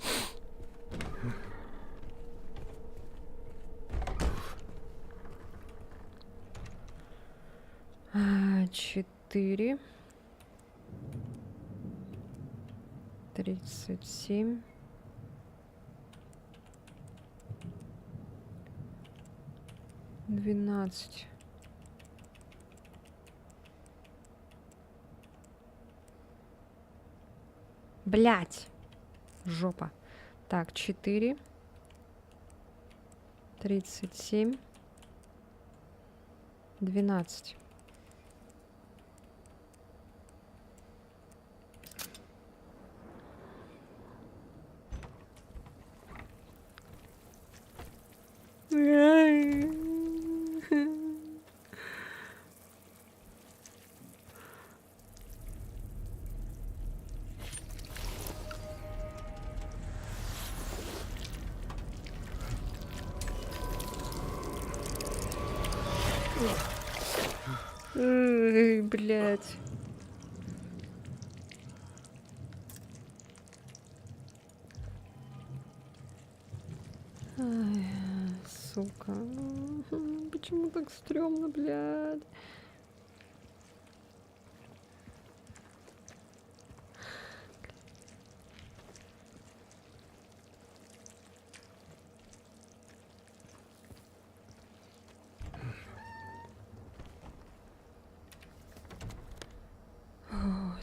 Speaker 1: Четыре 37. 12. Блять. Жопа. Так, 4. 37. 12. Блять. Ай, сука. Почему так стрёмно, блядь?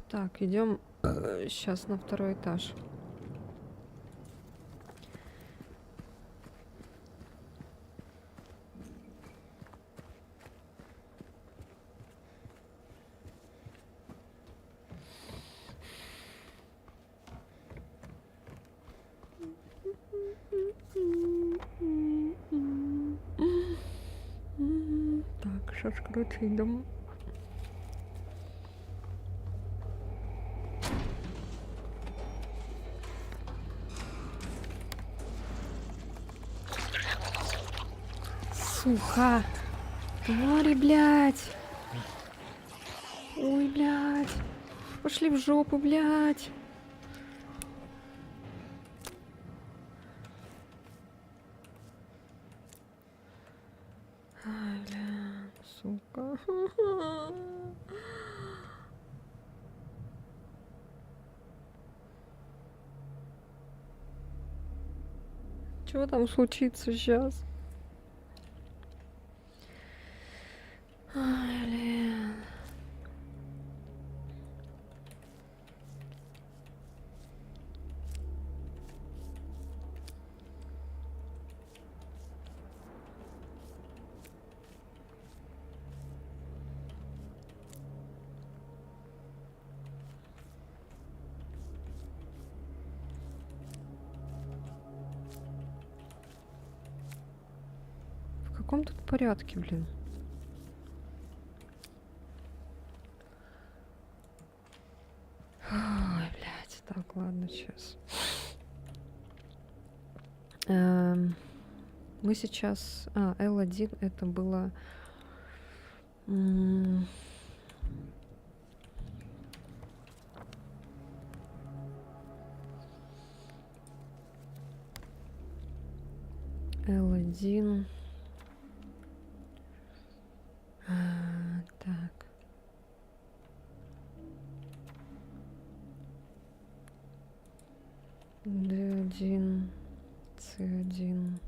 Speaker 1: Так, идем сейчас на второй этаж. Так, сейчас, короче, идем. Сука! Твари, блядь! Ой, блядь! Пошли в жопу, блядь! Ай, бля, сука. Чего там случится сейчас? Ай, блин. В каком тут порядке, блин? Ой, блядь. Так, ладно, сейчас. Мы сейчас... L1 это было... L1. Так. D1, C1.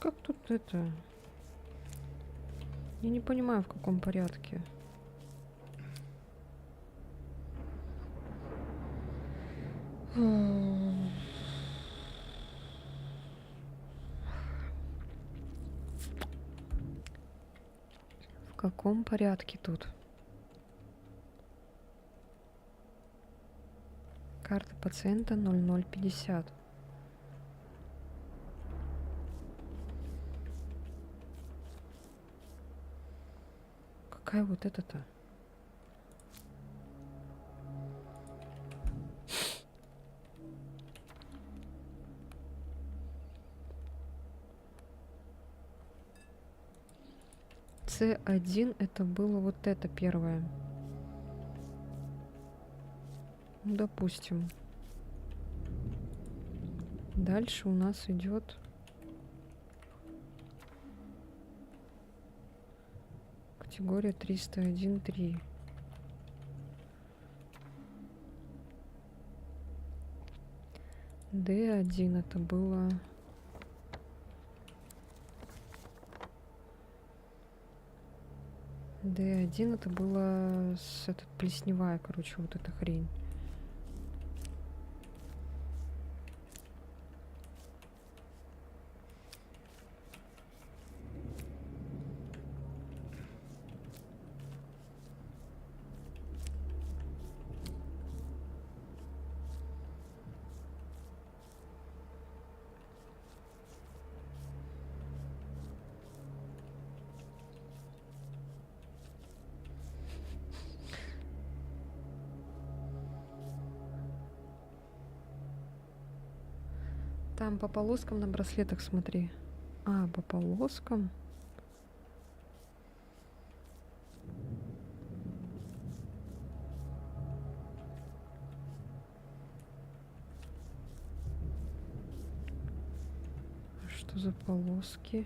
Speaker 1: Как тут это? Я не понимаю, в каком порядке. В каком порядке тут? Карта пациента 0050. Какая вот эта-то? С1 это было вот это первое. Ну, допустим. Дальше у нас идет категория 301.3. D1 это было... D1 это было плесневая, короче, вот эта хрень. Там по полоскам на браслетах смотри. А, по полоскам? А что за полоски?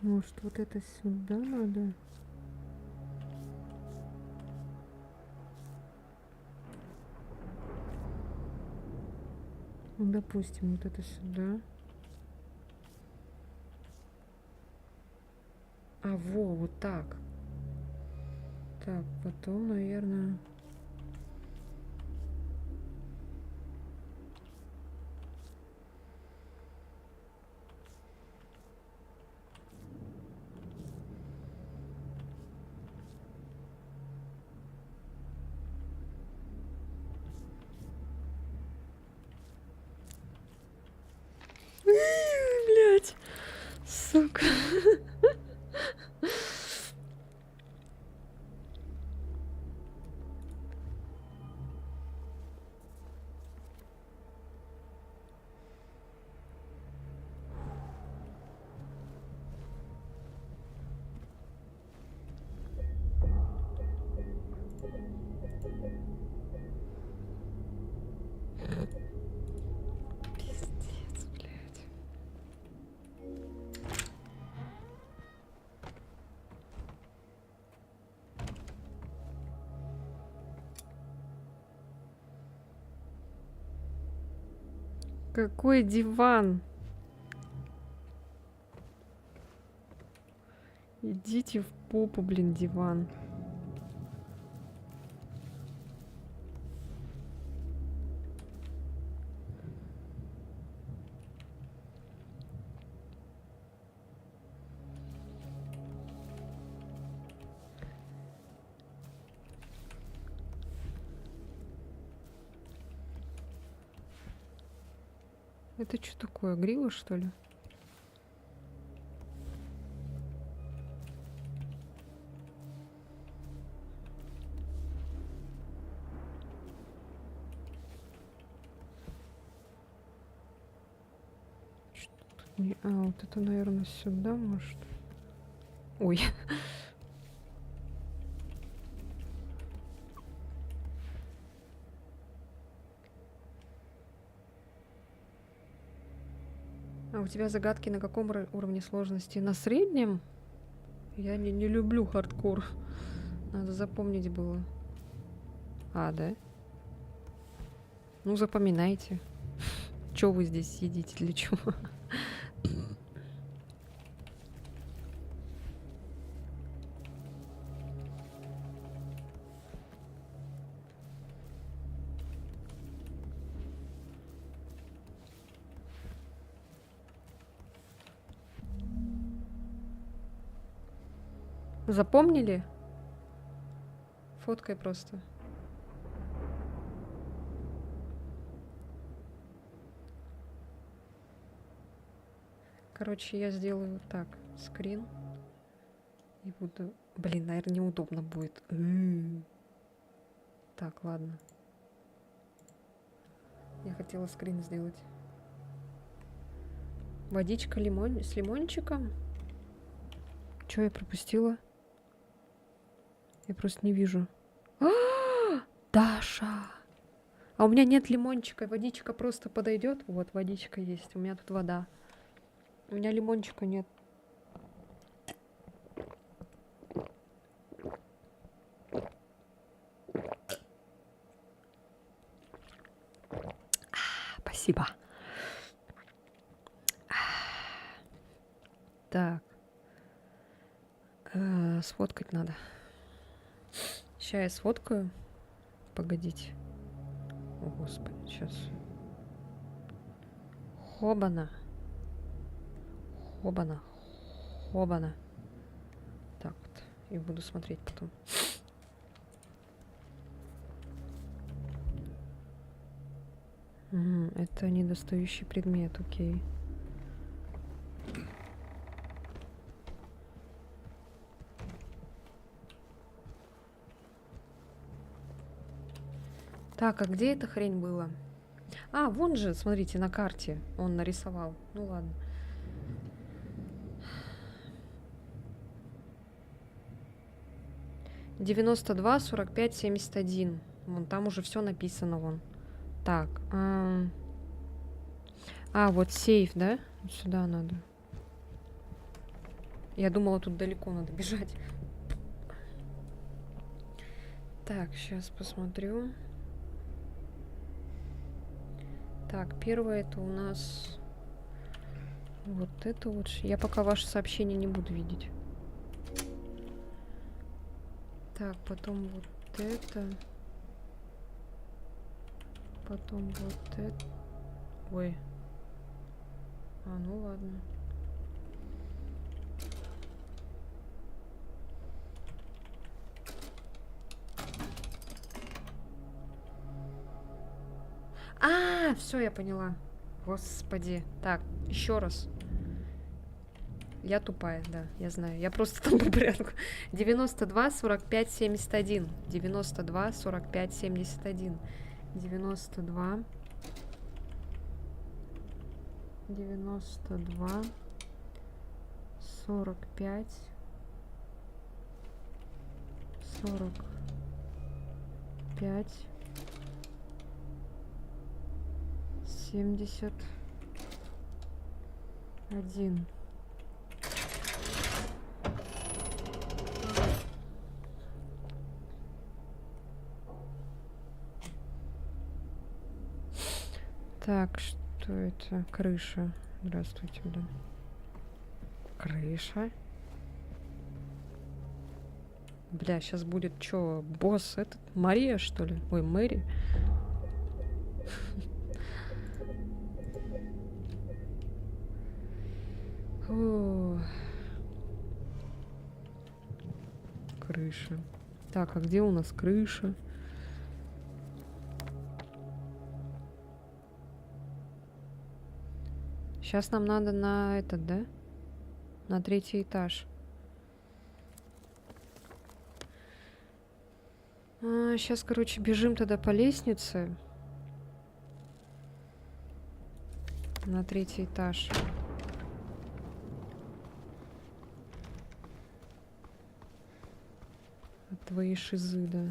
Speaker 1: Может, вот это сюда надо? Ну, допустим, вот это сюда. А, вот так. Так, потом, наверное... Блять, сука. Пиздец, блядь. Какой диван? Идите в попу, блин, диван. Это что такое, грива, что ли? А, вот это, наверное, сюда, может. Ой. А у тебя загадки на каком уровне сложности? На среднем? Я не люблю хардкор. Надо запомнить было. А, да? Ну, запоминайте. Чё вы здесь сидите? Для чего? Запомнили? Фоткай просто. Короче, я сделаю вот так. Скрин. И буду... Блин, наверное, неудобно будет. Так, ладно. Я хотела скрин сделать. Водичка с лимончиком? Чё я пропустила? Я просто не вижу. Даша! А у меня нет лимончика. Водичка просто подойдет. Вот, водичка есть. У меня тут вода. У меня лимончика нет. Спасибо. Так. Сфоткать надо. Сейчас я сфоткаю. Погодите. О, Господи, сейчас. Хобана. Хобана. Хобана. Так вот. И буду смотреть потом. Это недостающий предмет, окей. Так, а где эта хрень была? А, вон же, смотрите, на карте он нарисовал. Ну ладно. (92-45-71). Вон там уже все написано, вон. Так. Вот сейф, да? Вот сюда надо. Я думала, тут далеко надо бежать. Так, сейчас посмотрю. Так, первое это у нас вот это вот. Я пока ваше сообщение не буду видеть. Так, потом вот это. Потом вот это. Ой. Ну ладно. Все, я поняла. Господи. Так, еще раз. Я тупая, да, я знаю. Я просто там по порядку. 92-45-71. 92-45-71. 92. 92. 45. 45. 71. Так, что это? Крыша. Здравствуйте, да. Крыша. Бля, сейчас будет что, босс этот? Мария, что ли? Ой, Мэри. Крыша. Так, а где у нас крыша? Сейчас нам надо на этот, да? На 3-й этаж. Сейчас, короче, бежим тогда по лестнице. На 3-й этаж. Твои шизы, да.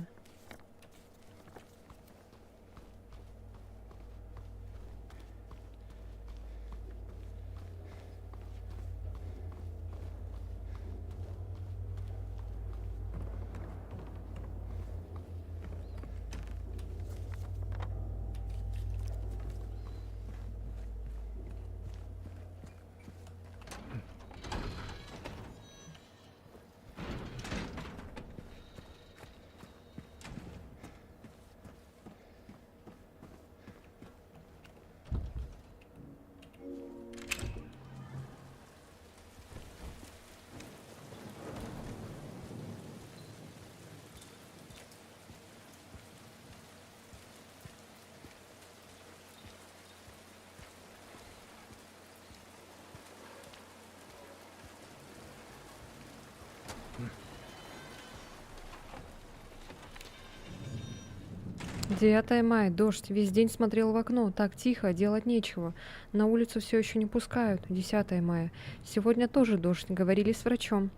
Speaker 1: Девятое мая, дождь. Весь день смотрел в окно. Так тихо, делать нечего. На улицу все еще не пускают. 10 мая. Сегодня тоже дождь. Говорили с врачом.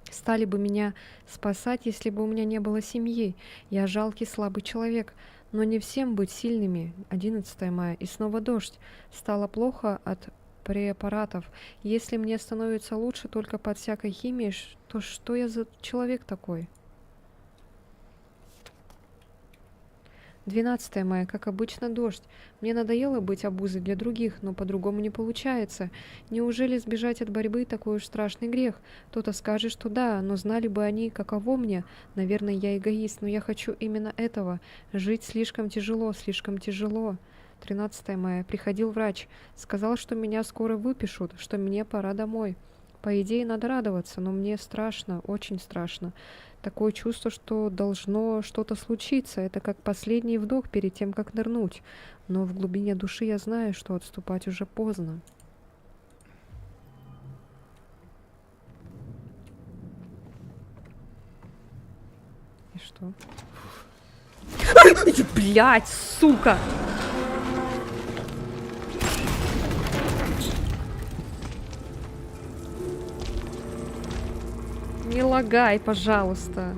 Speaker 1: Стали бы меня спасать, если бы у меня не было семьи. Я жалкий, слабый человек. Но не всем быть сильными. 11 мая. И снова дождь. Стало плохо от препаратов. Если мне становится лучше только под всякой химией, то что я за человек такой? 12 мая, как обычно, дождь. Мне надоело быть обузой для других, но по-другому не получается. Неужели сбежать от борьбы такой уж страшный грех? Кто-то скажет, что да, но знали бы они, каково мне. Наверное, я эгоист, но я хочу именно этого. Жить слишком тяжело, слишком тяжело. 13 мая. Приходил врач. Сказал, что меня скоро выпишут, что мне пора домой. По идее, надо радоваться, но мне страшно, очень страшно. Такое чувство, что должно что-то случиться. Это как последний вдох перед тем, как нырнуть. Но в глубине души я знаю, что отступать уже поздно. И что? Блять, сука! Не лагай, пожалуйста.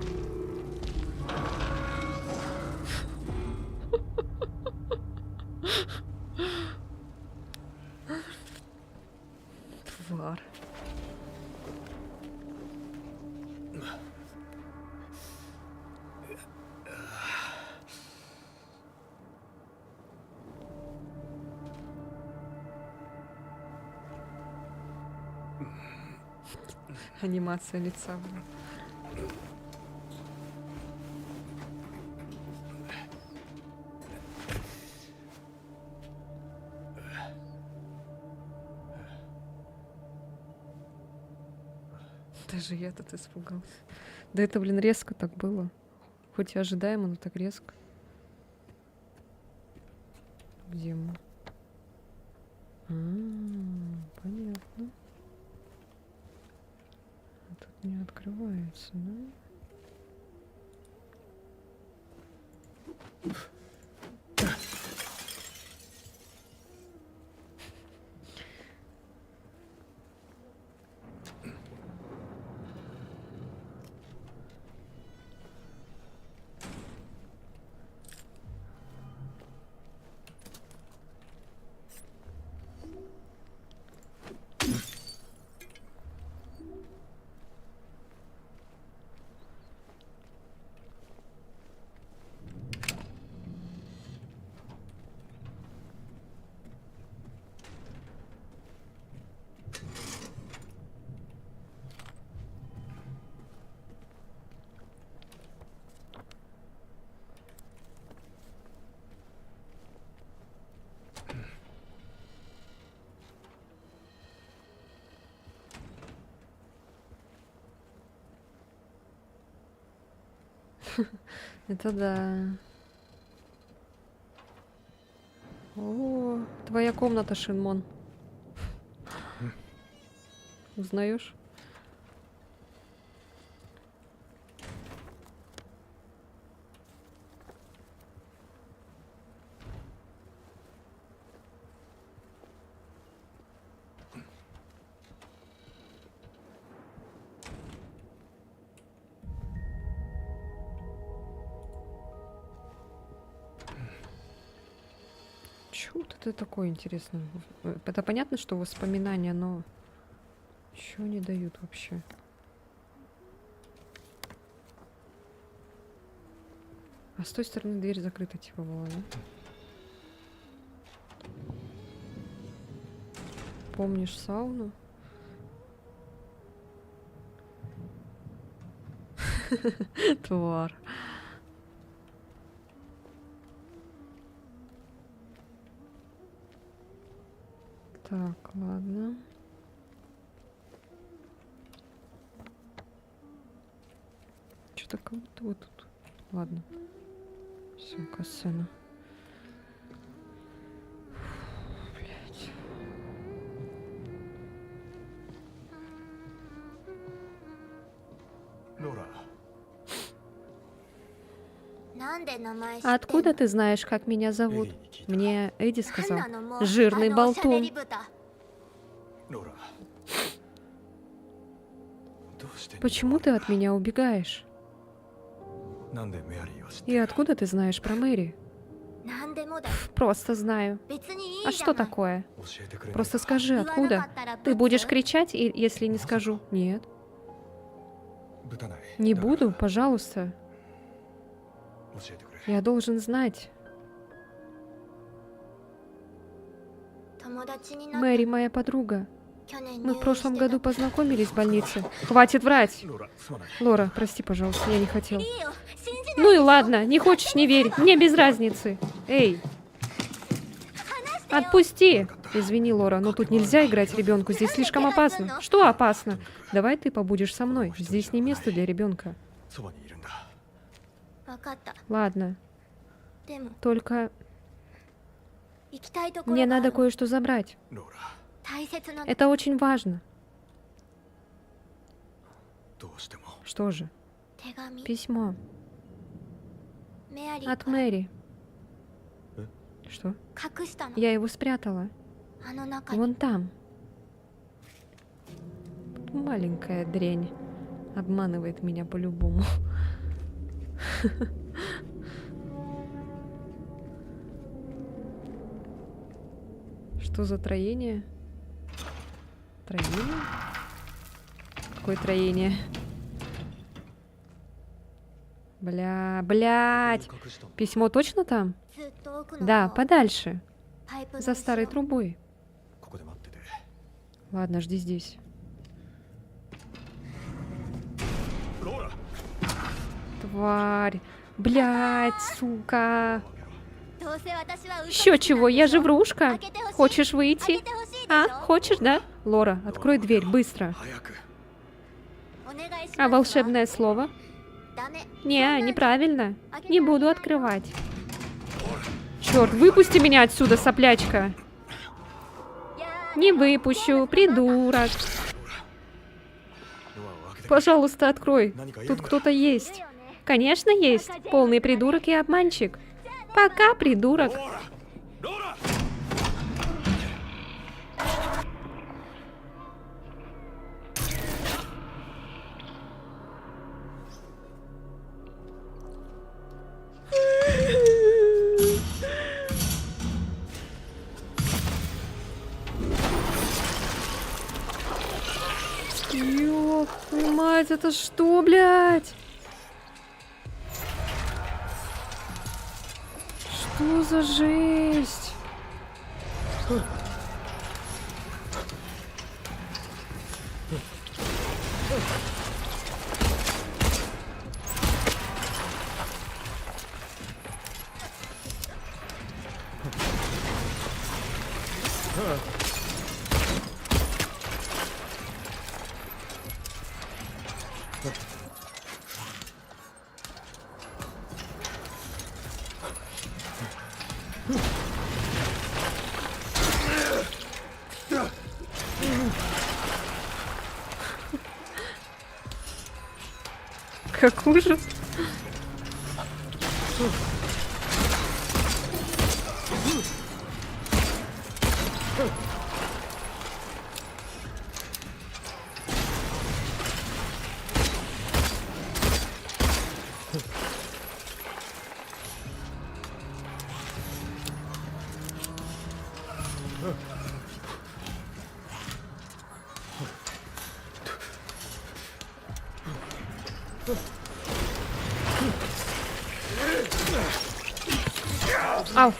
Speaker 1: Тварь. Анимация лица. Даже я тут испугался. Да это, блин, резко так было. Хоть и ожидаемо, но так резко. Где мы? Понятно. А тут не открывается, да? Это да. О, твоя комната, Шинмон. Узнаешь? Чё вот это такое интересное? Это понятно, что воспоминания, но чего не дают вообще? А с той стороны дверь закрыта типа была, да? Помнишь сауну? Тварь. Так, ладно. Что-то как будто вот тут. Ладно. Все, касцена. Блять.
Speaker 3: Нора.
Speaker 1: А откуда ты знаешь, как меня зовут? Мне Эдди сказал. Жирный болтун.
Speaker 3: Нора.
Speaker 1: Почему ты от меня убегаешь? И откуда ты знаешь про Мэри? Просто знаю. А что такое? Просто скажи, откуда? Ты будешь кричать, если не скажу? Нет. Не буду, пожалуйста. Я должен знать.
Speaker 2: 友達になった
Speaker 1: Мэри моя подруга.
Speaker 2: 去年
Speaker 1: Мы в прошлом
Speaker 2: 入院してた
Speaker 1: году познакомились в больнице. Хватит врать.
Speaker 3: ローラすまない
Speaker 1: Лора, прости, пожалуйста, я не хотел.
Speaker 2: いいよ信じない
Speaker 1: Ну и ладно, не хочешь, не верь. Мне без разницы. Эй, отпусти. Извини, Лора, но тут нельзя играть ребенку. Здесь слишком опасно. Что опасно? Давай ты побудешь со мной. Здесь не место для ребенка.
Speaker 3: そばにいるんだ
Speaker 2: 分かった
Speaker 1: Ладно,
Speaker 2: でも
Speaker 1: только
Speaker 2: 行きたいところ
Speaker 1: мне
Speaker 2: があ
Speaker 1: надо
Speaker 2: る
Speaker 1: кое-что забрать.
Speaker 3: ローラ
Speaker 2: 大切な
Speaker 1: Это очень важно.
Speaker 3: どうしても
Speaker 1: Что же?
Speaker 2: 手紙
Speaker 1: Письмо
Speaker 2: メアリー
Speaker 1: от
Speaker 2: から
Speaker 1: Мэри. Что?
Speaker 2: 隠したの
Speaker 1: Я его спрятала.
Speaker 2: あの中に
Speaker 1: Вон там. Маленькая дрянь. Обманывает меня по-любому. Что за троение? Троение? Какое троение? Блядь.
Speaker 3: 隠したの
Speaker 1: Письмо точно там?
Speaker 2: ずっと奥の
Speaker 1: Да,
Speaker 2: 方
Speaker 1: подальше.
Speaker 2: パイプの
Speaker 1: За
Speaker 2: 後ろ
Speaker 1: старой трубой.
Speaker 3: ここで待ってて
Speaker 1: Ладно, жди здесь.
Speaker 3: ローラ
Speaker 1: Тварь. Блядь, сука.
Speaker 2: どうせ私は嘘つき
Speaker 1: Еще чего, я же
Speaker 2: なんでしょ
Speaker 1: врушка.
Speaker 2: 開けてほしい
Speaker 1: Хочешь
Speaker 2: 開
Speaker 1: выйти?
Speaker 2: けてほしいでし
Speaker 1: А,
Speaker 2: ょ
Speaker 1: хочешь, да? Лора, открой дверь, быстро.
Speaker 3: 早く
Speaker 2: お願いします
Speaker 1: А
Speaker 2: わ
Speaker 1: волшебное слово?
Speaker 2: ダメ
Speaker 1: Не, неправильно. Не буду открывать. Черт, выпусти меня отсюда, соплячка. Не выпущу, придурок.
Speaker 3: ドアを開けて
Speaker 1: Пожалуйста, открой.
Speaker 3: 何か言う
Speaker 1: Тут
Speaker 3: んだ
Speaker 1: кто-то есть. Конечно, есть. Полный придурок и обманщик. Пока, придурок.
Speaker 3: ローラローラ
Speaker 1: Ёб твою мать, это что, блядь? Что за жесть? Как ужас. Ау.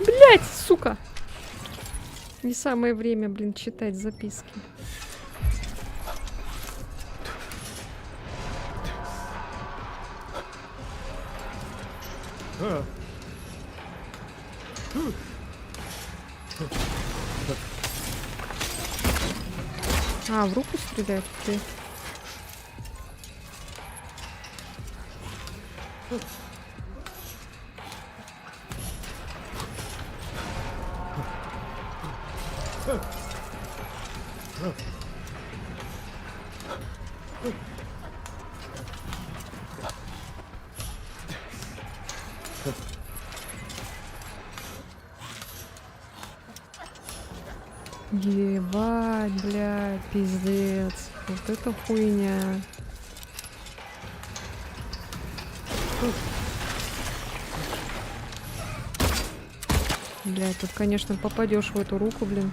Speaker 1: Блять, сука. Не самое время, блин, читать записки. А, в руку стреляет? Ты. Ебать, блядь, пиздец. Вот это хуйня. Блядь, тут, конечно, попадешь в эту руку, блин.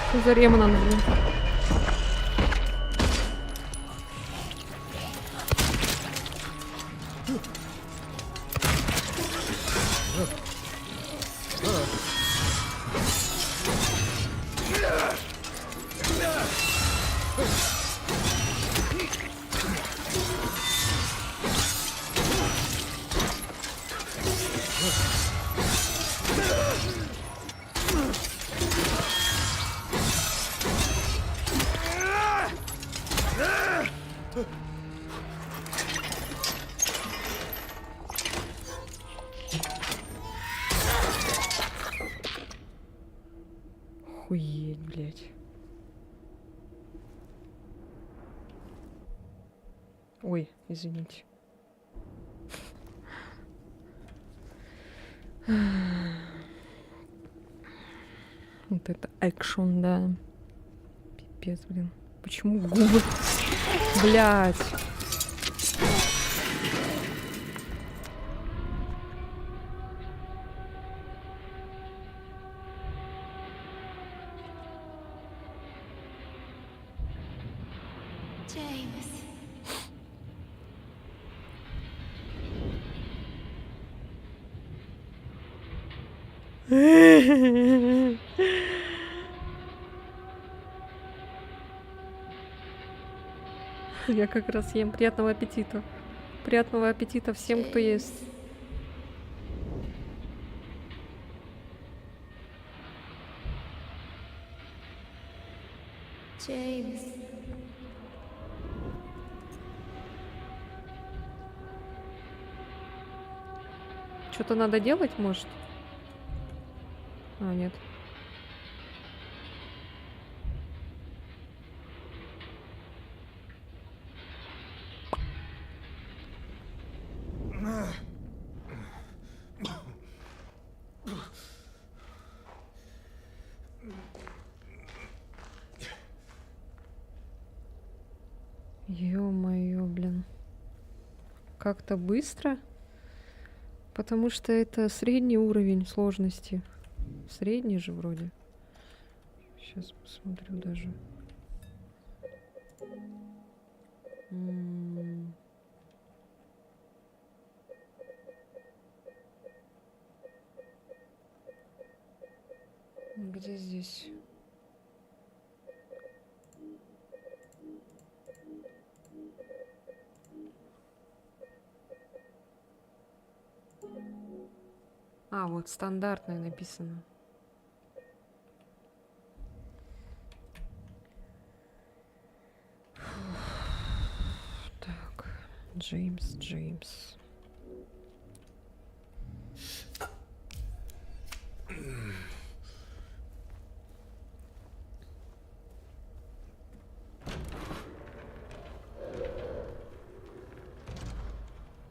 Speaker 1: Что за ремнант, блин? Охуеть, блядь. Ой, извините. Вот это экшон, да. Пипец, блин. Почему губы? Блядь.
Speaker 2: Джеймс.
Speaker 1: Я как раз ем. Приятного аппетита. Приятного аппетита всем, кто ест.
Speaker 2: Джеймс.
Speaker 1: Что-то надо делать, может? А, нет. Ё-моё, блин. Как-то быстро? Потому что это средний уровень сложности. Средний же вроде. Сейчас посмотрю даже. Где здесь? А, вот стандартное написано. Так, Джеймс.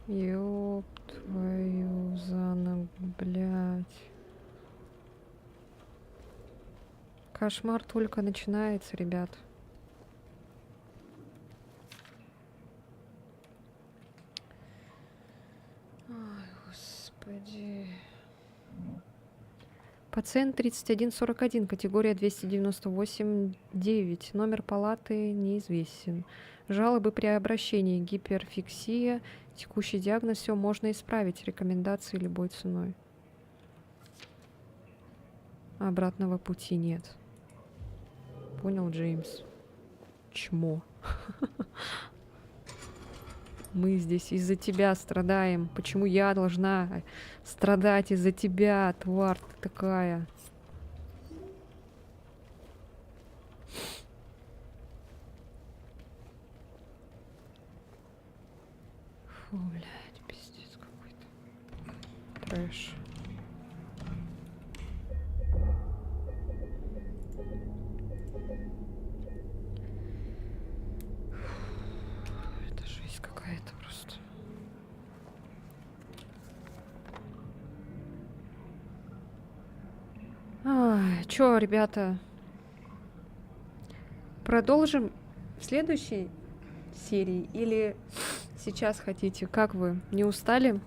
Speaker 1: Ёб твою за ногу, блядь. Кошмар только начинается, ребят. Ой, господи. Пациент 3141, категория 298-9. Номер палаты неизвестен. Жалобы при обращении, гиперфиксия, текущий диагноз, все можно исправить. Рекомендации любой ценой. Обратного пути нет. Понял, Джеймс? Чмо. Мы здесь из-за тебя страдаем. Почему я должна страдать из-за тебя, тварь ты такая? Фу, блядь, пиздец какой-то. Трэш. чё, ребята? Продолжим в следующей серии или сейчас хотите? Как вы? Не устали?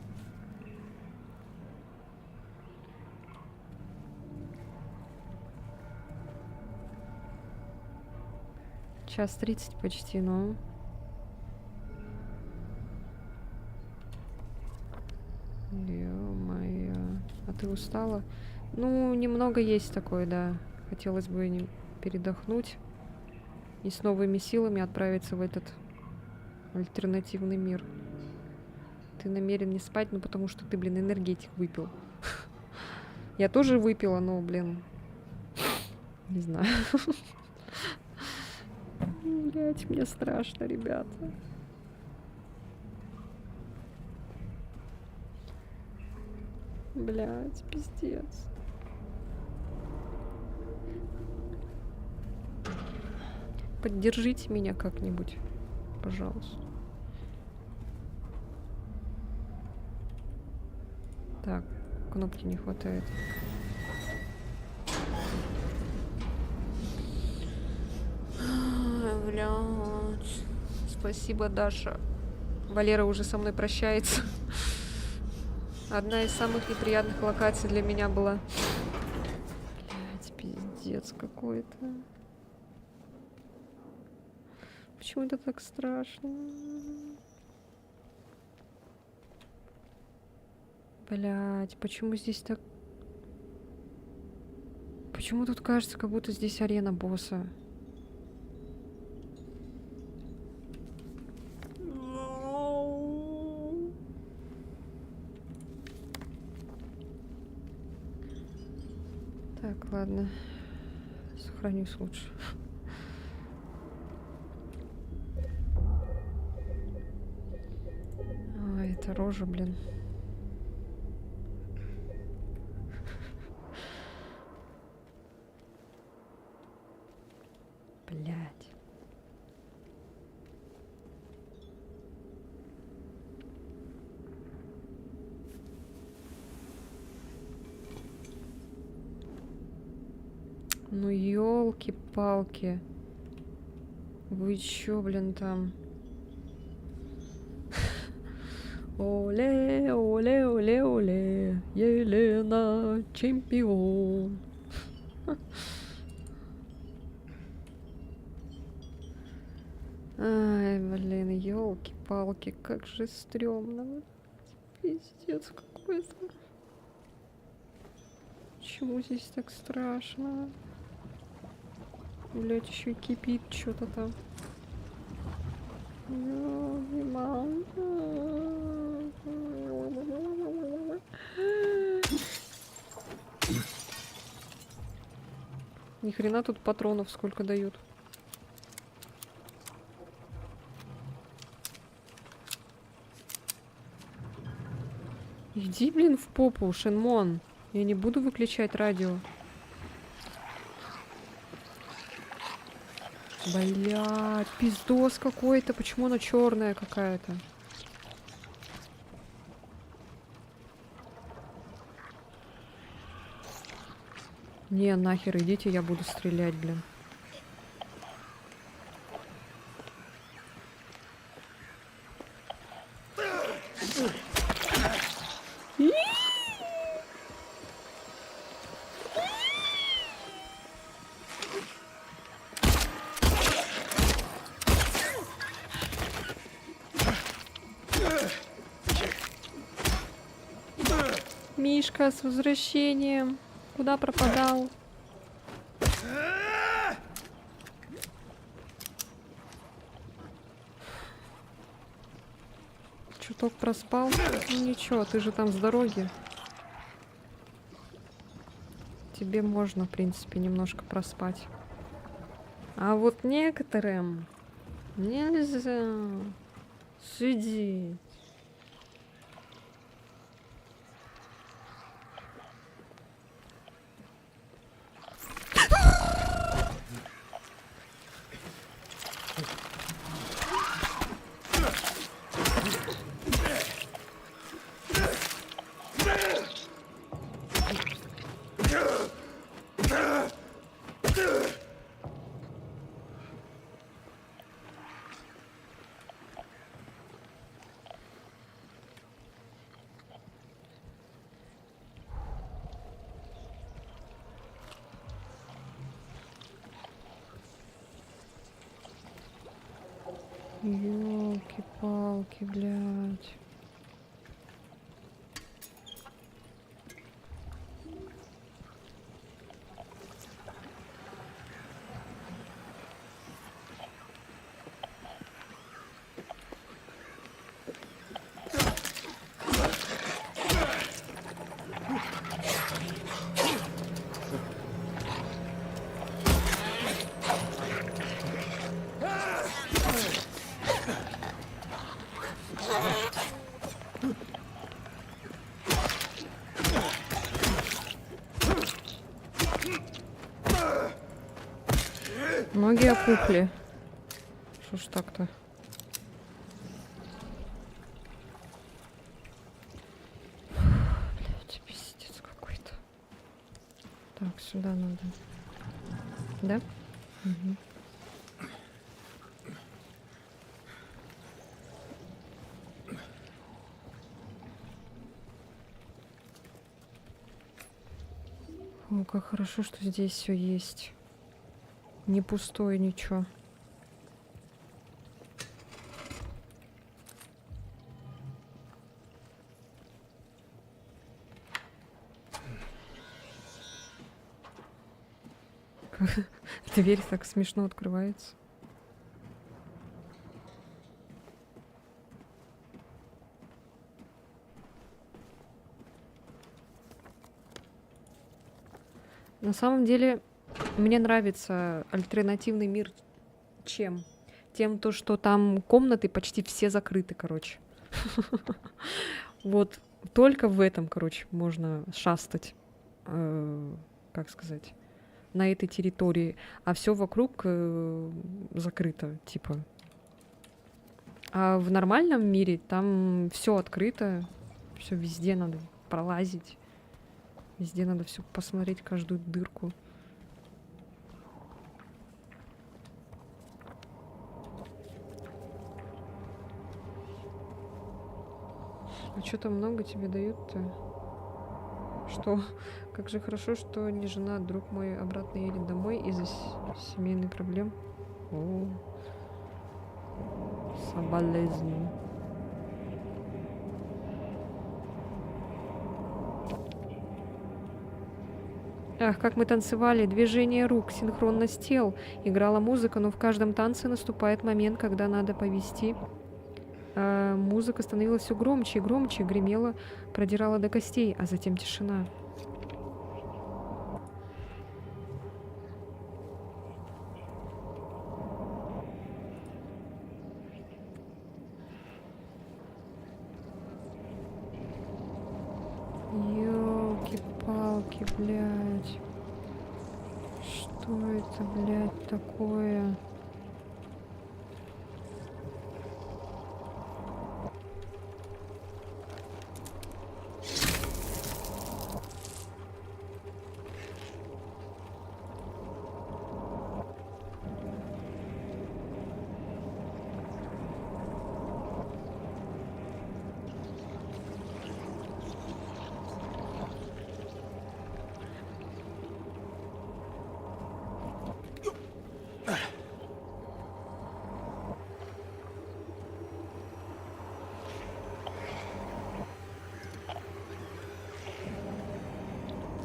Speaker 1: Час 30 почти, ну. Ё-моё. А ты устала? Ну, немного есть такое, да. Хотелось бы передохнуть и с новыми силами отправиться в этот альтернативный мир. Ты намерен не спать, ну потому что ты, блин, энергетик выпил. Я тоже выпила, но, блин, не знаю. Блять, мне страшно, ребята. Блять, пиздец. Поддержите меня как-нибудь, пожалуйста. Так, кнопки не хватает. Блядь. Спасибо, Даша. Валера уже со мной прощается. Одна из самых неприятных локаций для меня была. Блядь, пиздец какой-то. Почему это так страшно? Блядь, почему здесь так... Почему тут кажется, как будто здесь арена босса? Так, ладно. Сохранюсь лучше. А, это рожа, блин. Блядь. Ну ёлки-палки. Вы чё, блин, там? Оле, оле, оле, оле. Елена, чемпион. Ай, блин, ёлки-палки, как же стрёмно. Пиздец какой-то. Почему здесь так страшно? Блять, еще и кипит что-то там. Ни хрена тут патронов сколько дают. Иди, блин, в попу, Шенмон. Я не буду выключать радио. Блядь, пиздос какой-то. Почему она черная какая-то? Не, нахер идите, я буду стрелять, блин. Мишка, с возвращением. Куда пропадал? Чуток проспал? Ну ничего, ты же там с дороги. Тебе можно, в принципе, немножко проспать. А вот некоторым нельзя сидеть. Ёлки-палки, блядь. Ноги опухли. Что ж так-то? Блядь, пиздец какой-то. Так, сюда надо. Да? Мгм. О, как хорошо, что здесь все есть. Не пустое ничего. Дверь так смешно открывается. На самом деле, мне нравится альтернативный мир чем? Тем, то, что там комнаты почти все закрыты, короче. Вот только в этом, короче, можно шастать, как сказать, на этой территории, а все вокруг закрыто, типа. А в нормальном мире там все открыто, все везде надо пролазить, везде надо все посмотреть, каждую дырку. А что-то много тебе дают-то? Что? Как же хорошо, что не жена, друг мой обратно едет домой из-за семейных проблем. О, соболезную. Ах, как мы танцевали, движение рук, синхронность тел. Играла музыка, но в каждом танце наступает момент, когда надо повести. Музыка становилась все громче и громче, гремела, продирала до костей, а затем тишина. Ёлки-палки, блядь. Что это, блядь, такое?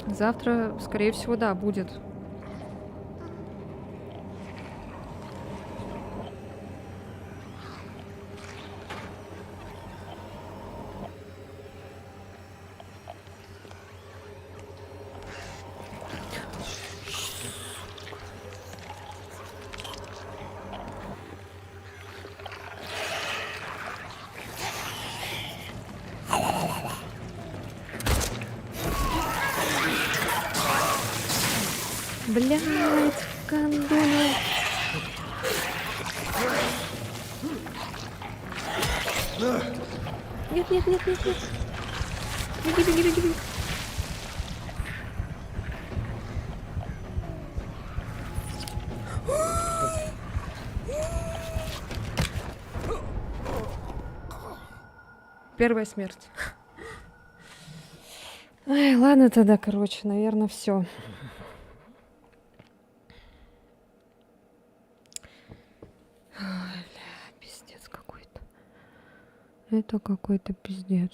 Speaker 1: Завтра, скорее всего, да, будет. Блядь, кондоны. Нет, нет, нет, нет, нет. Беги, беги, беги, беги. Первая смерть. Ай, ладно тогда, короче, наверное, все. Ой, бля, пиздец. Это какой-то пиздец.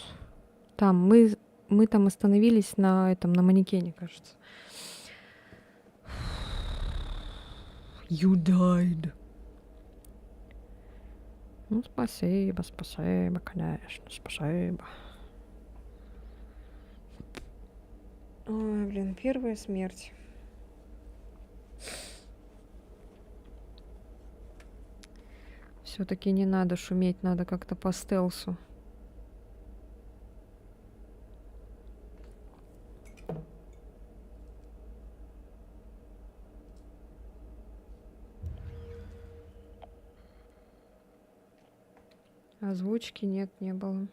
Speaker 1: Там мы там остановились на этом, на манекене, кажется. You died. Ну, спасибо, спасибо, конечно, спасибо. Ой, блин, первая смерть. Все-таки не надо шуметь, надо как-то по стелсу. Озвучки нет, не было.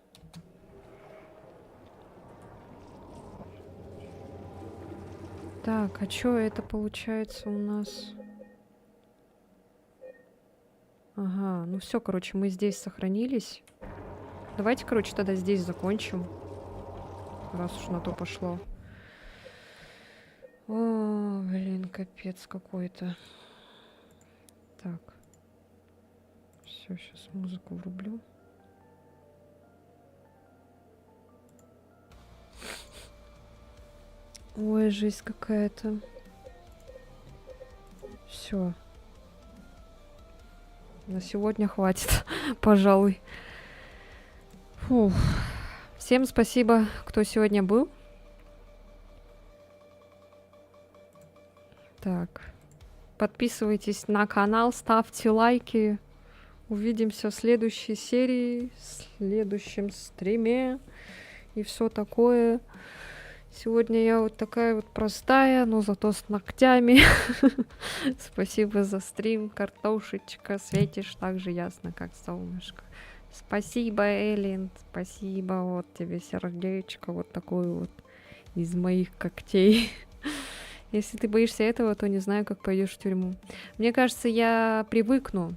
Speaker 1: Так, а чё это получается у нас? Ага, ну все, короче, мы здесь сохранились. Давайте, короче, тогда здесь закончим. Раз уж на то пошло. О, блин, капец какой-то. Так. Все, сейчас музыку врублю. Ой, жизнь какая-то. Все. На сегодня хватит, пожалуй. Фух. Всем спасибо, кто сегодня был. Так. Подписывайтесь на канал, ставьте лайки. Увидимся в следующей серии, в следующем стриме и все такое. Сегодня я вот такая вот простая, но зато с ногтями. Спасибо за стрим, картошечка. Светишь так же ясно, как солнышко. Спасибо, Эллин. Спасибо. Вот тебе сердечко. Вот такое вот из моих когтей. Если ты боишься этого, то не знаю, как пойдешь в тюрьму. Мне кажется, я привыкну.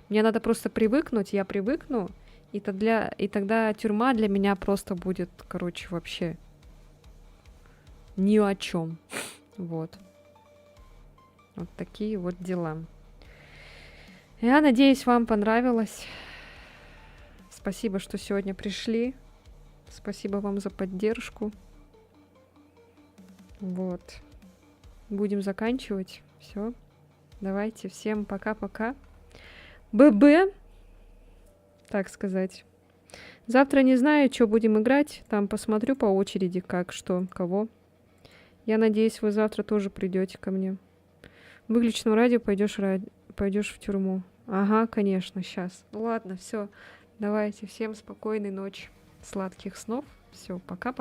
Speaker 1: Мне надо просто привыкнуть, я привыкну. И тогда тюрьма для меня просто будет, короче, вообще ни о чем. Вот. Вот такие вот дела. Я надеюсь, вам понравилось. Спасибо, что сегодня пришли. Спасибо вам за поддержку. Вот. Будем заканчивать. Все. Давайте. Всем пока-пока. ББ. Так сказать. Завтра не знаю, что будем играть. Там посмотрю по очереди, как, что, кого. Я надеюсь, вы завтра тоже придете ко мне. В выключенном радио пойдешь в тюрьму. Ага, конечно, сейчас. Ну ладно, все. Давайте. Всем спокойной ночи. Сладких снов. Все, пока-пока.